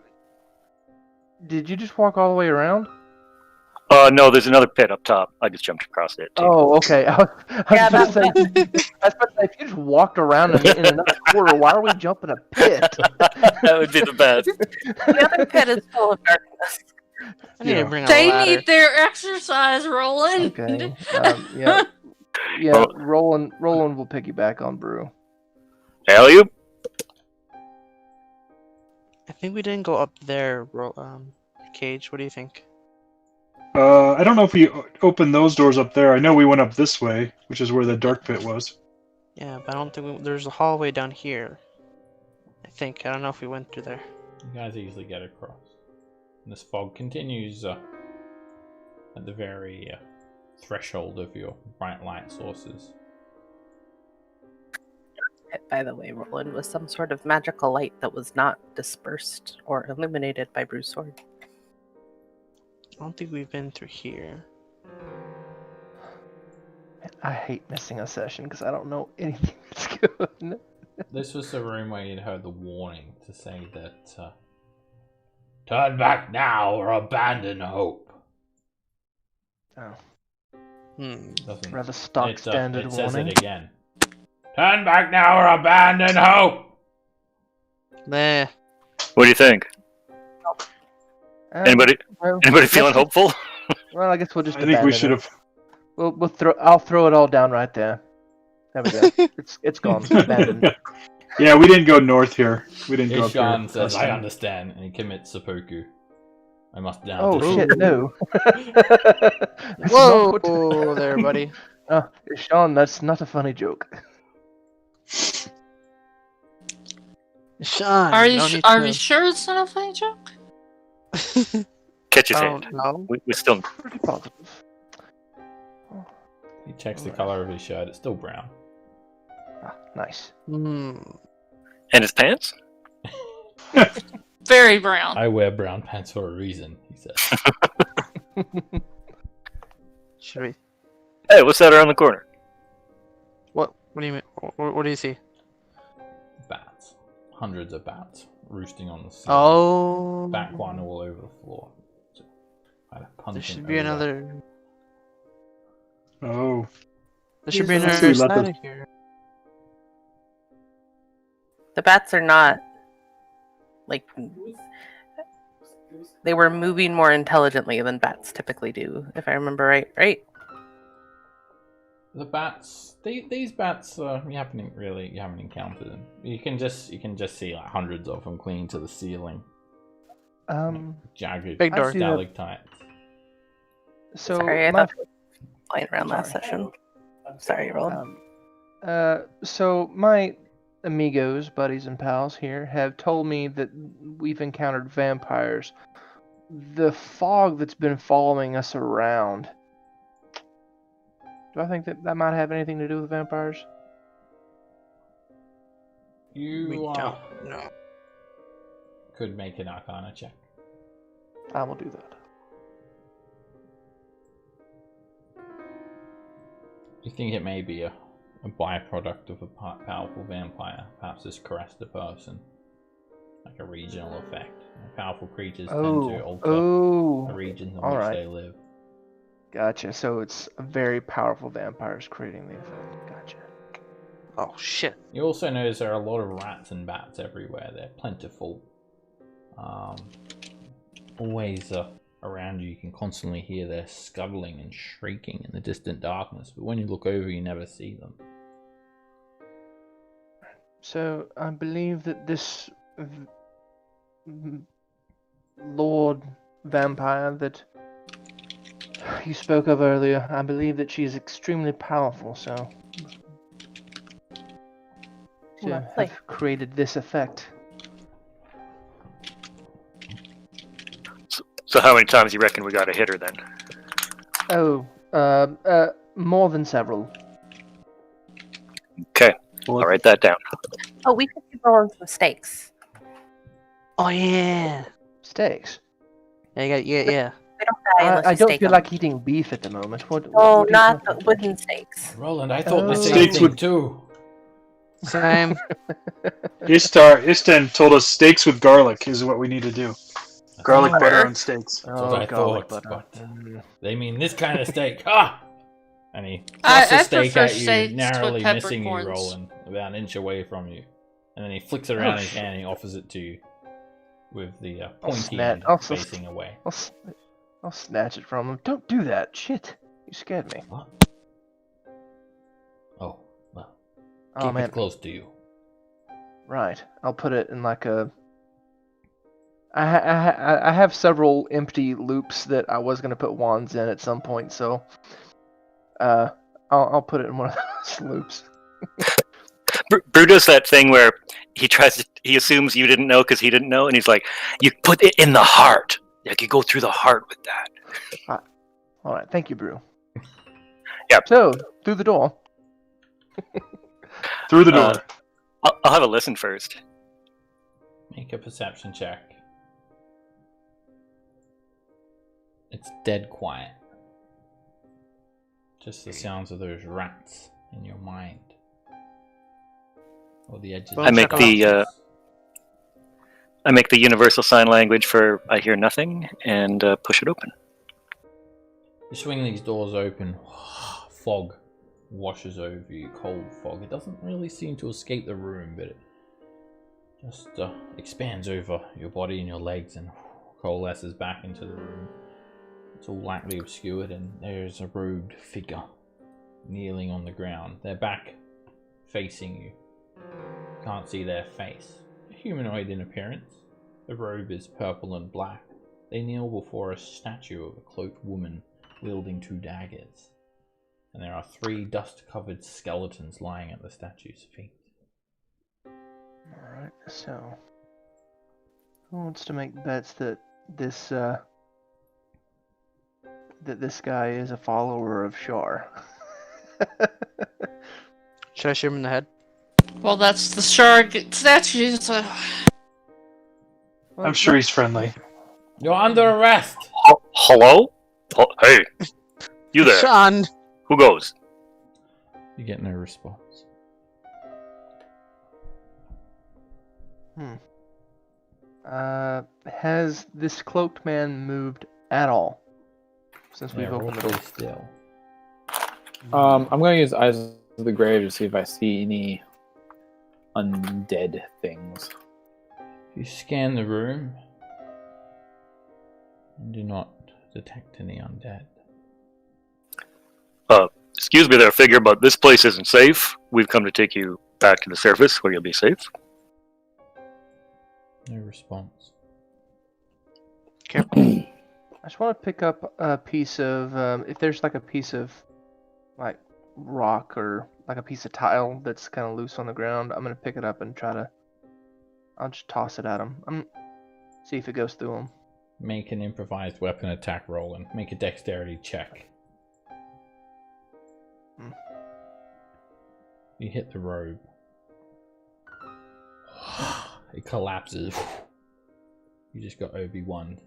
Did you just walk all the way around? No, there's another pit up top. I just jumped across it. Too. Oh, okay. I was Yeah, about to say, if you just walked around in another quarter, why are we jumping a pit? That would be the best. The other pit is full of darkness. I need Yeah. to bring a They ladder. need their exercise, Roland. Okay. Yeah. Yeah. Oh. Roland will piggyback on Brew. Alley-oop. I think we didn't go up there, Cage. What do you think? I don't know if we opened those doors up there. I know we went up this way, which is where the dark pit was. Yeah, but I don't think there's a hallway down here. I think. I don't know if we went through there. You guys easily get across. And this fog continues at the very threshold of your bright light sources. By the way, Roland was some sort of magical light that was not dispersed or illuminated by Bruce Sword. I don't think we've been through here. I hate missing a session because I don't know anything that's good. This was the room where you'd heard the warning to say that turn back now or abandon hope. Oh, Doesn't rather stock standard it says warning. it again. Turn back now or abandon hope. Nah. What do you think? Anybody feeling hopeful? Well, I guess we'll just. I think we abandon should it. have. We'll throw. I'll throw it all down right there. There we go. It's gone. Abandoned. Yeah, we didn't go north here. We didn't go up here. Ishan says, last I time. understand, and he commits seppuku. I must down. Oh to shit! No. That's Whoa not what- there, buddy. Sean, that's not a funny joke. Sean, Are you no sh- need are to- we sure it's not a funny joke? Catch his Oh, hand. no. We still. Pretty positive. He checks the color of his shirt. It's still brown. Ah, nice. And his pants? Very brown. I wear brown pants for a reason, he says. Should we? Hey, what's that around the corner? What do you mean? What do you see? Bats. Hundreds of bats roosting on the ceiling. Oh. Bat one all over the floor. Quite a There pungent should be odor. another. Oh. There should be Let's another see, let side the- of here. The bats are not like they were moving more intelligently than bats typically do, if I remember right. Right? The bats, these bats, you haven't encountered them. You can just see like hundreds of them clinging to the ceiling, jagged Big door. I see that. stalactites. So Sorry, I my thought it was flying around last session. Sorry, Roland. So my amigos, buddies, and pals here have told me that we've encountered vampires. The fog that's been following us around. Do I think that might have anything to do with vampires? We You don't know. could make an Arcana check. I will do that. You think it may be a byproduct of a powerful vampire, perhaps has caressed a person, like a regional effect. Powerful creatures tend to alter the regions in which alright. they live. Gotcha. So it's a very powerful vampires creating the effect. Gotcha. Oh shit. You also notice there are a lot of rats and bats everywhere. They're plentiful. Always around you. You can constantly hear their scuttling and shrieking in the distant darkness, but when you look over, you never see them. So I believe that this Lord Vampire that you spoke of earlier, I believe that she is extremely powerful, so to Lovely. have created this effect. So how many times you reckon we got to hit her then? Oh, more than several. Okay, I'll write that down. Oh, we could be rolling some steaks. Oh yeah. Steaks. Yeah, yeah. We don't die unless I you don't steak feel them. like eating beef at the moment. Oh, what are you not talking the about? wooden steaks. Roland, I thought the Oh. same Steaks thing would- too. Same. Istan told us steaks with garlic is what we need to do. Garlic Oh. butter on steaks. That's what I garlic thought, butter. but they mean this kind of steak. Ha! And he I thrusts a steak prefer at you, steaks with narrowly missing you, peppercorns. Roland, about an inch away from you. And then he flicks it around his shit. hand and he offers it to you with the I'll pointy snap- end I'll- facing away. I'll snatch it from him. Don't do that. Shit. You scared me. What? Oh, well, Oh keep man. it close to you. Right. I'll put it in like a. I have several empty loops that I was gonna put wands in at some point, so I'll put it in one of those loops. Brew does that thing where he assumes you didn't know because he didn't know, and he's like, you put it in the heart. Like you go through the heart with that. All right. Thank you, Brew. Yep. So through the door. Through the door. I'll have a listen first. Make a perception check. It's dead quiet. Just the sounds of those rats in your mind. Or the edges. Well, I make of the I make the universal sign language for I hear nothing and push it open. You swing these doors open. Fog washes over you, cold fog. It doesn't really seem to escape the room, but it just expands over your body and your legs and coalesces back into the room. It's all lightly obscured, and there's a robed figure kneeling on the ground. Their back facing you. Can't see their face. Humanoid in appearance. The robe is purple and black. They kneel before a statue of a cloaked woman wielding 2 daggers. And there are 3 dust-covered skeletons lying at the statue's feet. All right. So who wants to make bets that this guy is a follower of Shar? Should I shoot him in the head? Well, that's the shard statue, so... I'm sure he's friendly. You're under arrest! Hello? Oh, hey, you there? Sean! Who goes? You get no response. Has this cloaked man moved at all since we've Yeah, roll opened the door? pretty still. I'm going to use Eyes of the Grave to see if I see any undead things. You scan the room and do not detect any undead. Excuse me there, figure, but this place isn't safe. We've come to take you back to the surface where you'll be safe. No response. I just want to pick up a piece of, if there's like a piece of, like, rock or like a piece of tile that's kind of loose on the ground, I'm going to pick it up and I'll just toss it at him. See if it goes through him. Make an improvised weapon attack roll and make a dexterity check. You hit the robe. It collapses. You just got Obi-Wan.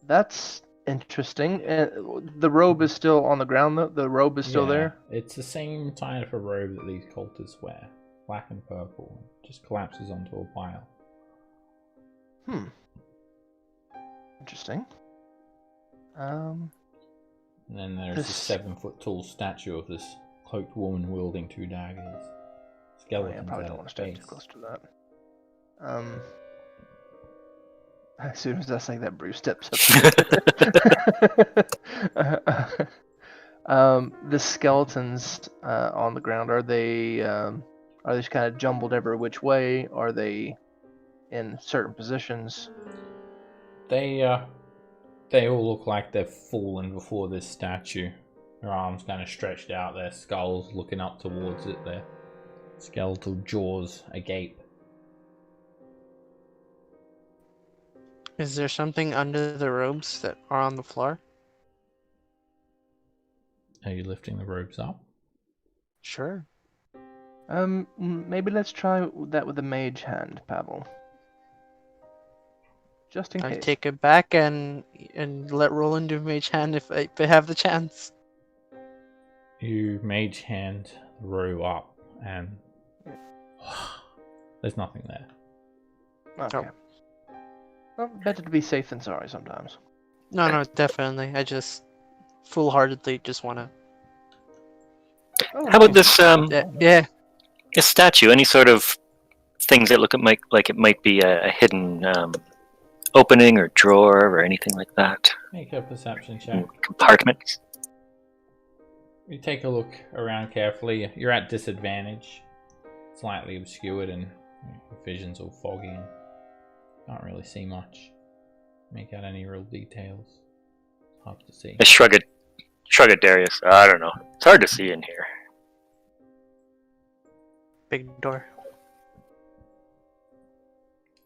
That's interesting. The robe is still on the ground, though? The robe is still there? It's the same type of robe that these cultists wear. Black and purple. Just collapses onto a pile. Interesting. And then there's This- a 7-foot tall statue of this cloaked woman wielding 2 daggers. I Skeletons probably at don't want its to stand base. too close to that. As soon as I say that, Bruce steps up. The skeletons on the ground, are they just kind of jumbled every which way? Are they in certain positions? They all look like they've fallen before this statue. Their arms kind of stretched out, their skulls looking up towards it, their skeletal jaws agape. Is there something under the robes that are on the floor? Are you lifting the robes up? Sure. Maybe let's try that with the mage hand, Pavel. Just in I'll case. take it back and let Roland do mage hand if I have the chance. You mage hand the robe up, and there's nothing there. Okay. Well, better to be safe than sorry sometimes. No, definitely. I just full-heartedly just want to. Oh, How about nice. this? Yeah. A statue. Any sort of things that look like it might be a hidden opening or drawer or anything like that. Make a perception check. Compartments. You take a look around carefully. You're at disadvantage. Slightly obscured and vision's all foggy. And can't really see much. Make out any real details. Hard to see. I shrug at Darius. I don't know. It's hard to see in here. Big door.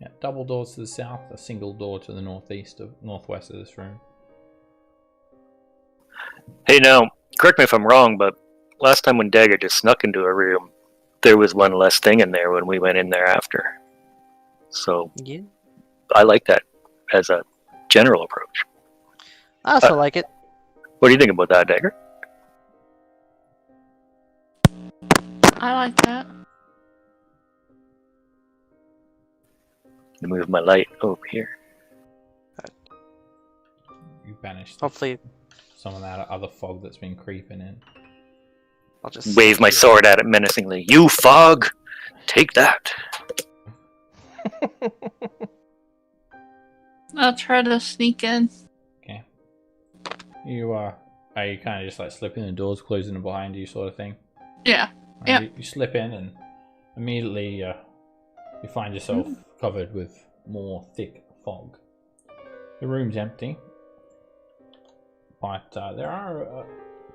Yeah, double doors to the south, a single door to the northwest of this room. Hey, now, correct me if I'm wrong, but last time when Dagger just snuck into a room, there was one less thing in there when we went in there after. So, Yeah. I like that as a general approach. I also like it. What do you think about that, Dagger? I like that. To move my light over here. You banished Hopefully, some of that other fog that's been creeping in. I'll just Wave my sword at it menacingly. You fog! Take that! I'll try to sneak in. Okay. You are you kind of just like slipping the doors, closing them behind you, sort of thing? Yeah. Right, Yeah. You slip in and immediately you find yourself covered with more thick fog. The room's empty, but there are a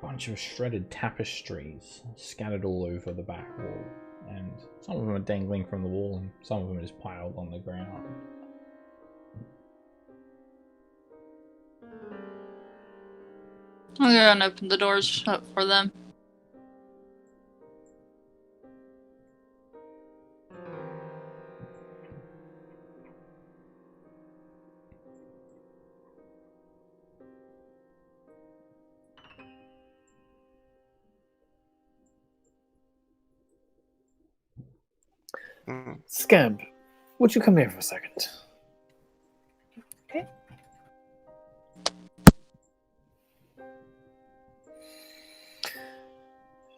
bunch of shredded tapestries scattered all over the back wall, and some of them are dangling from the wall, and some of them are just piled on the ground. I'm gonna open the doors up for them. Scamp, would you come here for a second? Okay.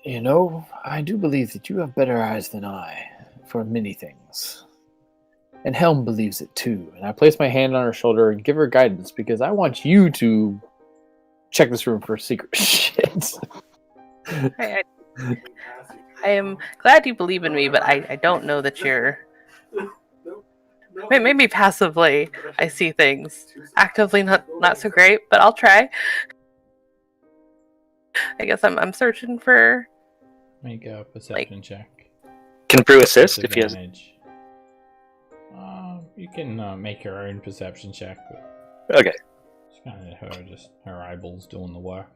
You know, I do believe that you have better eyes than I for many things. And Helm believes it too. And I place my hand on her shoulder and give her guidance because I want you to check this room for secret shit. I am glad you believe in me, but I don't know that you're. Maybe passively I see things. Actively not so great, but I'll try. I guess I'm searching for. Make a perception check. Can Brew assist if he has? Disadvantage. You can make your own perception check, but Okay. it's kind of her eyeballs doing the work.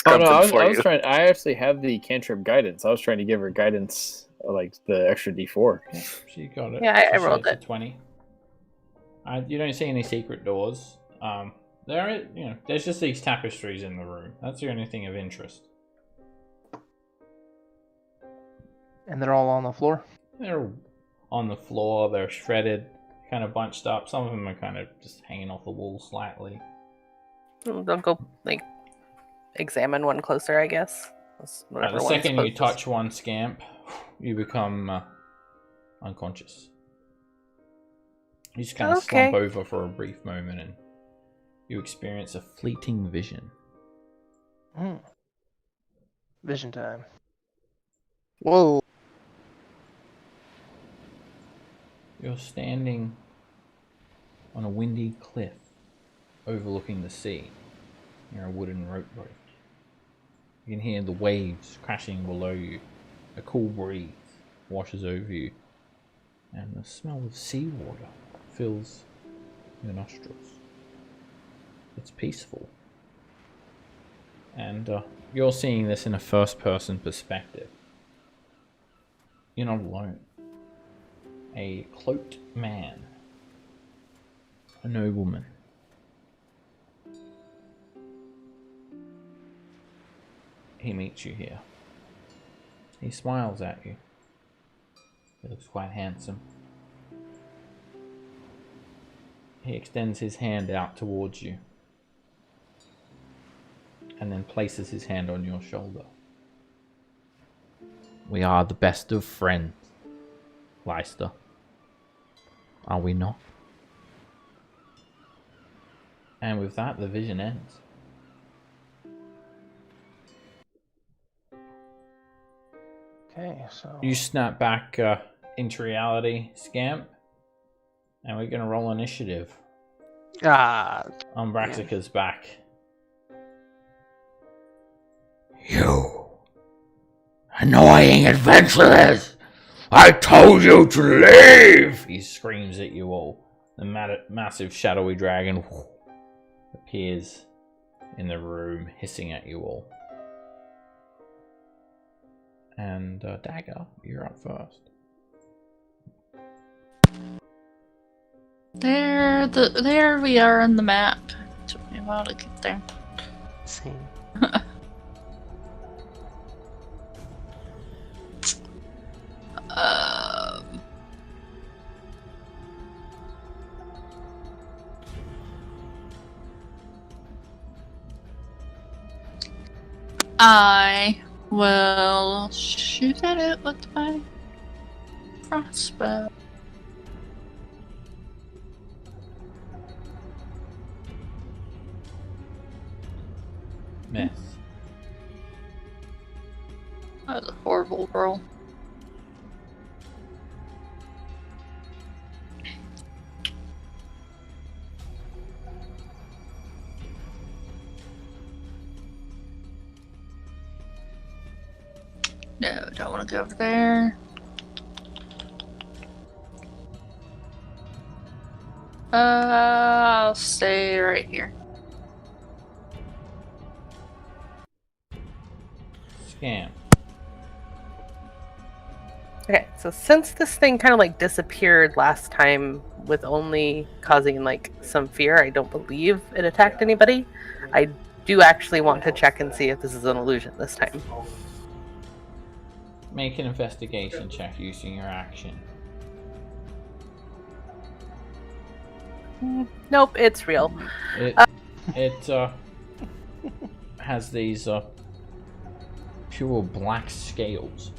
Oh no, I was trying. I actually have the cantrip guidance. I was trying to give her guidance, like the extra D4. Yeah, she got it. Yeah, I So rolled it's a it. 20. You don't see any secret doors. There's just these tapestries in the room. That's the only thing of interest. And they're all on the floor? They're on the floor. They're shredded, kind of bunched up. Some of them are kind of just hanging off the wall slightly. I'll go examine one closer, I guess. The second you touch one, Scamp, you become unconscious. You just kind of slump over for a brief moment and you experience a fleeting vision. Vision time. Whoa. You're standing on a windy cliff overlooking the sea near a wooden rope bridge. You can hear the waves crashing below you. A cool breeze washes over you, and the smell of seawater fills your nostrils. It's peaceful. And you're seeing this in a first-person perspective. You're not alone. A cloaked man, a nobleman, he meets you here. He smiles at you. He looks quite handsome. He extends his hand out towards you and then places his hand on your shoulder. We are the best of friends, Leicester. Are we not? And with that, the vision ends. Okay, so You snap back into reality, Scamp, and we're gonna roll initiative. Umbraxica's back. You annoying adventurers! I told you to leave! He screams at you all. The massive shadowy dragon appears in the room, hissing at you all. And Dagger, you're up first. There we are on the map. Took me a while to get there. Same. I will shoot at it with my crossbow. Miss. That was a horrible roll. No, don't want to go over there. I'll stay right here. Scam. Okay, so since this thing kind of like disappeared last time with only causing like some fear, I don't believe it attacked anybody. I do actually want to check and see if this is an illusion this time. Make an investigation check using your action. Nope, it's real. It has these pure black scales.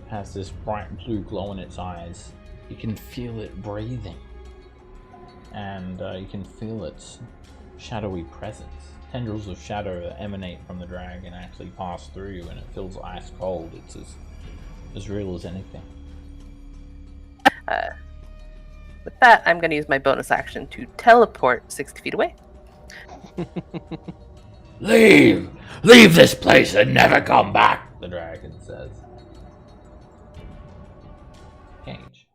Has this bright blue glow in its eyes. You can feel it breathing, and you can feel its shadowy presence. Tendrils of shadow that emanate from the dragon actually pass through you, and it feels ice cold. It's as real as anything. With that, I'm going to use my bonus action to teleport 60 feet away. Leave! Leave this place and never come back, the dragon says. Cage.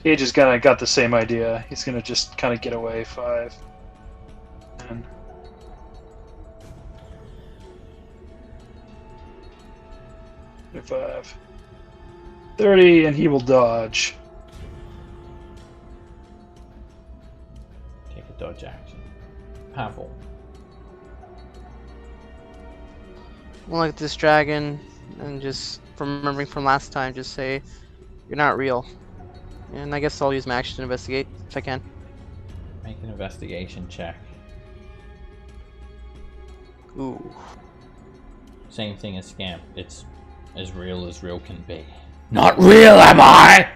Cage has kind of got the same idea. He's going to just kind of get away 5. 10. And 5. 30, and he will dodge. Take a dodge action. Pavel. I'll look at this dragon and just, from remembering from last time, just say, "You're not real." And I guess I'll use my action to investigate if I can. Make an investigation check. Ooh. Same thing as Scamp. It's as real can be. Not real, am I?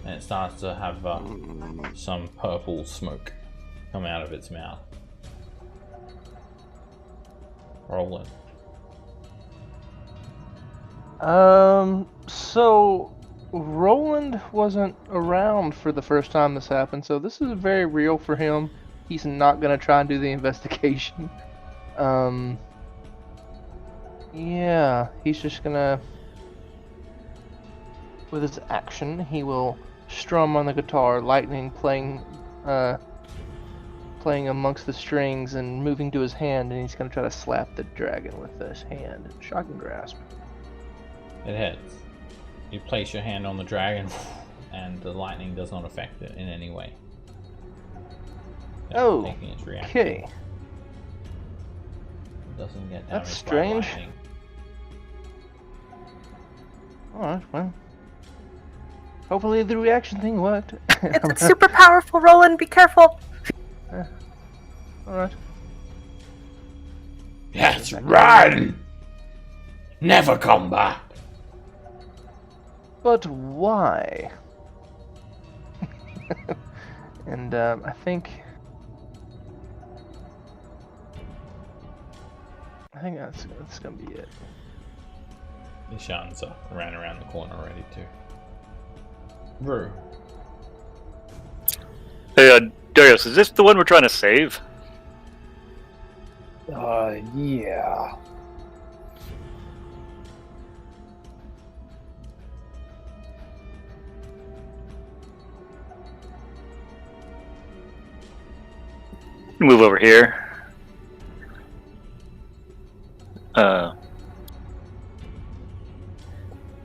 And it starts to have some purple smoke come out of its mouth. Roland. So Roland wasn't around for the first time this happened, so this is very real for him. He's not gonna try and do the investigation. Yeah, he's just gonna, with his action, he will strum on the guitar, lightning playing amongst the strings and moving to his hand, and he's gonna try to slap the dragon with his hand. Shocking grasp. It hits. You place your hand on the dragon, and the lightning does not affect it in any way. Oh, taking its reaction. okay. It doesn't get damaged. That's strange. By lightning. Alright, well. Hopefully the reaction thing worked. It's super powerful, Roland. Be careful. Alright. Let's run! Never come back! But why? And I think that's gonna be it. The Shanza ran around the corner already too. Rue. Hey, Darius, is this the one we're trying to save? Yeah. Move over here.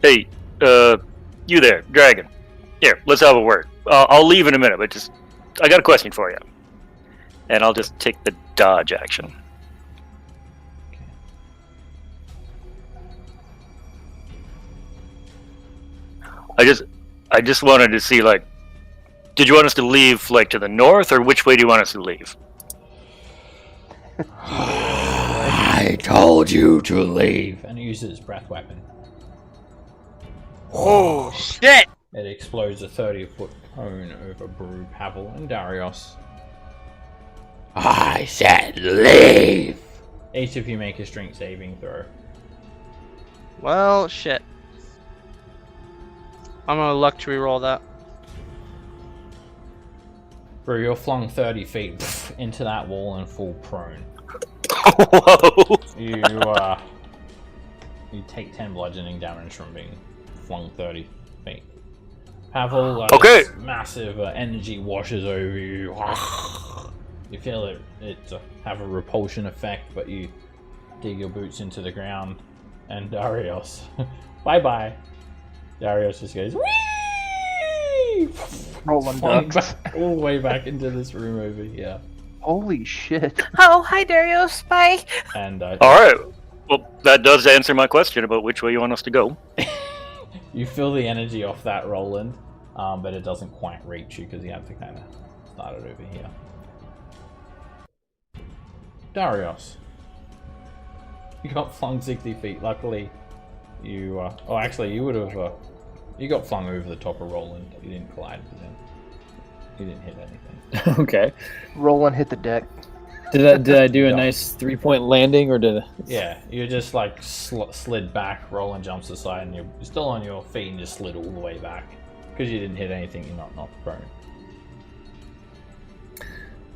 Hey, you there, dragon. Here, let's have a word. I'll leave in a minute, but I got a question for you. And I'll just take the dodge action. I just wanted to see, like, did you want us to leave, like, to the north, or which way do you want us to leave? I told you to leave. And he uses his breath weapon. Oh, shit! It explodes a 30-foot cone over Brew, Pavel, and Darius. I said leave! Each of you make a strength saving throw. Well, shit. I'm gonna luxury roll that. Brew, you're flung 30 feet into that wall and fall prone. Whoa! You take 10 bludgeoning damage from being flung 30 feet. Pavel, Okay. this massive energy washes over you. You feel it have a repulsion effect, but you dig your boots into the ground. And Darius, bye bye. Darius just goes, whee! Rolling Flying ducks. back, all the way back into this room over here. Holy shit. Oh, hi, Darius. Bye. And Alright, well, that does answer my question about which way you want us to go. you feel the energy off that, Roland, but it doesn't quite reach you because you have to kind of start it over here. Darius, you got flung 60 feet. Luckily, you actually, you would have. You got flung over the top of Roland. You didn't collide with him. You didn't hit anything. Okay. Roland hit the deck. Did I do a nice 3-point landing, or did I... Yeah, you just like slid back. Roland jumps aside, and you're still on your feet and just slid all the way back because you didn't hit anything. You're not knocked prone.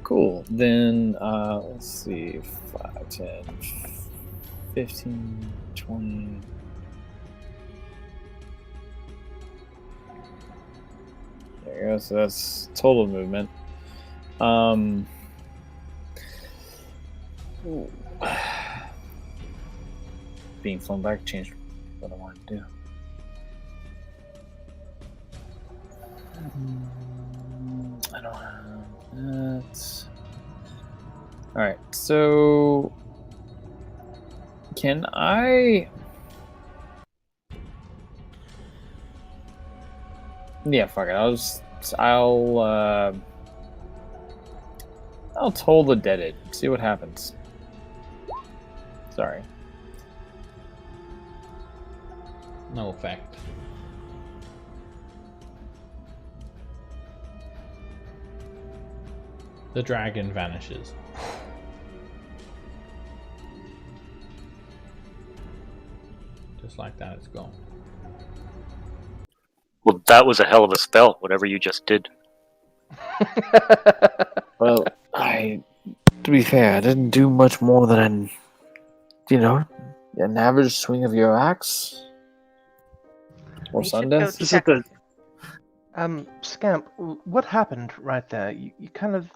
Cool. Then, let's see. 5, 10, 15, 20... There you go. So that's total movement. Being flown back changed what I wanted to do. I don't have that. Alright, so can I... Yeah, fuck it. I'll toll the dead it. See what happens. Sorry. No effect. The dragon vanishes. Just like that, it's gone. Well, that was a hell of a spell, whatever you just did. Well, to be fair, I didn't do much more than an average swing of your axe. Or We should go Sundeath. This is check. the Scamp, what happened right there? You kind of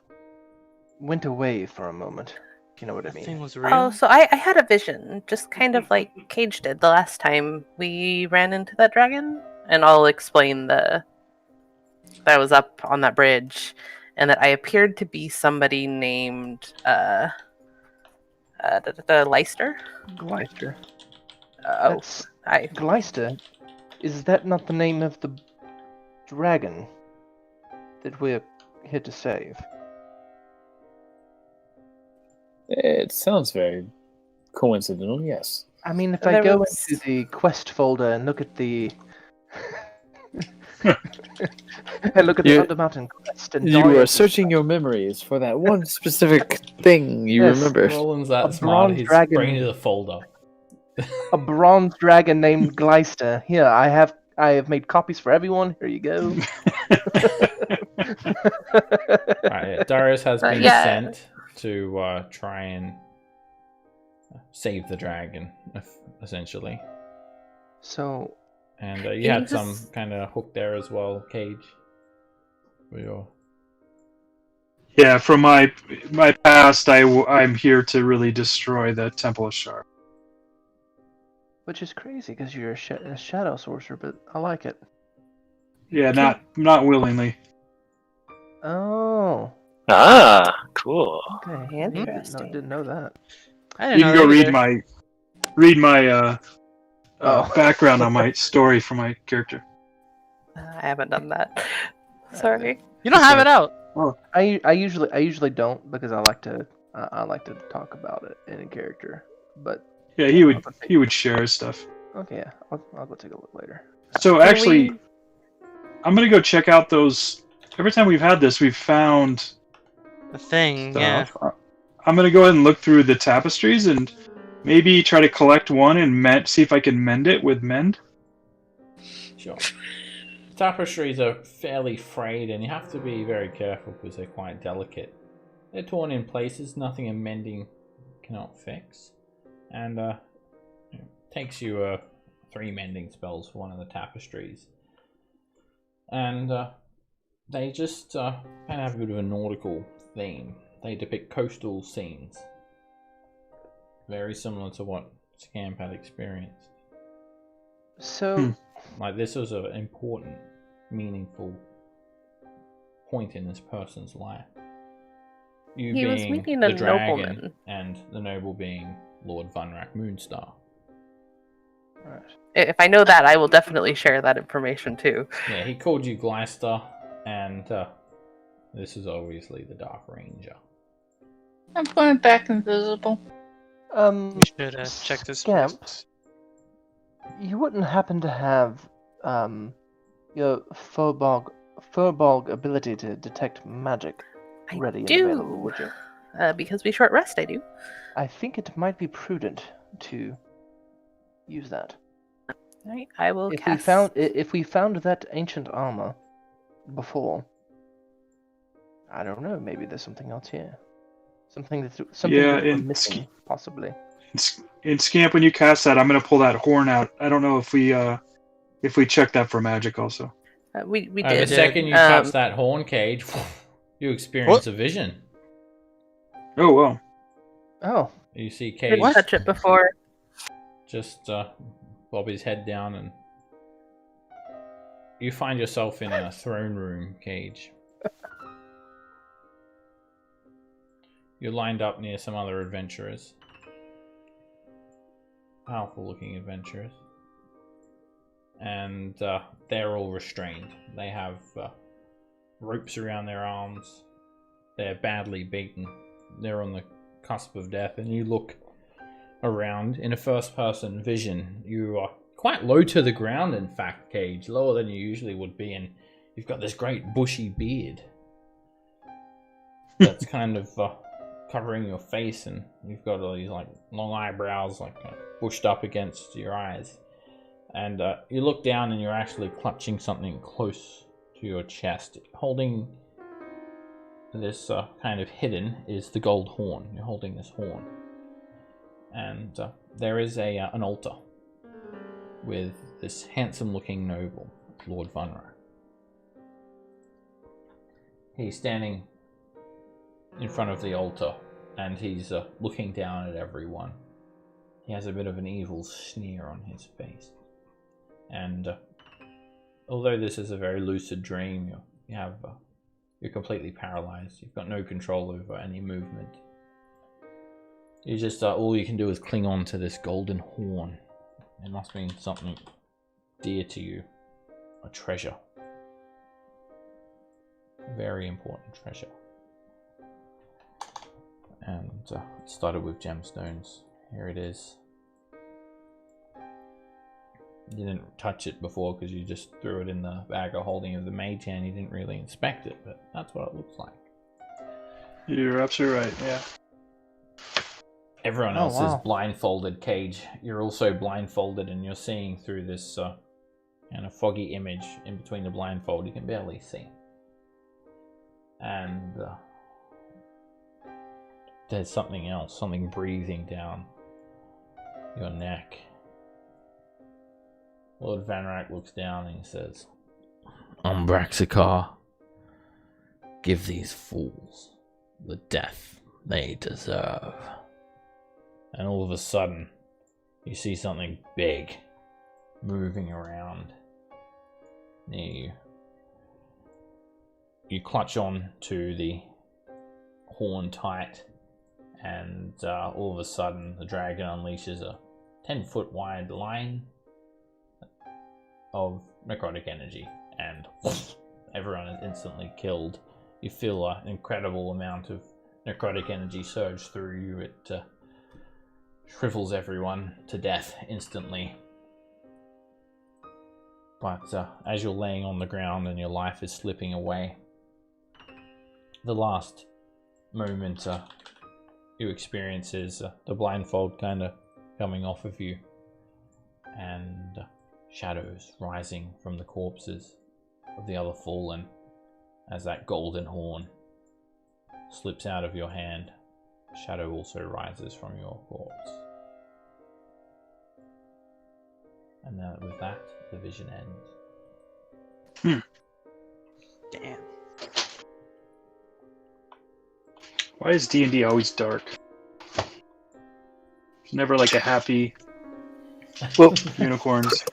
went away for a moment. If you know what I That thing mean. was real. Oh, so I had a vision, just kind of like Cage did the last time we ran into that dragon. And I'll explain that I was up on that bridge, and that I appeared to be somebody named Leister. Gleister. Oh, That's I Gleister. Is that not the name of the dragon that we're here to save? It sounds very coincidental, yes. I mean, if There I go was- into the quest folder and look at the You- Undermountain quest, and You Darius are is searching your memories for that one specific thing you Yes. remember. Roland's A that smart, bronze he's dragon. bringing the folder. a bronze dragon named Gleister. Here, I have made copies for everyone. Here you go. Right, Darius has been Yeah. sent to try and save the dragon, essentially. So, And you Can you had some just- kind of hook there as well, Cage. For your... Yeah, from my past, I'm here to really destroy the Temple of Shar. which is crazy because you're a shadow sorcerer, but I like it. Yeah, not willingly. Oh, Ah, cool. okay. Interesting. Didn't know that. I didn't You know can go that read my Oh. background on my story for my character. I haven't done that. Sorry. You don't have it out. I usually don't because I like to talk about it in character. But Yeah, he would share his stuff. okay, yeah, I'll go take a look later. So Can actually, we- I'm gonna go check out those. Every time we've had this, we've found The thing, yeah. stuff. I'm gonna go ahead and look through the tapestries and maybe try to collect one and see if I can mend it with mend. Sure. Tapestries are fairly frayed, and you have to be very careful because they're quite delicate. They're torn in places, nothing in mending cannot fix. And it takes you 3 mending spells for one of the tapestries. And they just kind of have a bit of a nautical theme. They depict coastal scenes. Very similar to what Scamp had experienced. So, Like, this was an important, meaningful point in this person's life. You He was being meeting the a dragon, nobleman. and the noble being Lord Vunrak Moonstar. alright. If I know that, I will definitely share that information too. Yeah, he called you Gleister, and this is obviously the Dark Ranger. I'm going back invisible. We should check this Scamp, first. you wouldn't happen to have your Furbolg ability to detect magic I ready and do. available, would you? Because we short rest, I do. I think it might be prudent to use that. Right, I will If cast. we found that ancient armor before, I don't know. Maybe there's something else here. Something that Yeah, we're and missing, possibly. In Scamp, when you cast that, I'm gonna pull that horn out. I don't know if we check that for magic also. We The did. second you touch that horn, Cage, you experience a vision. Oh well. Oh, You see Didn't Cage touch it before. just bob his head down, and you find yourself in a throne room, Cage. You're lined up near some other adventurers. Powerful looking adventurers. And they're all restrained. They have ropes around their arms. They're badly beaten. They're on the cusp of death, and you look around in a first person vision. You quite low to the ground, in fact, Cage, lower than you usually would be, and you've got this great bushy beard that's kind of covering your face, and you've got all these like long eyebrows like bushed up against your eyes. And you look down and you're actually clutching something close to your chest. Holding this kind of hidden is the gold horn. You're holding this horn. And there is an altar with this handsome looking noble, Lord Vunra. He's standing in front of the altar and he's looking down at everyone. He has a bit of an evil sneer on his face. And although this is a very lucid dream, you're completely paralyzed. You've got no control over any movement. You just all you can do is cling on to this golden horn. It must mean something dear to you, a treasure, a very important treasure. And it started with gemstones. Here it is. You didn't touch it before because you just threw it in the bag of holding of the mage hand. You didn't really inspect it, but that's what it looks like. You're absolutely right, yeah. Everyone else is blindfolded, Cage. You're also blindfolded and you're seeing through this kind of foggy image in between the blindfold. You can barely see. And there's something else, something breathing down your neck. Lord Vanrak looks down and he says, Umbraxicar, give these fools the death they deserve. And all of a sudden, you see something big moving around near you. You clutch on to the horn tight, and all of a sudden, the dragon unleashes a 10-foot wide line of necrotic energy, and everyone is instantly killed. You feel an incredible amount of necrotic energy surge through you. It shrivels everyone to death instantly. But as you're laying on the ground and your life is slipping away, the last moment you experience is the blindfold kind of coming off of you, and shadows rising from the corpses of the other fallen as that golden horn slips out of your hand. Shadow also rises from your corpse. And then with that, the vision ends. Damn. Why is D&D always dark? It's never like a happy unicorns.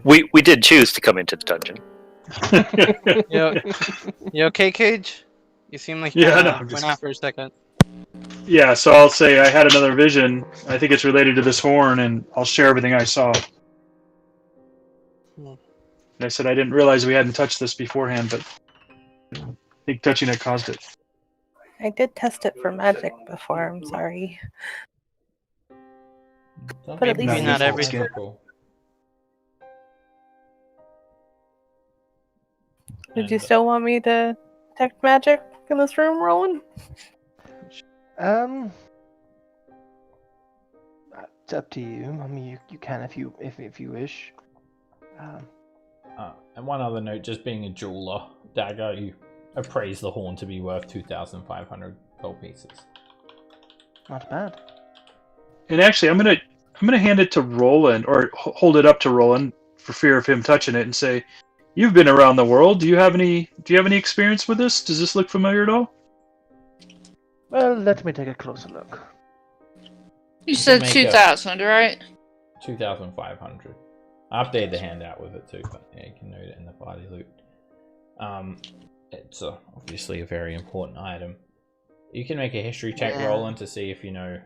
We did choose to come into the dungeon. You okay, Cage? You seem like Yeah, no, went out for a second. Yeah, so I'll say I had another vision. I think it's related to this horn, and I'll share everything I saw. And I said I didn't realize we hadn't touched this beforehand, but I think touching it caused it. I did test it for magic before, I'm sorry. But at least Maybe not everything. Did you still want me to detect magic in this room, Roland? It's up to you. I mean, you can if you wish. And one other note, just being a jeweler, Dagger, you appraise the horn to be worth 2,500 gold pieces. Not bad. And actually, I'm gonna hand it to Roland, or hold it up to Roland for fear of him touching it, and say, "You've been around the world. Do you have any experience with this? Does this look familiar at all?" Well, let me take a closer look. You said 2,000, right? 2,500. I updated the handout with it too, but yeah, you can note it in the party loot. It's obviously a very important item. You can make a history check, Roland, to see if you know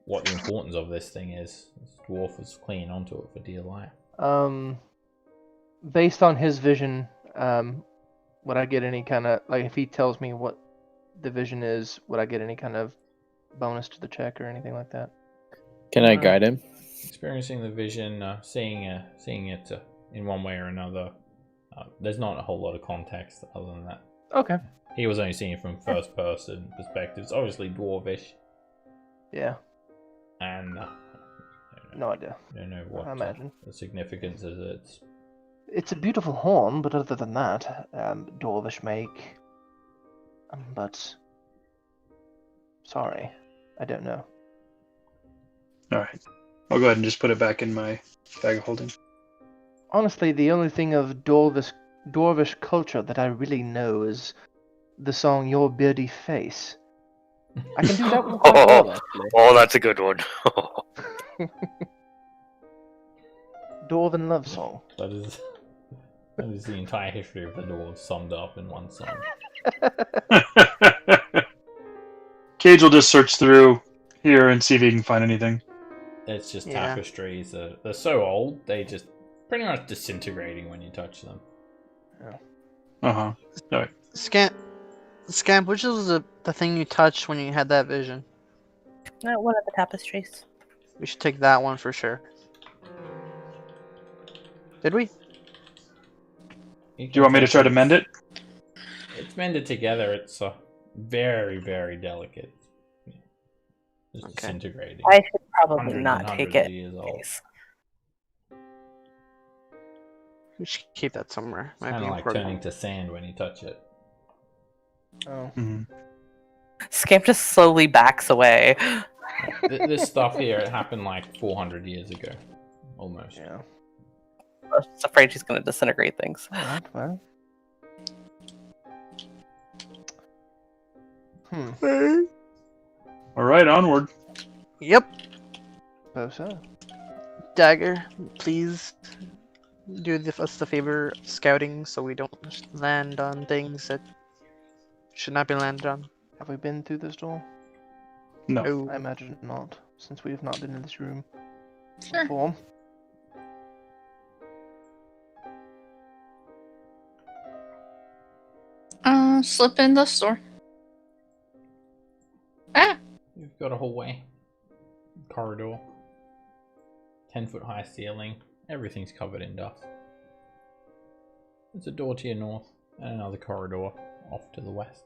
what the importance of this thing is. This dwarf was clinging onto it for dear life. Based on his vision, would I get any kind of, like, if he tells me what the vision is, would I get any kind of bonus to the check or anything like that? Can I guide him? experiencing the vision, seeing it in one way or another. There's not a whole lot of context other than that. Okay. He was only seeing it from first person perspective. It's obviously dwarvish, Yeah. and No idea. I don't know what I imagine. the significance is. It's a beautiful horn, but other than that, dwarvish make. But sorry, I don't know. All right. I'll go ahead and just put it back in my bag of holding. Honestly, the only thing of dwarvish culture that I really know is the song "Your Beardy Face." I can do that one quite well, actually. Oh, that's a good one. Dwarven love song. That is the entire history of the dwarves summed up in one song. Cage will just search through here and see if he can find anything. It's just Yeah. tapestries. They're so old, they just pretty much disintegrating when you touch them. Uh-huh. Scamp, which was the thing you touched when you had that vision? One of the tapestries. We should take that one for sure. Did we? Do you want me to try to mend it? It's mended together. It's very, very delicate. It's Okay. disintegrating. I should probably Hundreds not and take hundreds it. of years old. Please. We should keep that somewhere. Might Kind be of like important. turning to sand when you touch it. Oh. Mm-hmm. Scamp just slowly backs away. This stuff here, it happened like 400 years ago, almost. Yeah. I was just afraid she's going to disintegrate things. Alright, well. All right, onward. Yep. Suppose so. Dagger, please do us the favor of scouting so we don't land on things that should not be landed on. Have we been through this door? No. Oh, I imagine not, since we have not been in this room Sure. before. Slip in the store. Ah! You've got a hallway, corridor, 10-foot high ceiling. Everything's covered in dust. There's a door to your north and another corridor off to the west.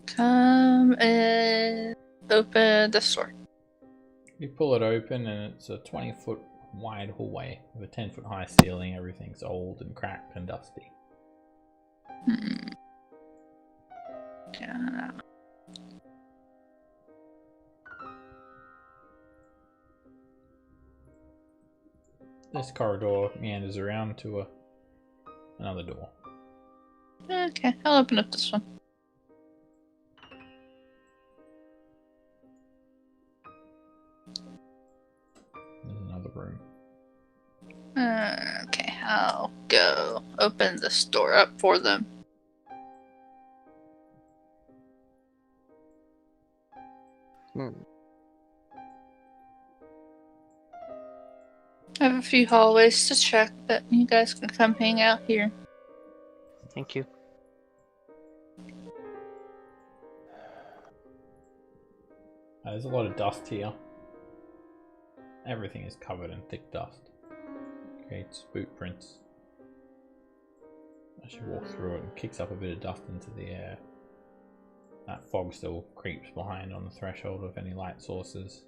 Come and open the store. You pull it open and it's a 20-foot wide hallway with a 10-foot high ceiling. Everything's old and cracked and dusty. Yeah. This corridor meanders around to another door. Okay, I'll open up this one. There's another room. Okay, I'll go open this door up for them. I have a few hallways to check, but you guys can come hang out here. thank you. There's a lot of dust here. Everything is covered in thick dust. Creates boot prints. As you walk through it, and kicks up a bit of dust into the air. That fog still creeps behind on the threshold of any light sources.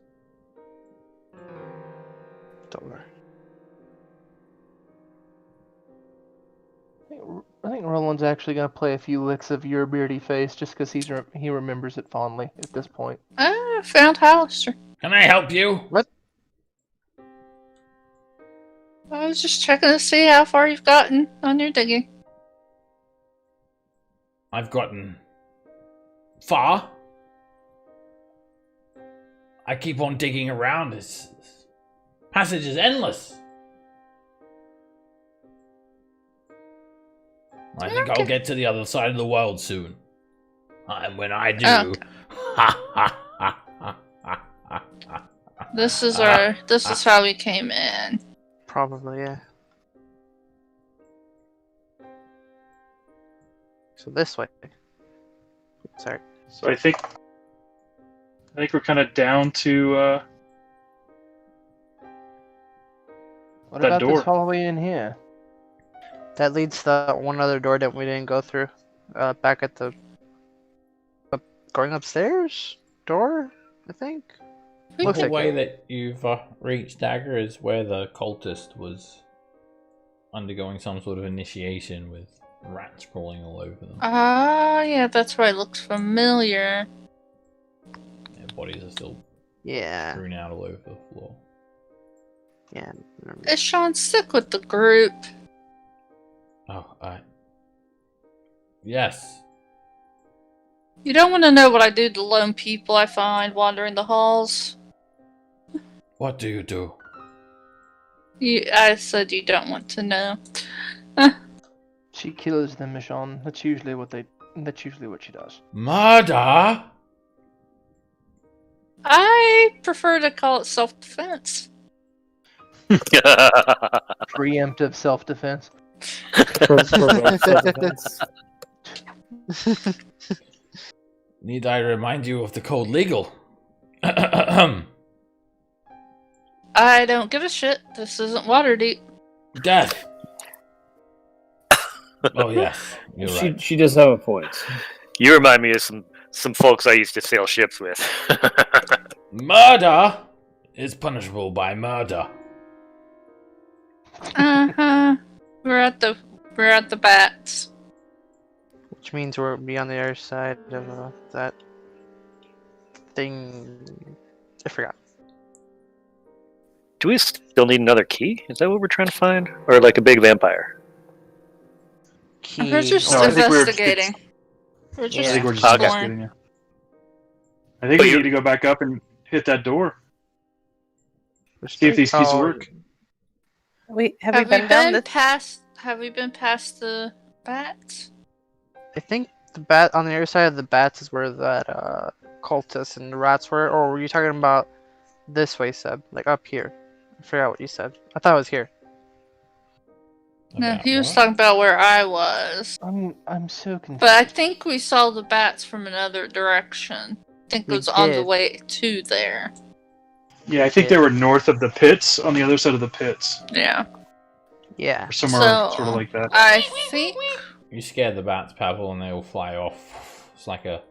Don't worry. I think Roland's actually gonna play a few licks of Your Beardy Face just because he remembers it fondly at this point. I found Hallister. Can I help you? What? I was just checking to see how far you've gotten on your digging. I've gotten far. I keep on digging around. This passage is endless. I think I'll get to the other side of the world soon. And when I do, This is how we came in. Probably, yeah. So this way. Sorry. So I think I think we're kind of down to What that about door. this hallway in here? That leads to that one other door that we didn't go through. Back at the going upstairs door, I think. The Looks like way it. that you've reached Dagger is where the cultist was undergoing some sort of initiation with rats crawling all over them. Ah, yeah, that's why it looks familiar. Their bodies are still Yeah. strewn out all over the floor. Yeah. Is Sean stick with the group? Oh, yes. You don't want to know what I do to lone people I find wandering the halls. What do you do? I said you don't want to know. She kills them, Michonne. That's usually what she does. Murder? I prefer to call it self-defense. Preemptive self-defense. Need I remind you of the code legal? I don't give a shit. This isn't Waterdeep. Death. Oh yes, you're right. She does have a point. You remind me of some folks I used to sail ships with. Murder is punishable by murder. Uh-huh. We're at the bats. Which means we'll be on the other side of that thing. I forgot. Do we still need another key? Is that what we're trying to find? Or like a big vampire? Key. We're just No, I think we're- investigating. We're I just think we're just Okay. exploring. investigating. I think But we you- need to go back up and hit that door. See if these keys work. Wait, have Have we been down this? Have we been past the bats? I think the bat on the other side of the bats is where that cultist and the rats were. Or were you talking about this way, Seb? Like up here? I forgot what you said. I thought it was here. No, About he was what? talking about where I was. I'm so confused. But I think we saw the bats from another direction. I think it We was on the did. way to there. Yeah, I think they were north of the pits, on the other side of the pits. Yeah. Yeah. Or somewhere So, sort of like that. I think You scare the bats, Pavel, and they all fly off. It's like a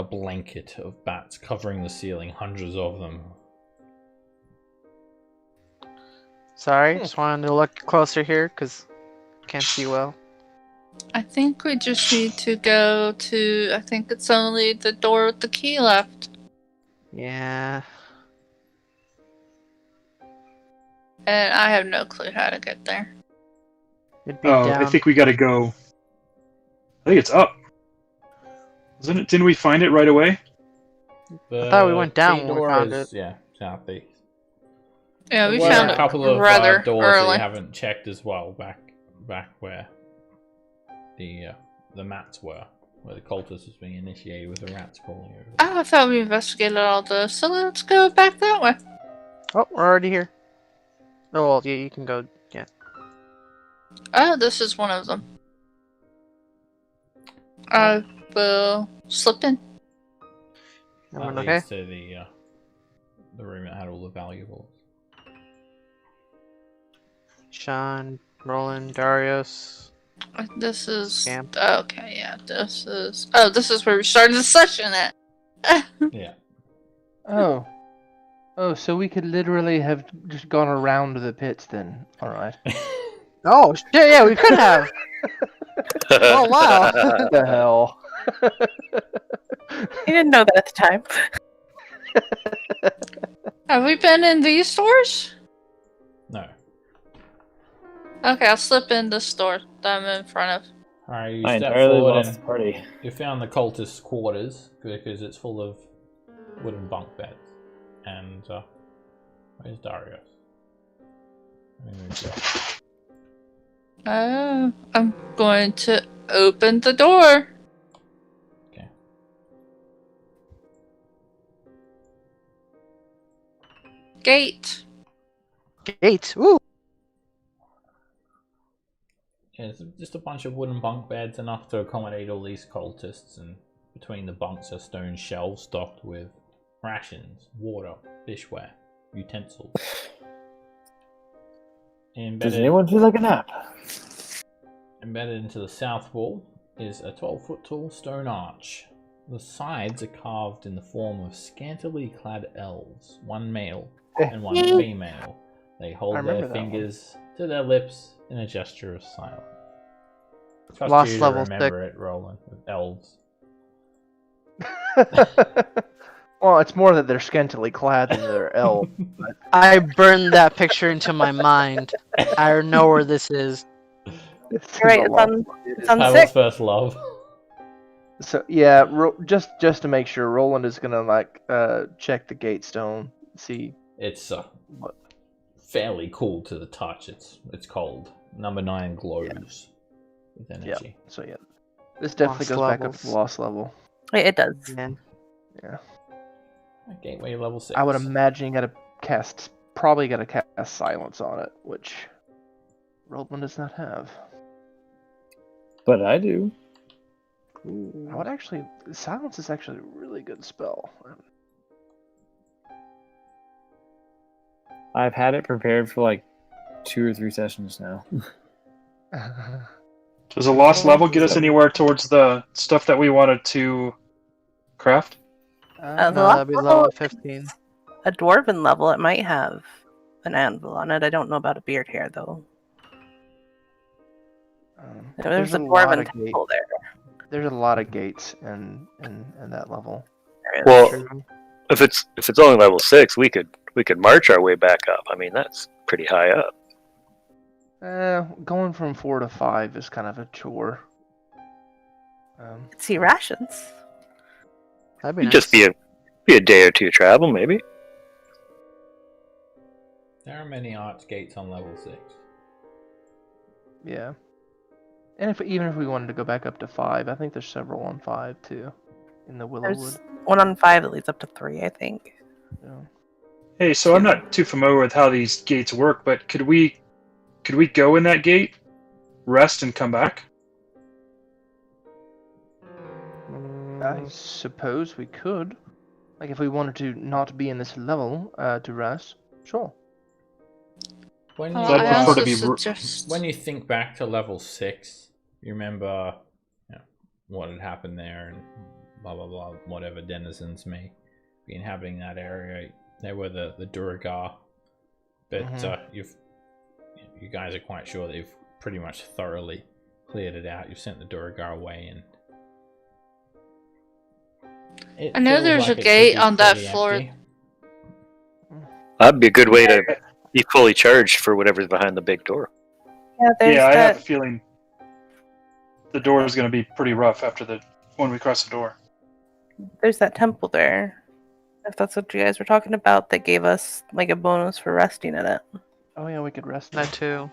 blanket of bats covering the ceiling, hundreds of them. Sorry, just wanted to look closer here because can't see well. we just need to go to. I think it's only the door with the key left. Yeah. And I have no clue how to get there. It'd be Oh, down. I think we gotta go. I think it's up. Isn't it? Didn't we find it right away? The thought we went down key when we door found is, it. yeah, southeast. Yeah, we There were found a couple of rather doors that early. you haven't checked as well, back where the mats were, where the cultist was being initiated with the rats crawling over. Oh, I thought we investigated all those, so let's go back that way. Oh, we're already here. Oh, well, yeah, you can go. Yeah. Oh, this is one of them. I will slip in. Everyone That okay? leads to the room that had all the valuables. Sean, Roland, Darius. This is Scam. okay. Yeah, this is. Oh, this is where we started the session at. Yeah. Oh. Oh, so we could literally have just gone around the pits then. Alright. Oh, shit, yeah, we could have. Oh, wow. What the hell? You didn't know that at the time. Have we been in these stores? No. Okay, I'll slip in this store that I'm in front of. Alright, you I step entirely forward lost and the party. you found the cultist's quarters because it's full of wooden bunk beds. And where's Darius? Let me move that. Oh, I'm going to open the door. Okay. Gate. Gate. Ooh. Yeah, it's just a bunch of wooden bunk beds, enough to accommodate all these cultists, and between the bunks are stone shelves stocked with rations, water, dishware, utensils. Does anyone feel like a nap? Embedded into the south wall is a 12-foot tall stone arch. The sides are carved in the form of scantily clad elves, one male and one female. They hold their fingers to their lips in a gesture of silence. Trust Lost you to level remember it, Roland, with elves. Well, it's more that they're scantily clad than they're elves. I burned that picture into my mind. I know where this is. Right, it's on Pavel's 6. first love. So yeah, just to make sure, Roland is gonna check the gate stone, see. It's fairly cool to the touch. It's cold. Number 9 glows with energy. So yeah, this definitely Lost goes back up levels. to the lost level. It does. Yeah. Gateway level 6. I would imagine you probably gotta cast silence on it, which Roland does not have. But I do. Silence is actually a really good spell. I've had it prepared for like 2 or 3 sessions now. Does a lost level get us anywhere towards the stuff that we wanted to craft? The No, last that'd be level level is 15. a dwarven level. It might have an anvil on it. I don't know about a beard hair though. There's a dwarven temple there. There's a lot of gates in that level. Well, if it's only level 6, we could march our way back up. I mean, that's pretty high up. Going from 4 to 5 is kind of a chore. See rations. That'd be It'd nice. just be a day or 2 travel, maybe. There are many arch gates on level 6. Yeah. And even if we wanted to go back up to 5, I think there's several on 5 too, in the Willowwood. There's one on 5 that leads up to 3, I think. Yeah. Hey, so I'm not too familiar with how these gates work, but could we go in that gate, rest, and come back? I suppose we could. Like if we wanted to not be in this level to rest, sure. When I'd I prefer to also be suggest... when you think back to level 6, you remember what had happened there and blah blah blah, whatever denizens may be inhabiting that area. They were the Duragar, but you guys are quite sure that you've pretty much thoroughly cleared it out. You've sent the Duragar away, and I know there's a gate on that floor. That'd be a good way to be fully charged for whatever's behind the big door. Yeah, I have a feeling the door is going to be pretty rough when we cross the door. There's that temple there. If that's what you guys were talking about, that gave us like a bonus for resting in it. Oh yeah, we could rest. That too.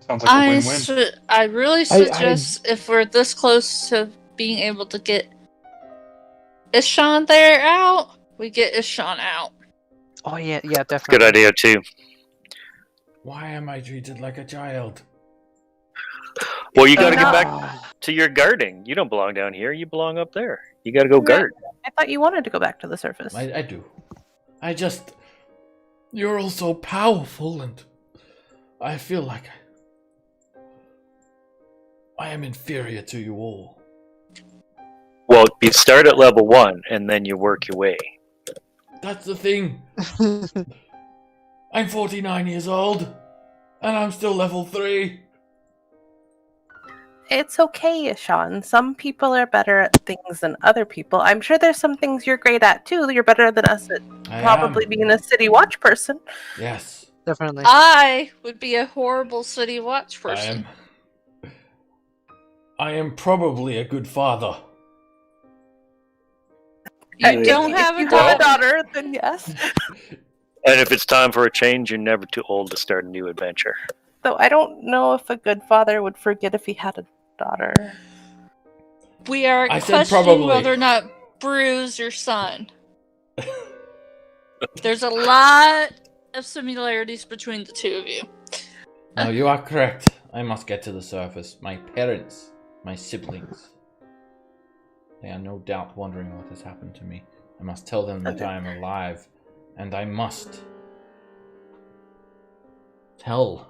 Sounds like a win-win. I really suggest if we're this close to being able to get Ishan there out, we get Ishan out. Oh yeah, definitely. Good idea too. Why am I treated like a child? Well, you got to get back to your guarding. You don't belong down here. You belong up there. You got to go guard. I thought you wanted to go back to the surface. I do. You're all so powerful, and I feel like I am inferior to you all. Well, you start at level 1, and then you work your way. That's the thing. I'm 49 years old, and I'm still level 3. It's okay, Sean. Some people are better at things than other people. I'm sure there's some things you're great at too. You're better than us at probably being a city watch person. Yes. Definitely. I would be a horrible city watch person. I am probably a good father. You don't have a daughter, then yes. And if it's time for a change, you're never too old to start a new adventure. Though I don't know if a good father would forget if he had a daughter. We are I said questioning probably. whether or not Bruce your son. There's a lot of similarities between the two of you. No, you are correct. I must get to the surface. My parents, my siblings. They are no doubt wondering what has happened to me. I must tell them that I am alive, and I must tell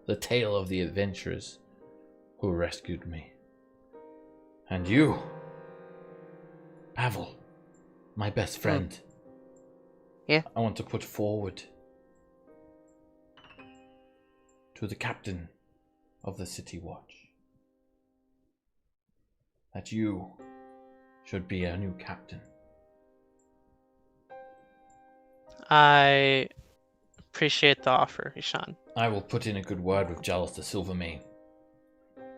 the tale of the adventurers who rescued me. And you, Pavel, my best friend. Yeah? I want to put forward to the captain of the City Watch that you should be a new captain. I appreciate the offer, Ishan. I will put in a good word with Giles the Silvermane.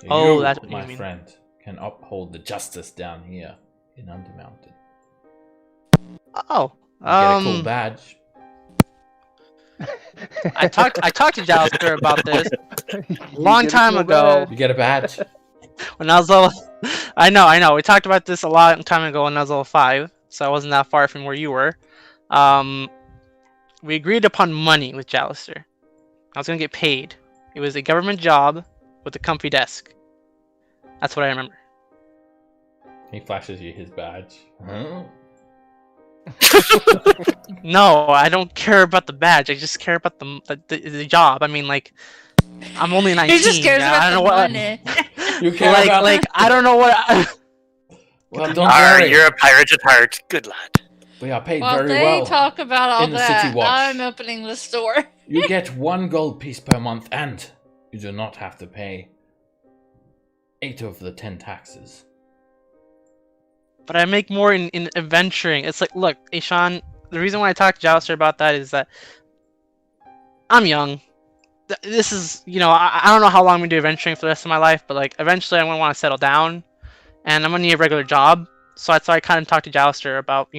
Oh, You, that's what my you mean. friend, can uphold the justice down here in Undermountain. Oh, You get a cool badge. I talked to Jalster about this You long get a time cool ago. You get a badge. When I was level, I know. We talked about this a long time ago when I was level 5, so I wasn't that far from where you were. We agreed upon money with Jalster. I was gonna get paid. It was a government job with a comfy desk. That's what I remember. He flashes you his badge. Huh? No, I don't care about the badge. I just care about the job. I mean, like, I'm only 19. He just cares I about don't the know what. money. You care about I don't know what. Well, don't Arr, worry. you're a pirate at heart. Good lad. We are paid While very they well. talk about all in the City that, Watch. I'm opening the store. You get 1 gold piece per month, and you do not have to pay 8 of the 10 taxes. But I make more in adventuring. It's like, look, Ishan, the reason why I talked to Jalster about that is that I'm young. This is, I don't know how long I'm going to do adventuring for the rest of my life, but like eventually I'm going to want to settle down, and I'm going to need a regular job. So that's why I kind of talked to Jalster about,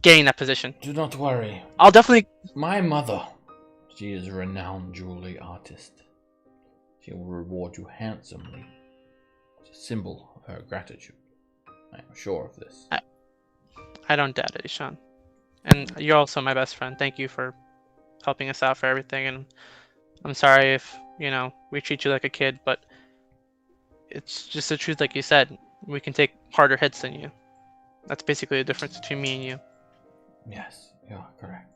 getting that position. Do not worry. I'll definitely... My mother, she is a renowned jewelry artist. She will reward you handsomely. It's a symbol of her gratitude. I am sure of this. I don't doubt it, Ishan. And you're also my best friend. Thank you for helping us out for everything. And I'm sorry if, we treat you like a kid, but it's just the truth, like you said. We can take harder hits than you. That's basically the difference between me and you. Yes, you are correct.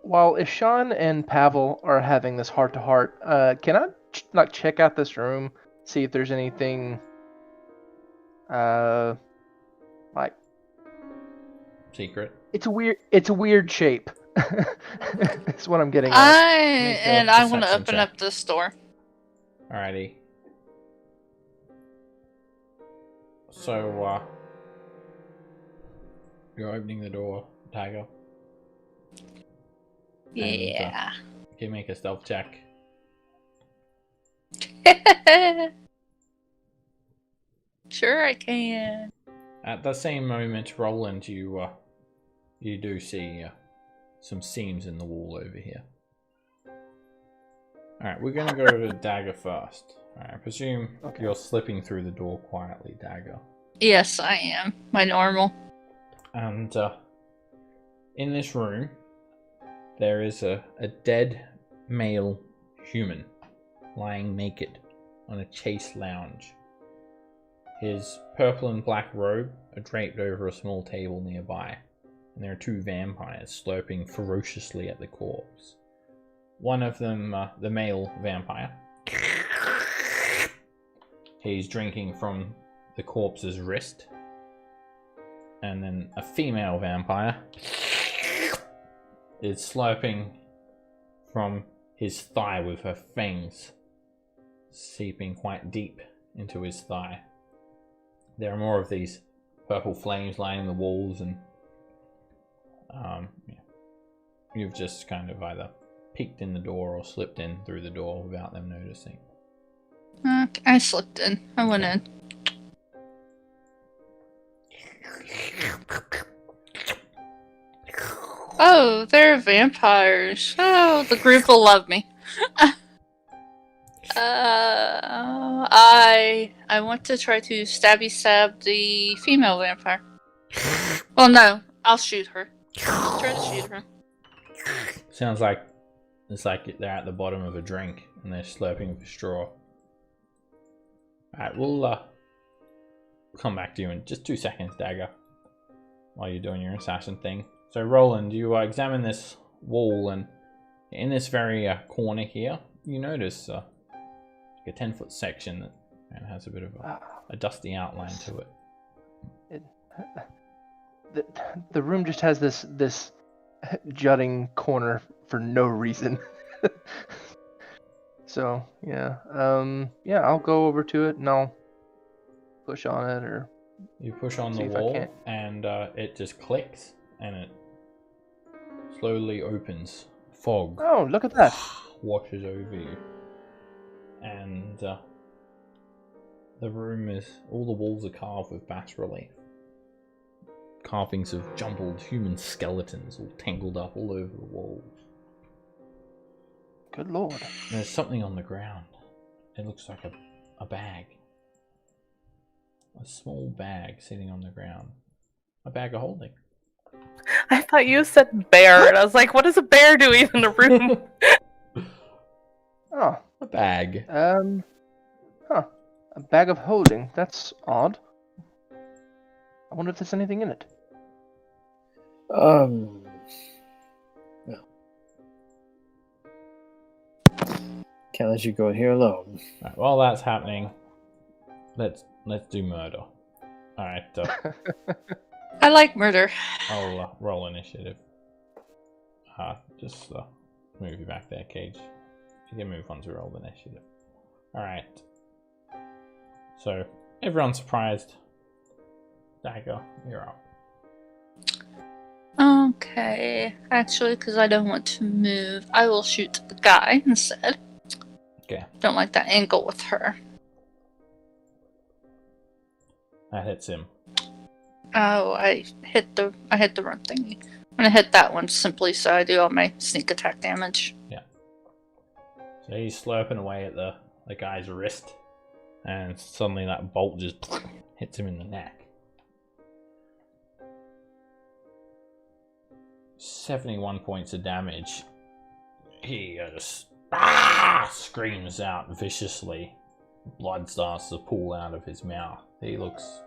While Ishan and Pavel are having this heart-to-heart, can I check out this room, see if there's anything like secret? It's a weird shape. That's what I'm getting at. I want to perception open check. up this door. Alrighty. So, you're opening the door, Tiger. Yeah. Can you make a stealth check? Sure, I can. At the same moment, Roland, you do see some seams in the wall over here. Alright, we're gonna go to Dagger first. Alright, I presume you're slipping through the door quietly, Dagger. Yes, I am. My normal. And in this room, there is a dead male human lying naked on a chase lounge. His purple and black robe are draped over a small table nearby, and there are 2 vampires slurping ferociously at the corpse. One of them, the male vampire, he's drinking from the corpse's wrist. And then a female vampire is slurping from his thigh with her fangs, seeping quite deep into his thigh. There are more of these purple flames lining the walls, and you've just kind of either peeked in the door or slipped in through the door without them noticing. I slipped in. I went in. Oh, they're vampires. Oh, the group will love me. I want to try to stabby stab the female vampire. Well, no, I'll shoot her. Try to shoot her. Sounds like it's like they're at the bottom of a drink and they're slurping with a straw. Alright, we'll come back to you in just 2 seconds, Dagger, while you're doing your assassin thing. So, Roland, you examine this wall, and in this very corner here, you notice like a 10-foot section that has a bit of a dusty outline to it. The room just has this jutting corner for no reason. So yeah, I'll go over to it and I'll push on it, or you push on the see if I wall, can't. and it just clicks, and it slowly opens. Fog Oh, look at that! washes over you, and the room is, all the walls are carved with bas relief. Carvings of jumbled human skeletons all tangled up all over the walls. Good lord. There's something on the ground. It looks like a bag. A small bag sitting on the ground. A bag of holding. I thought you said bear, and I was like, what is a bear doing in the room? Oh. A bag. A bag of holding. That's odd. I wonder if there's anything in it. No. Can't let you go in here alone. Right, while that's happening, let's do murder. Alright, I like murder. I'll roll initiative. Just move you back there, Cage. You can move on to roll initiative. Alright. So, everyone's surprised. Dagger, you're up. Okay. Actually, because I don't want to move, I will shoot the guy instead. Okay. Don't like that angle with her. That hits him. Oh, I hit the wrong thingy. I'm gonna hit that one simply so I do all my sneak attack damage. Yeah. So he's slurping away at the guy's wrist, and suddenly that bolt just hits him in the neck. 71 points of damage. He just screams out viciously. Blood starts to pool out of his mouth. He looks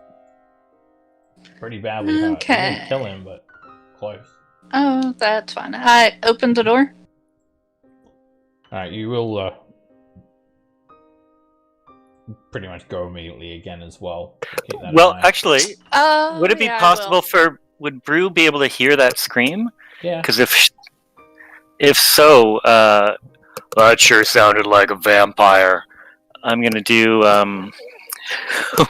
pretty badly hurt. Okay. You didn't kill him, but close. Oh, that's fine. I opened the door. Alright, you will pretty much go immediately again as well. Keep that in Well, mind. actually, would it be Yeah, I possible would Brew be able to hear that scream? Yeah. Because if so, that sure sounded like a vampire. I'm gonna do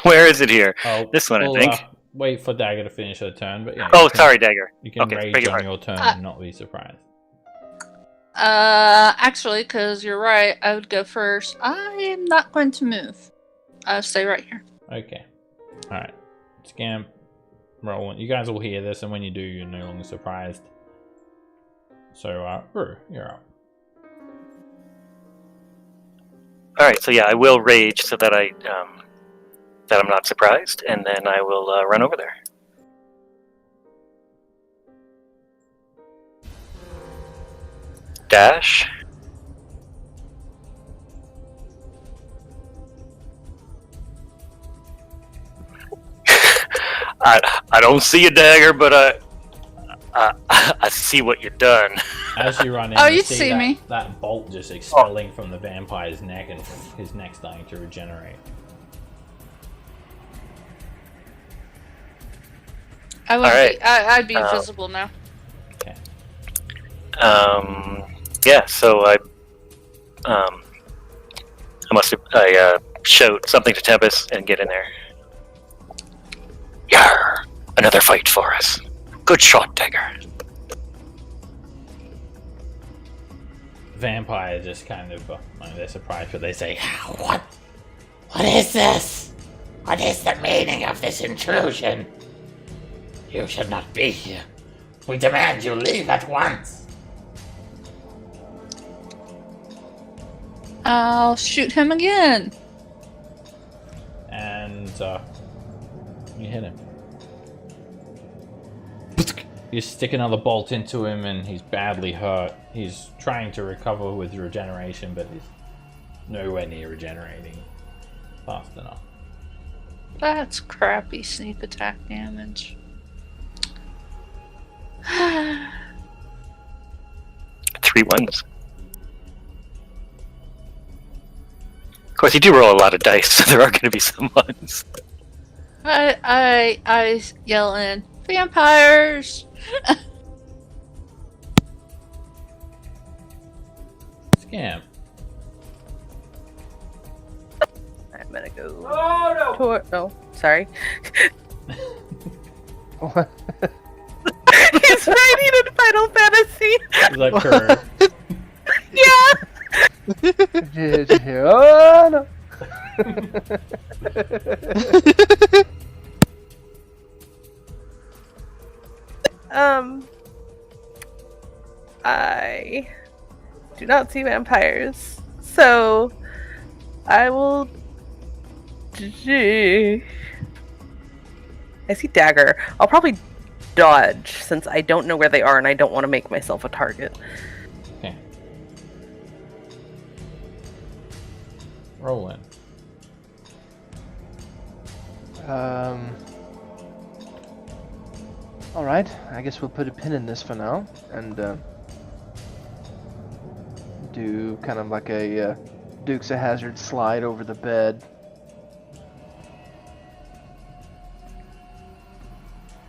where is it here? Oh, This one, I we'll, think. Wait for Dagger to finish her turn, but yeah. Oh, you can- sorry, Dagger. You can Okay, rage beg your on pardon. your turn and not be surprised. Actually, because you're right, I would go first. I am not going to move. I'll stay right here. Okay. Alright. Scamp, roll. You guys will hear this, and when you do, you're no longer surprised. So, Brew, you're up. All right, so yeah, I will rage so that I'm not surprised, and then I will run over there. Dash. I don't see a dagger, but I see what you've done. As you run in, Oh, you you see see that, me. that bolt just expelling from the vampire's neck, and his neck starting to regenerate. I would Alright. I'd be visible now. Okay. Yeah, so I shout something to Tempest and get in there. Yarr! Another fight for us. Good shot, Dagger. Vampire just kind of, they're surprised, but they say, What? What is this? What is the meaning of this intrusion? You should not be here. We demand you leave at once. I'll shoot him again. And, you hit him. You stick another bolt into him, and he's badly hurt. He's trying to recover with regeneration, but he's nowhere near regenerating fast enough. That's crappy sneak attack damage. 3 ones. Of course, you do roll a lot of dice, so there are going to be some ones. I yell in, vampires! Scam. I'm gonna go. Oh no! Oh, sorry. What? He's writing in Final Fantasy. Is that correct? Yeah. Oh no! I do not see vampires, so I will. I see dagger. I'll probably dodge since I don't know where they are and I don't want to make myself a target. Okay. Roll in. Alright, I guess we'll put a pin in this for now, and do kind of like a Dukes of Hazzard slide over the bed.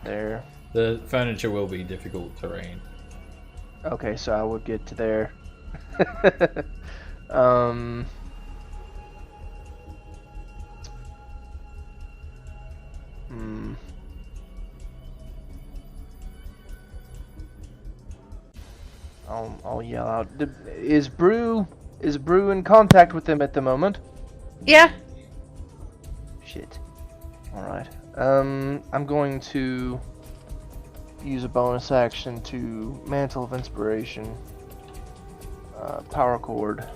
There. The furniture will be difficult terrain. Okay, so I will get to there. I'll yell out. Is Brew in contact with them at the moment? Yeah. Shit. All right. I'm going to use a bonus action to Mantle of Inspiration, Power Chord,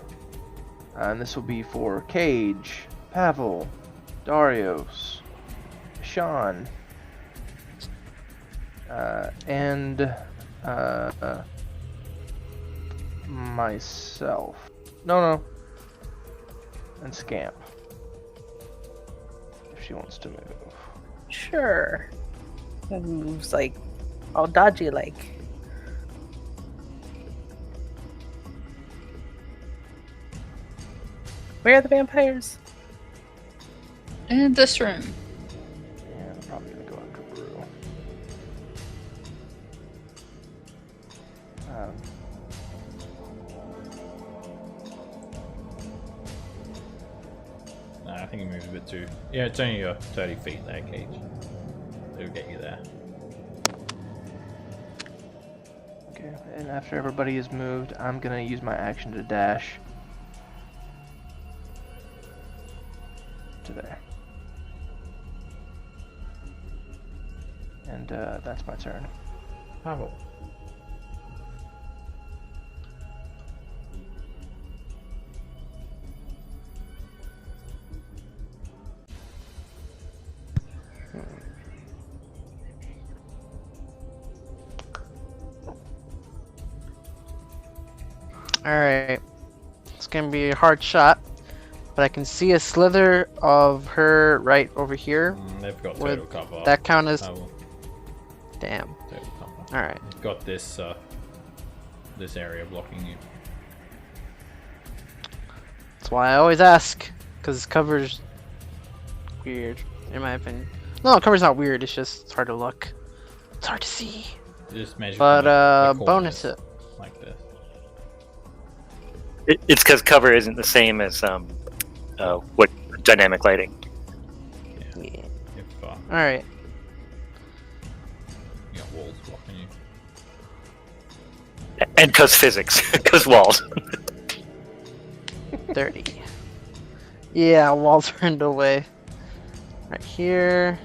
and this will be for Cage, Pavel, Darius, Sean, and myself. No. And Scamp, if she wants to move. Sure. It moves like all dodgy like. Where are the vampires? In this room. Yeah, I'm probably gonna go after Brew. No, I think you moved a bit too. Yeah, it's only 30 feet there, Cage. It'll get you there. Okay, and after everybody is moved, I'm gonna use my action to dash to there. And that's my turn. Pavel. Alright. It's gonna be a hard shot. But I can see a slither of her right over here. They've got Would total cover. that count as... Pavel. Damn. Total cover. Alright. You've got this this area blocking you. That's why I always ask. Because cover's weird, in my opinion. No, cover's not weird, it's just it's hard to look. It's hard to see. Just measure But from the bonus corners, it. like this. It's because cover isn't the same as what dynamic lighting. Yeah. If Alright. you got walls blocking you. And because physics, because walls. 30. Yeah, walls are in the way. Right here.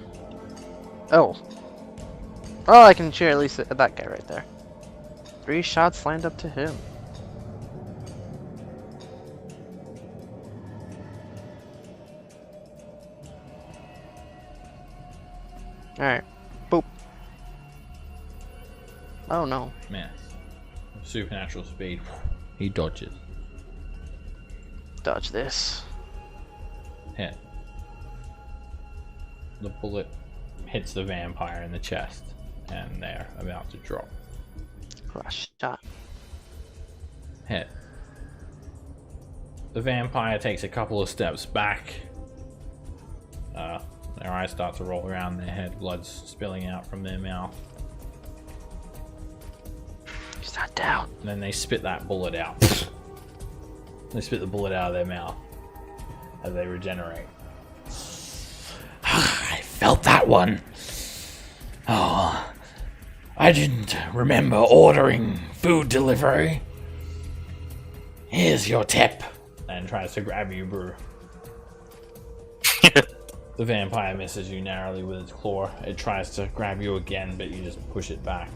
Oh. Oh, I can shoot at least at that guy right there. 3 shots lined up to him. Alright. Boop. Oh no. Man. Supernatural speed. He dodges. Dodge this. Hit. the bullet hits the vampire in the chest, and they're about to drop. Last shot. Hit. The vampire takes a couple of steps back. Their eyes start to roll around their head, blood's spilling out from their mouth. He's not down. And then they spit that bullet out. They spit the bullet out of their mouth as they regenerate. I felt that one. Oh, I didn't remember ordering food delivery. Here's your tip. And tries to grab you, Brew. The vampire misses you narrowly with its claw. It tries to grab you again, but you just push it back.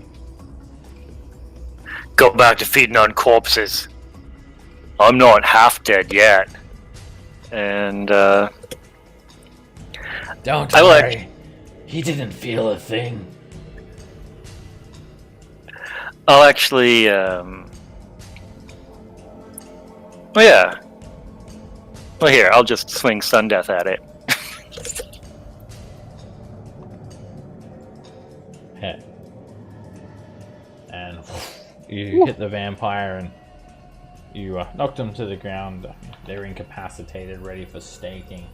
Go back to feeding on corpses. I'm not half dead yet. And, Don't worry. He didn't feel a thing. I'll actually, oh yeah. Well, here, I'll just swing Sun Death at it. Hit. And you hit the vampire and you knocked them to the ground. They're incapacitated, ready for staking.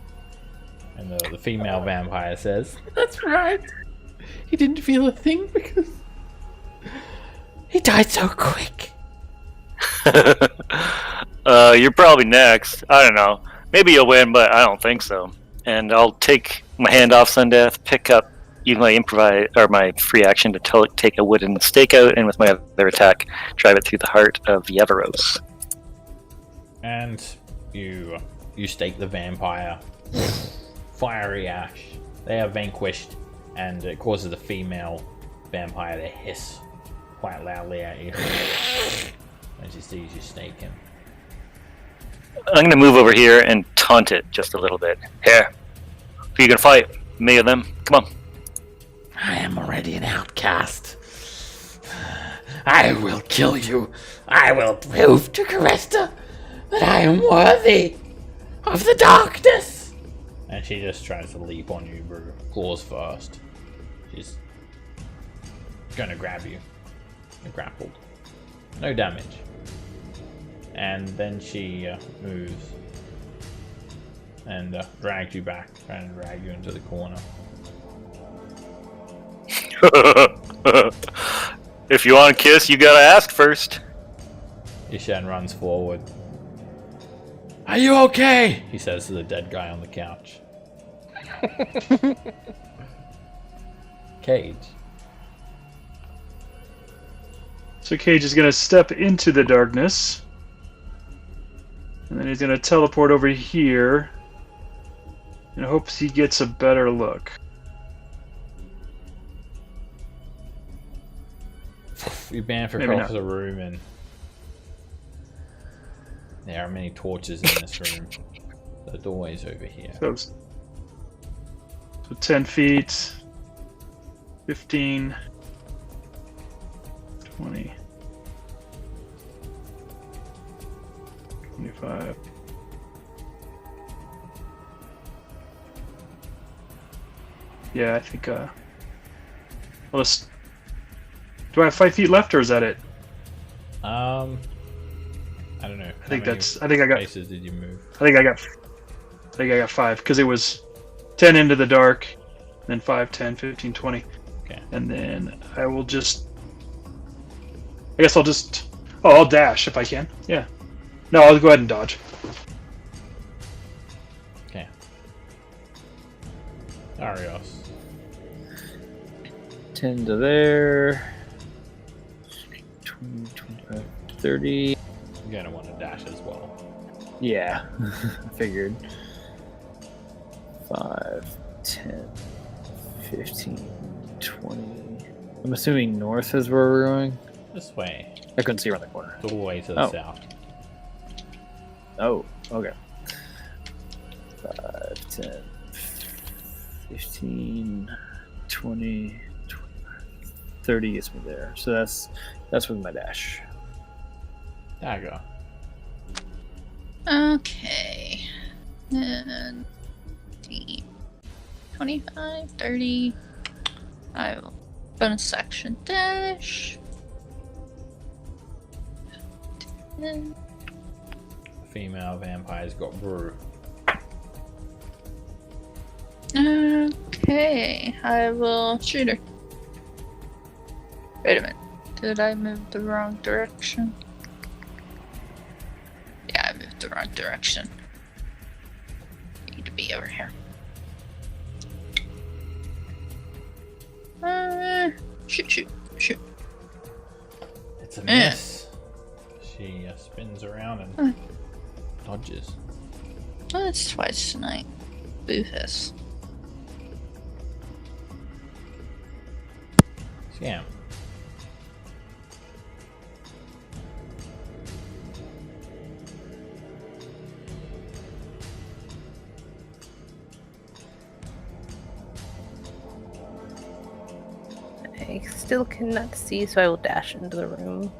And the female vampire says, "That's right. He didn't feel a thing because he died so quick." You're probably next. I don't know. Maybe you'll win, but I don't think so. And I'll take my hand off Sundeath, pick up, use my improvise or my free action to take a wooden stake out, and with my other attack, drive it through the heart of Yevros. And you stake the vampire. Fiery ash. They are vanquished, and it causes the female vampire to hiss quite loudly at you when she sees you stake him. I'm going to move over here and taunt it just a little bit. Here. If you can fight, me or them, come on. I am already an outcast. I will kill you. I will prove to Caresta that I am worthy of the darkness. And she just tries to leap on you, Brew. Claws first. She's gonna grab you. You're grappled. No damage. And then she moves and drags you back, trying to drag you into the corner. If you want a kiss, you gotta ask first. Ishan runs forward. "Are you okay?" he says to the dead guy on the couch. Cage. So Cage is going to step into the darkness. And then he's going to teleport over here. And hopes he gets a better look. You banned for Maybe across not. the room, and there are many torches in this room. The doorway's over here. So 10 feet, 15, 20, 25. Yeah, I think, well, do I have 5 feet left, or is that it? I don't know. I think I got Spaces did you move? I think I got 5, because it was 10 into the dark, then 5, 10, 15, 20. Okay. And then I will just... I guess I'll just... Oh, I'll dash if I can. Yeah. No, I'll go ahead and dodge. Okay. Arios. 10 to there. 20, 25, 30. You're gonna want to dash as well. Yeah, I figured. 5, 10, 15, 20. I'm assuming north is where we're going. This way. I couldn't see around the corner. All the way to the Oh. south. Oh, okay. 5, 10, 15, 20, 25, 30 gets me there. So that's with my dash. Dagger. Okay. And 25, 30. I will bonus action dash. 10. Female vampire's got brew. Okay, I will shoot her. Wait a minute. Did I move the wrong direction? Yeah, I moved the wrong direction. Need to be over here. Shoot. It's a miss. She spins around and dodges. Oh, it's twice tonight. Boofus. Scam. I still cannot see, so I will dash into the room.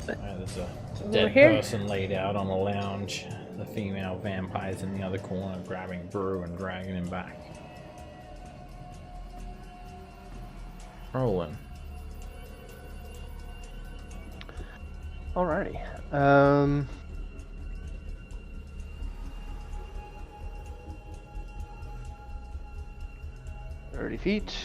There's a Over dead here? person laid out on a lounge. The female vampire's in the other corner grabbing brew and dragging him back. Rolling. Alrighty. 30 feet.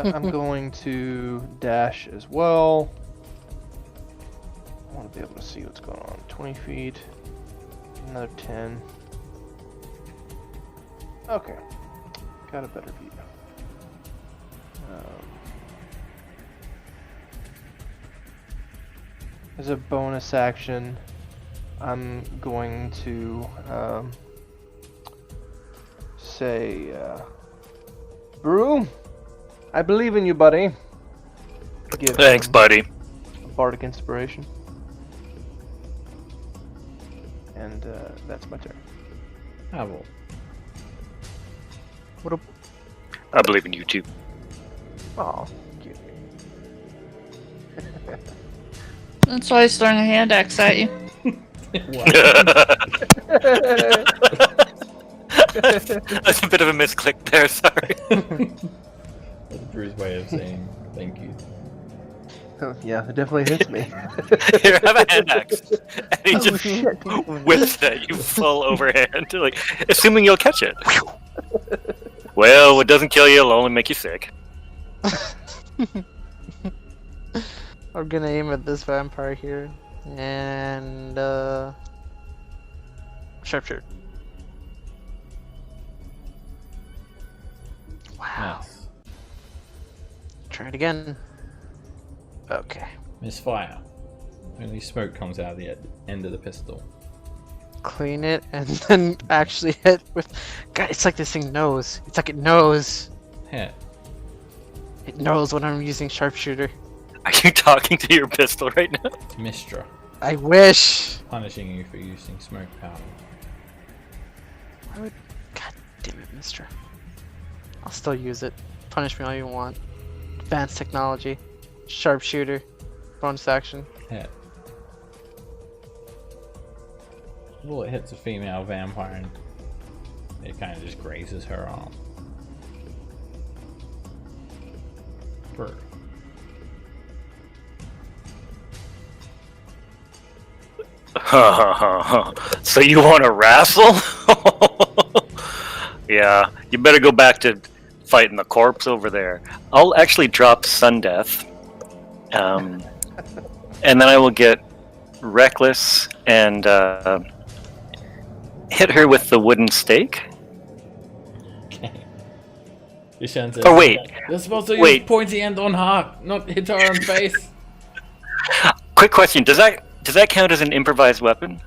I'm going to dash as well. I want to be able to see what's going on. 20 feet. Another 10. Okay. Got a better view. As a bonus action, I'm going to say, Brew, I believe in you, buddy. Give Thanks, buddy. a bardic inspiration. And that's my turn. Havel. I believe in you too. Oh, cute. That's why he's throwing a hand axe at you. That's a bit of a misclick there, sorry. That's Drew's way of saying thank you. Oh, yeah, it definitely hits me. Here, have a hand axe. And he just shit. whips at you full overhand, like, assuming you'll catch it. Well, what doesn't kill you will only make you sick. I'm gonna aim at this vampire here. And, sharpshooter. Wow. Nice. Try it again. Okay. Misfire. Only smoke comes out of the end of the pistol. Clean it and then actually hit with. God, it's like this thing knows. It's like it knows. Hit. It knows when I'm using sharpshooter. Are you talking to your pistol right now? It's Mistra. I wish. Punishing you for using smoke powder. Why would? God damn it, Mister. I'll still use it. Punish me all you want. Advanced technology. Sharpshooter. Bonus action. Hit. Bullet hits a female vampire and it kind of just grazes her arm. Bird. So you want to wrestle? Yeah, you better go back to fighting the corpse over there. I'll actually drop Sundeath. And then I will get Reckless and hit her with the wooden stake. Okay. Ishan says, Oh, wait. You're supposed to use Wait. pointy end on heart, not hit her on face. Quick question, does that count as an improvised weapon?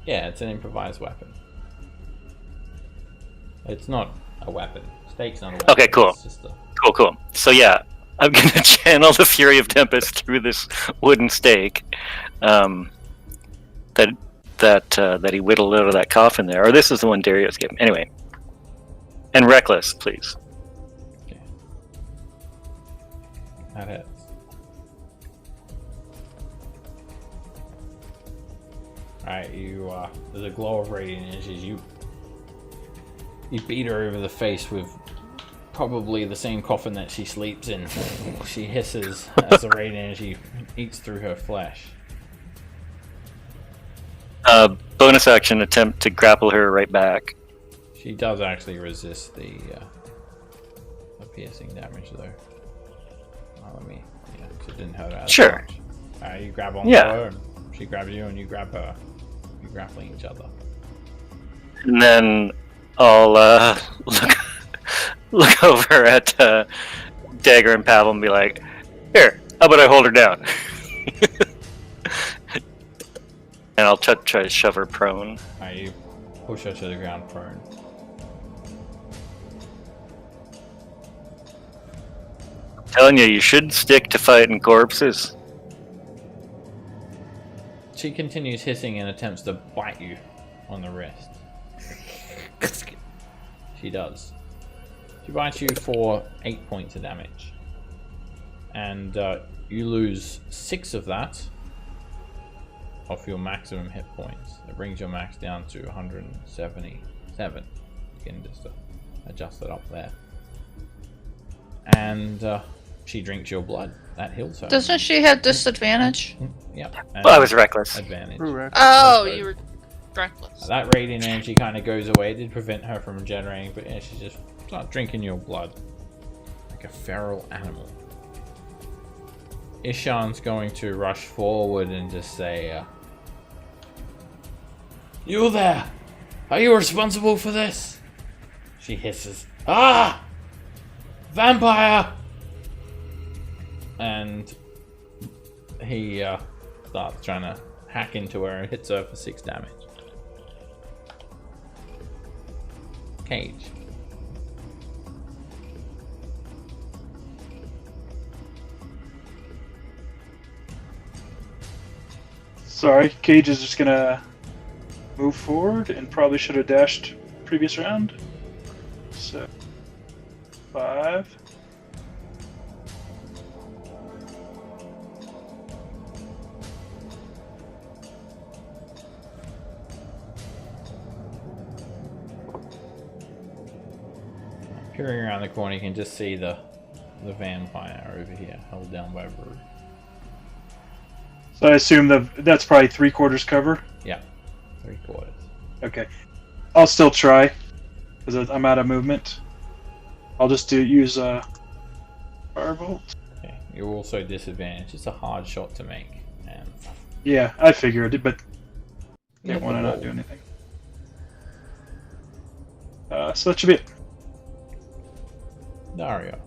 Yeah, it's an improvised weapon. It's not a weapon. Stake's not a weapon. Okay, cool. It's just a... Cool. So yeah, I'm gonna channel the Fury of Tempest through this wooden stake. That he whittled out of that coffin there. Or this is the one Darius gave him. Anyway. And Reckless, please. Okay. That hits. Alright, you, there's a glow of radiant energy. You beat her over the face with probably the same coffin that she sleeps in. She hisses as the radiant energy eats through her flesh. Bonus action attempt to grapple her right back. She does actually resist the piercing damage, though. Let me, yeah, 'cause it didn't hurt her as Sure. much. Alright, you grab onto Yeah. her, and she grabs you, and you grab her. You grappling each other. And then I'll look over at Dagger and Pavel and be like, "Here, how about I hold her down?" And I'll try to shove her prone. Alright, you push her to the ground prone. Telling you, you should stick to fighting corpses. She continues hissing and attempts to bite you on the wrist. She does. She bites you for 8 points of damage. And you lose 6 of that off your maximum hit points. It brings your max down to 177. You can just adjust it up there. And she drinks your blood. That heals her. Doesn't she have disadvantage? Yep. Well, I was reckless. Advantage. Oh, you were reckless. That radiant energy kind of goes away. It did prevent her from regenerating, but yeah, she just starts drinking your blood like a feral animal. Ishan's going to rush forward and just say, "You there? Are you responsible for this?" She hisses, "Ah! Vampire!" And he starts trying to hack into her and hits her for 6 damage. Cage. Sorry, Cage is just gonna move forward and probably should have dashed previous round. So 5. Peering around the corner, you can just see the vampire over here, held down by Brew. So I assume that's probably 3/4 cover. Yeah, 3/4. Okay, I'll still try because I'm out of movement. I'll just use firebolt. Okay, you're also disadvantaged. It's a hard shot to make, and Yeah, I figured, but you didn't have want to the not roll. do anything. So that should be it. Darius.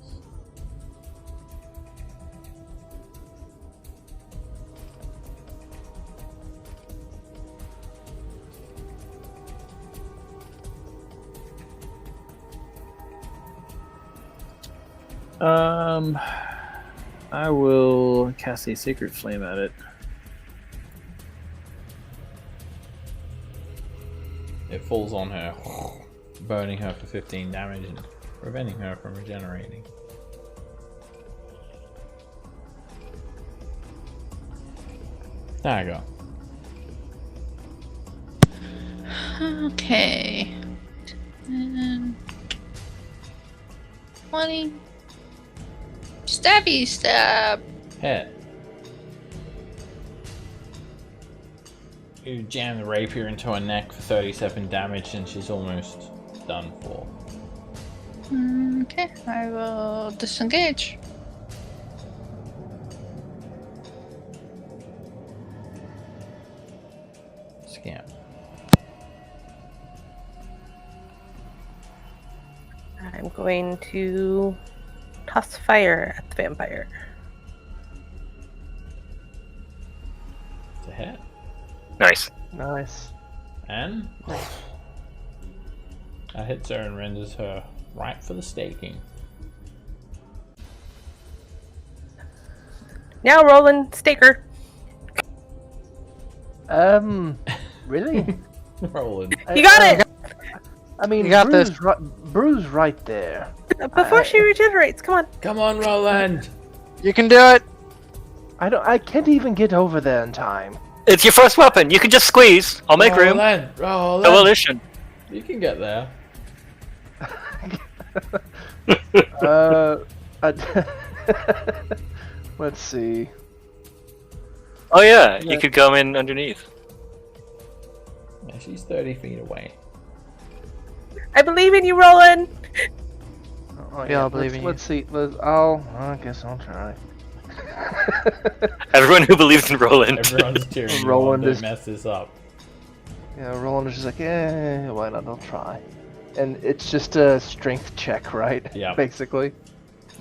I will cast a Sacred Flame at it. It falls on her, burning her for 15 damage and preventing her from regenerating. Dagger. Okay. And 20. Stabby stab. Hit. You jam the rapier into her neck for 37 damage and she's almost done for. Okay, I will disengage. Scamp. I'm going to toss fire at the vampire. To hit. Nice. Nice. And that hits her and renders her ripe for the staking. Now rolling staker. Really? Rolling. You got it! I mean, You got this. Brew's right there. Before she regenerates, come on. Come on, Roland! You can do it. I can't even get over there in time. It's your first weapon. You can just squeeze. I'll make room. Oh, No volition. You can get there. Let's see. Oh yeah, you could come in underneath. Yeah, she's 30 feet away. I believe in you, Roland. Oh, We all believe in you. Let's see. I guess I'll try. Everyone who believes in Roland. Everyone's cheering you Roland on to is- mess this up. Yeah, Roland is just like, why not? I'll try. And it's just a strength check, right? Yeah. Basically.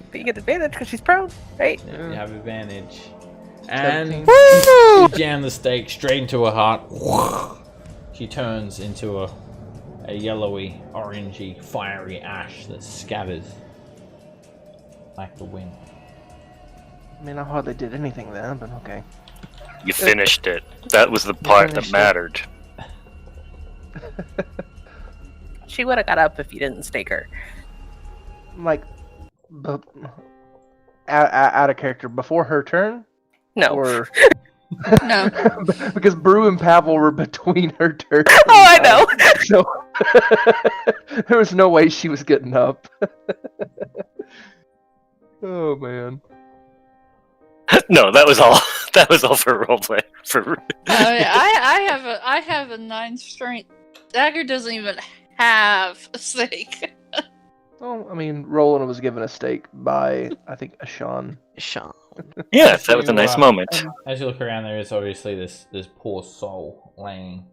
But you get advantage because she's prone, right? Yeah, you have advantage. And 17. you jam the stake straight into her heart. She turns into a yellowy, orangey, fiery ash that scatters like the wind. I mean, I hardly did anything there, but okay. You finished it. That was the part that finished it. mattered. She would have got up if you didn't stake her. Like, out of character before her turn? No. Or No. because Brew and Pavel were between her turns. Oh, I know. So there was no way she was getting up. Oh man. No, that was all. That was all for roleplay. For I have a 9 strength. Dagger doesn't even have a stake. Well, I mean, Roland was given a stake by, I think, Ashan. Sean. yes, that was a nice moment. As you look around, there is obviously this poor soul laying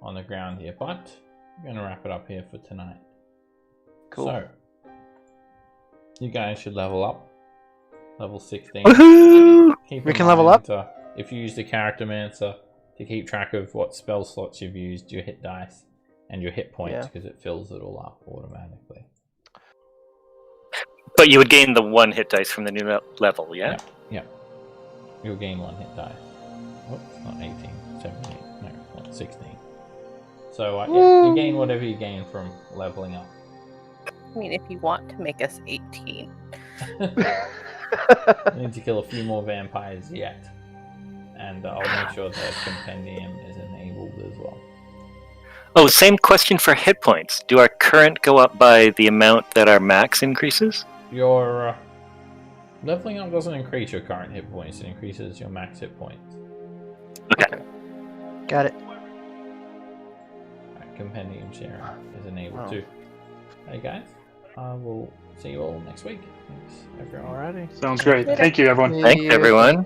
on the ground here, but I'm going to wrap it up here for tonight. Cool. So, you guys should level up. Level 16. Woohoo! Keep We in can level mind, up? if you use the character mancer to keep track of what spell slots you've used, your hit dice, and your hit points, Yeah. because it fills it all up automatically. But you would gain the 1 hit dice from the new level, yeah? Yeah. You'll gain 1 hit die. Oops, not 18, 17, no, what, 16. So, yeah, you gain whatever you gain from leveling up. I mean, if you want to make us 18. You need to kill a few more vampires yet. And I'll make sure that compendium is enabled as well. Oh, same question for hit points. Do our current go up by the amount that our max increases? Your leveling up doesn't increase your current hit points, it increases your max hit points. Okay. Got it. Right, compendium sharing is enabled Wow. too. Hey guys, we'll see you all next week. Thanks everyone. Alrighty. Sounds great. Thank you, everyone. Thanks, everyone.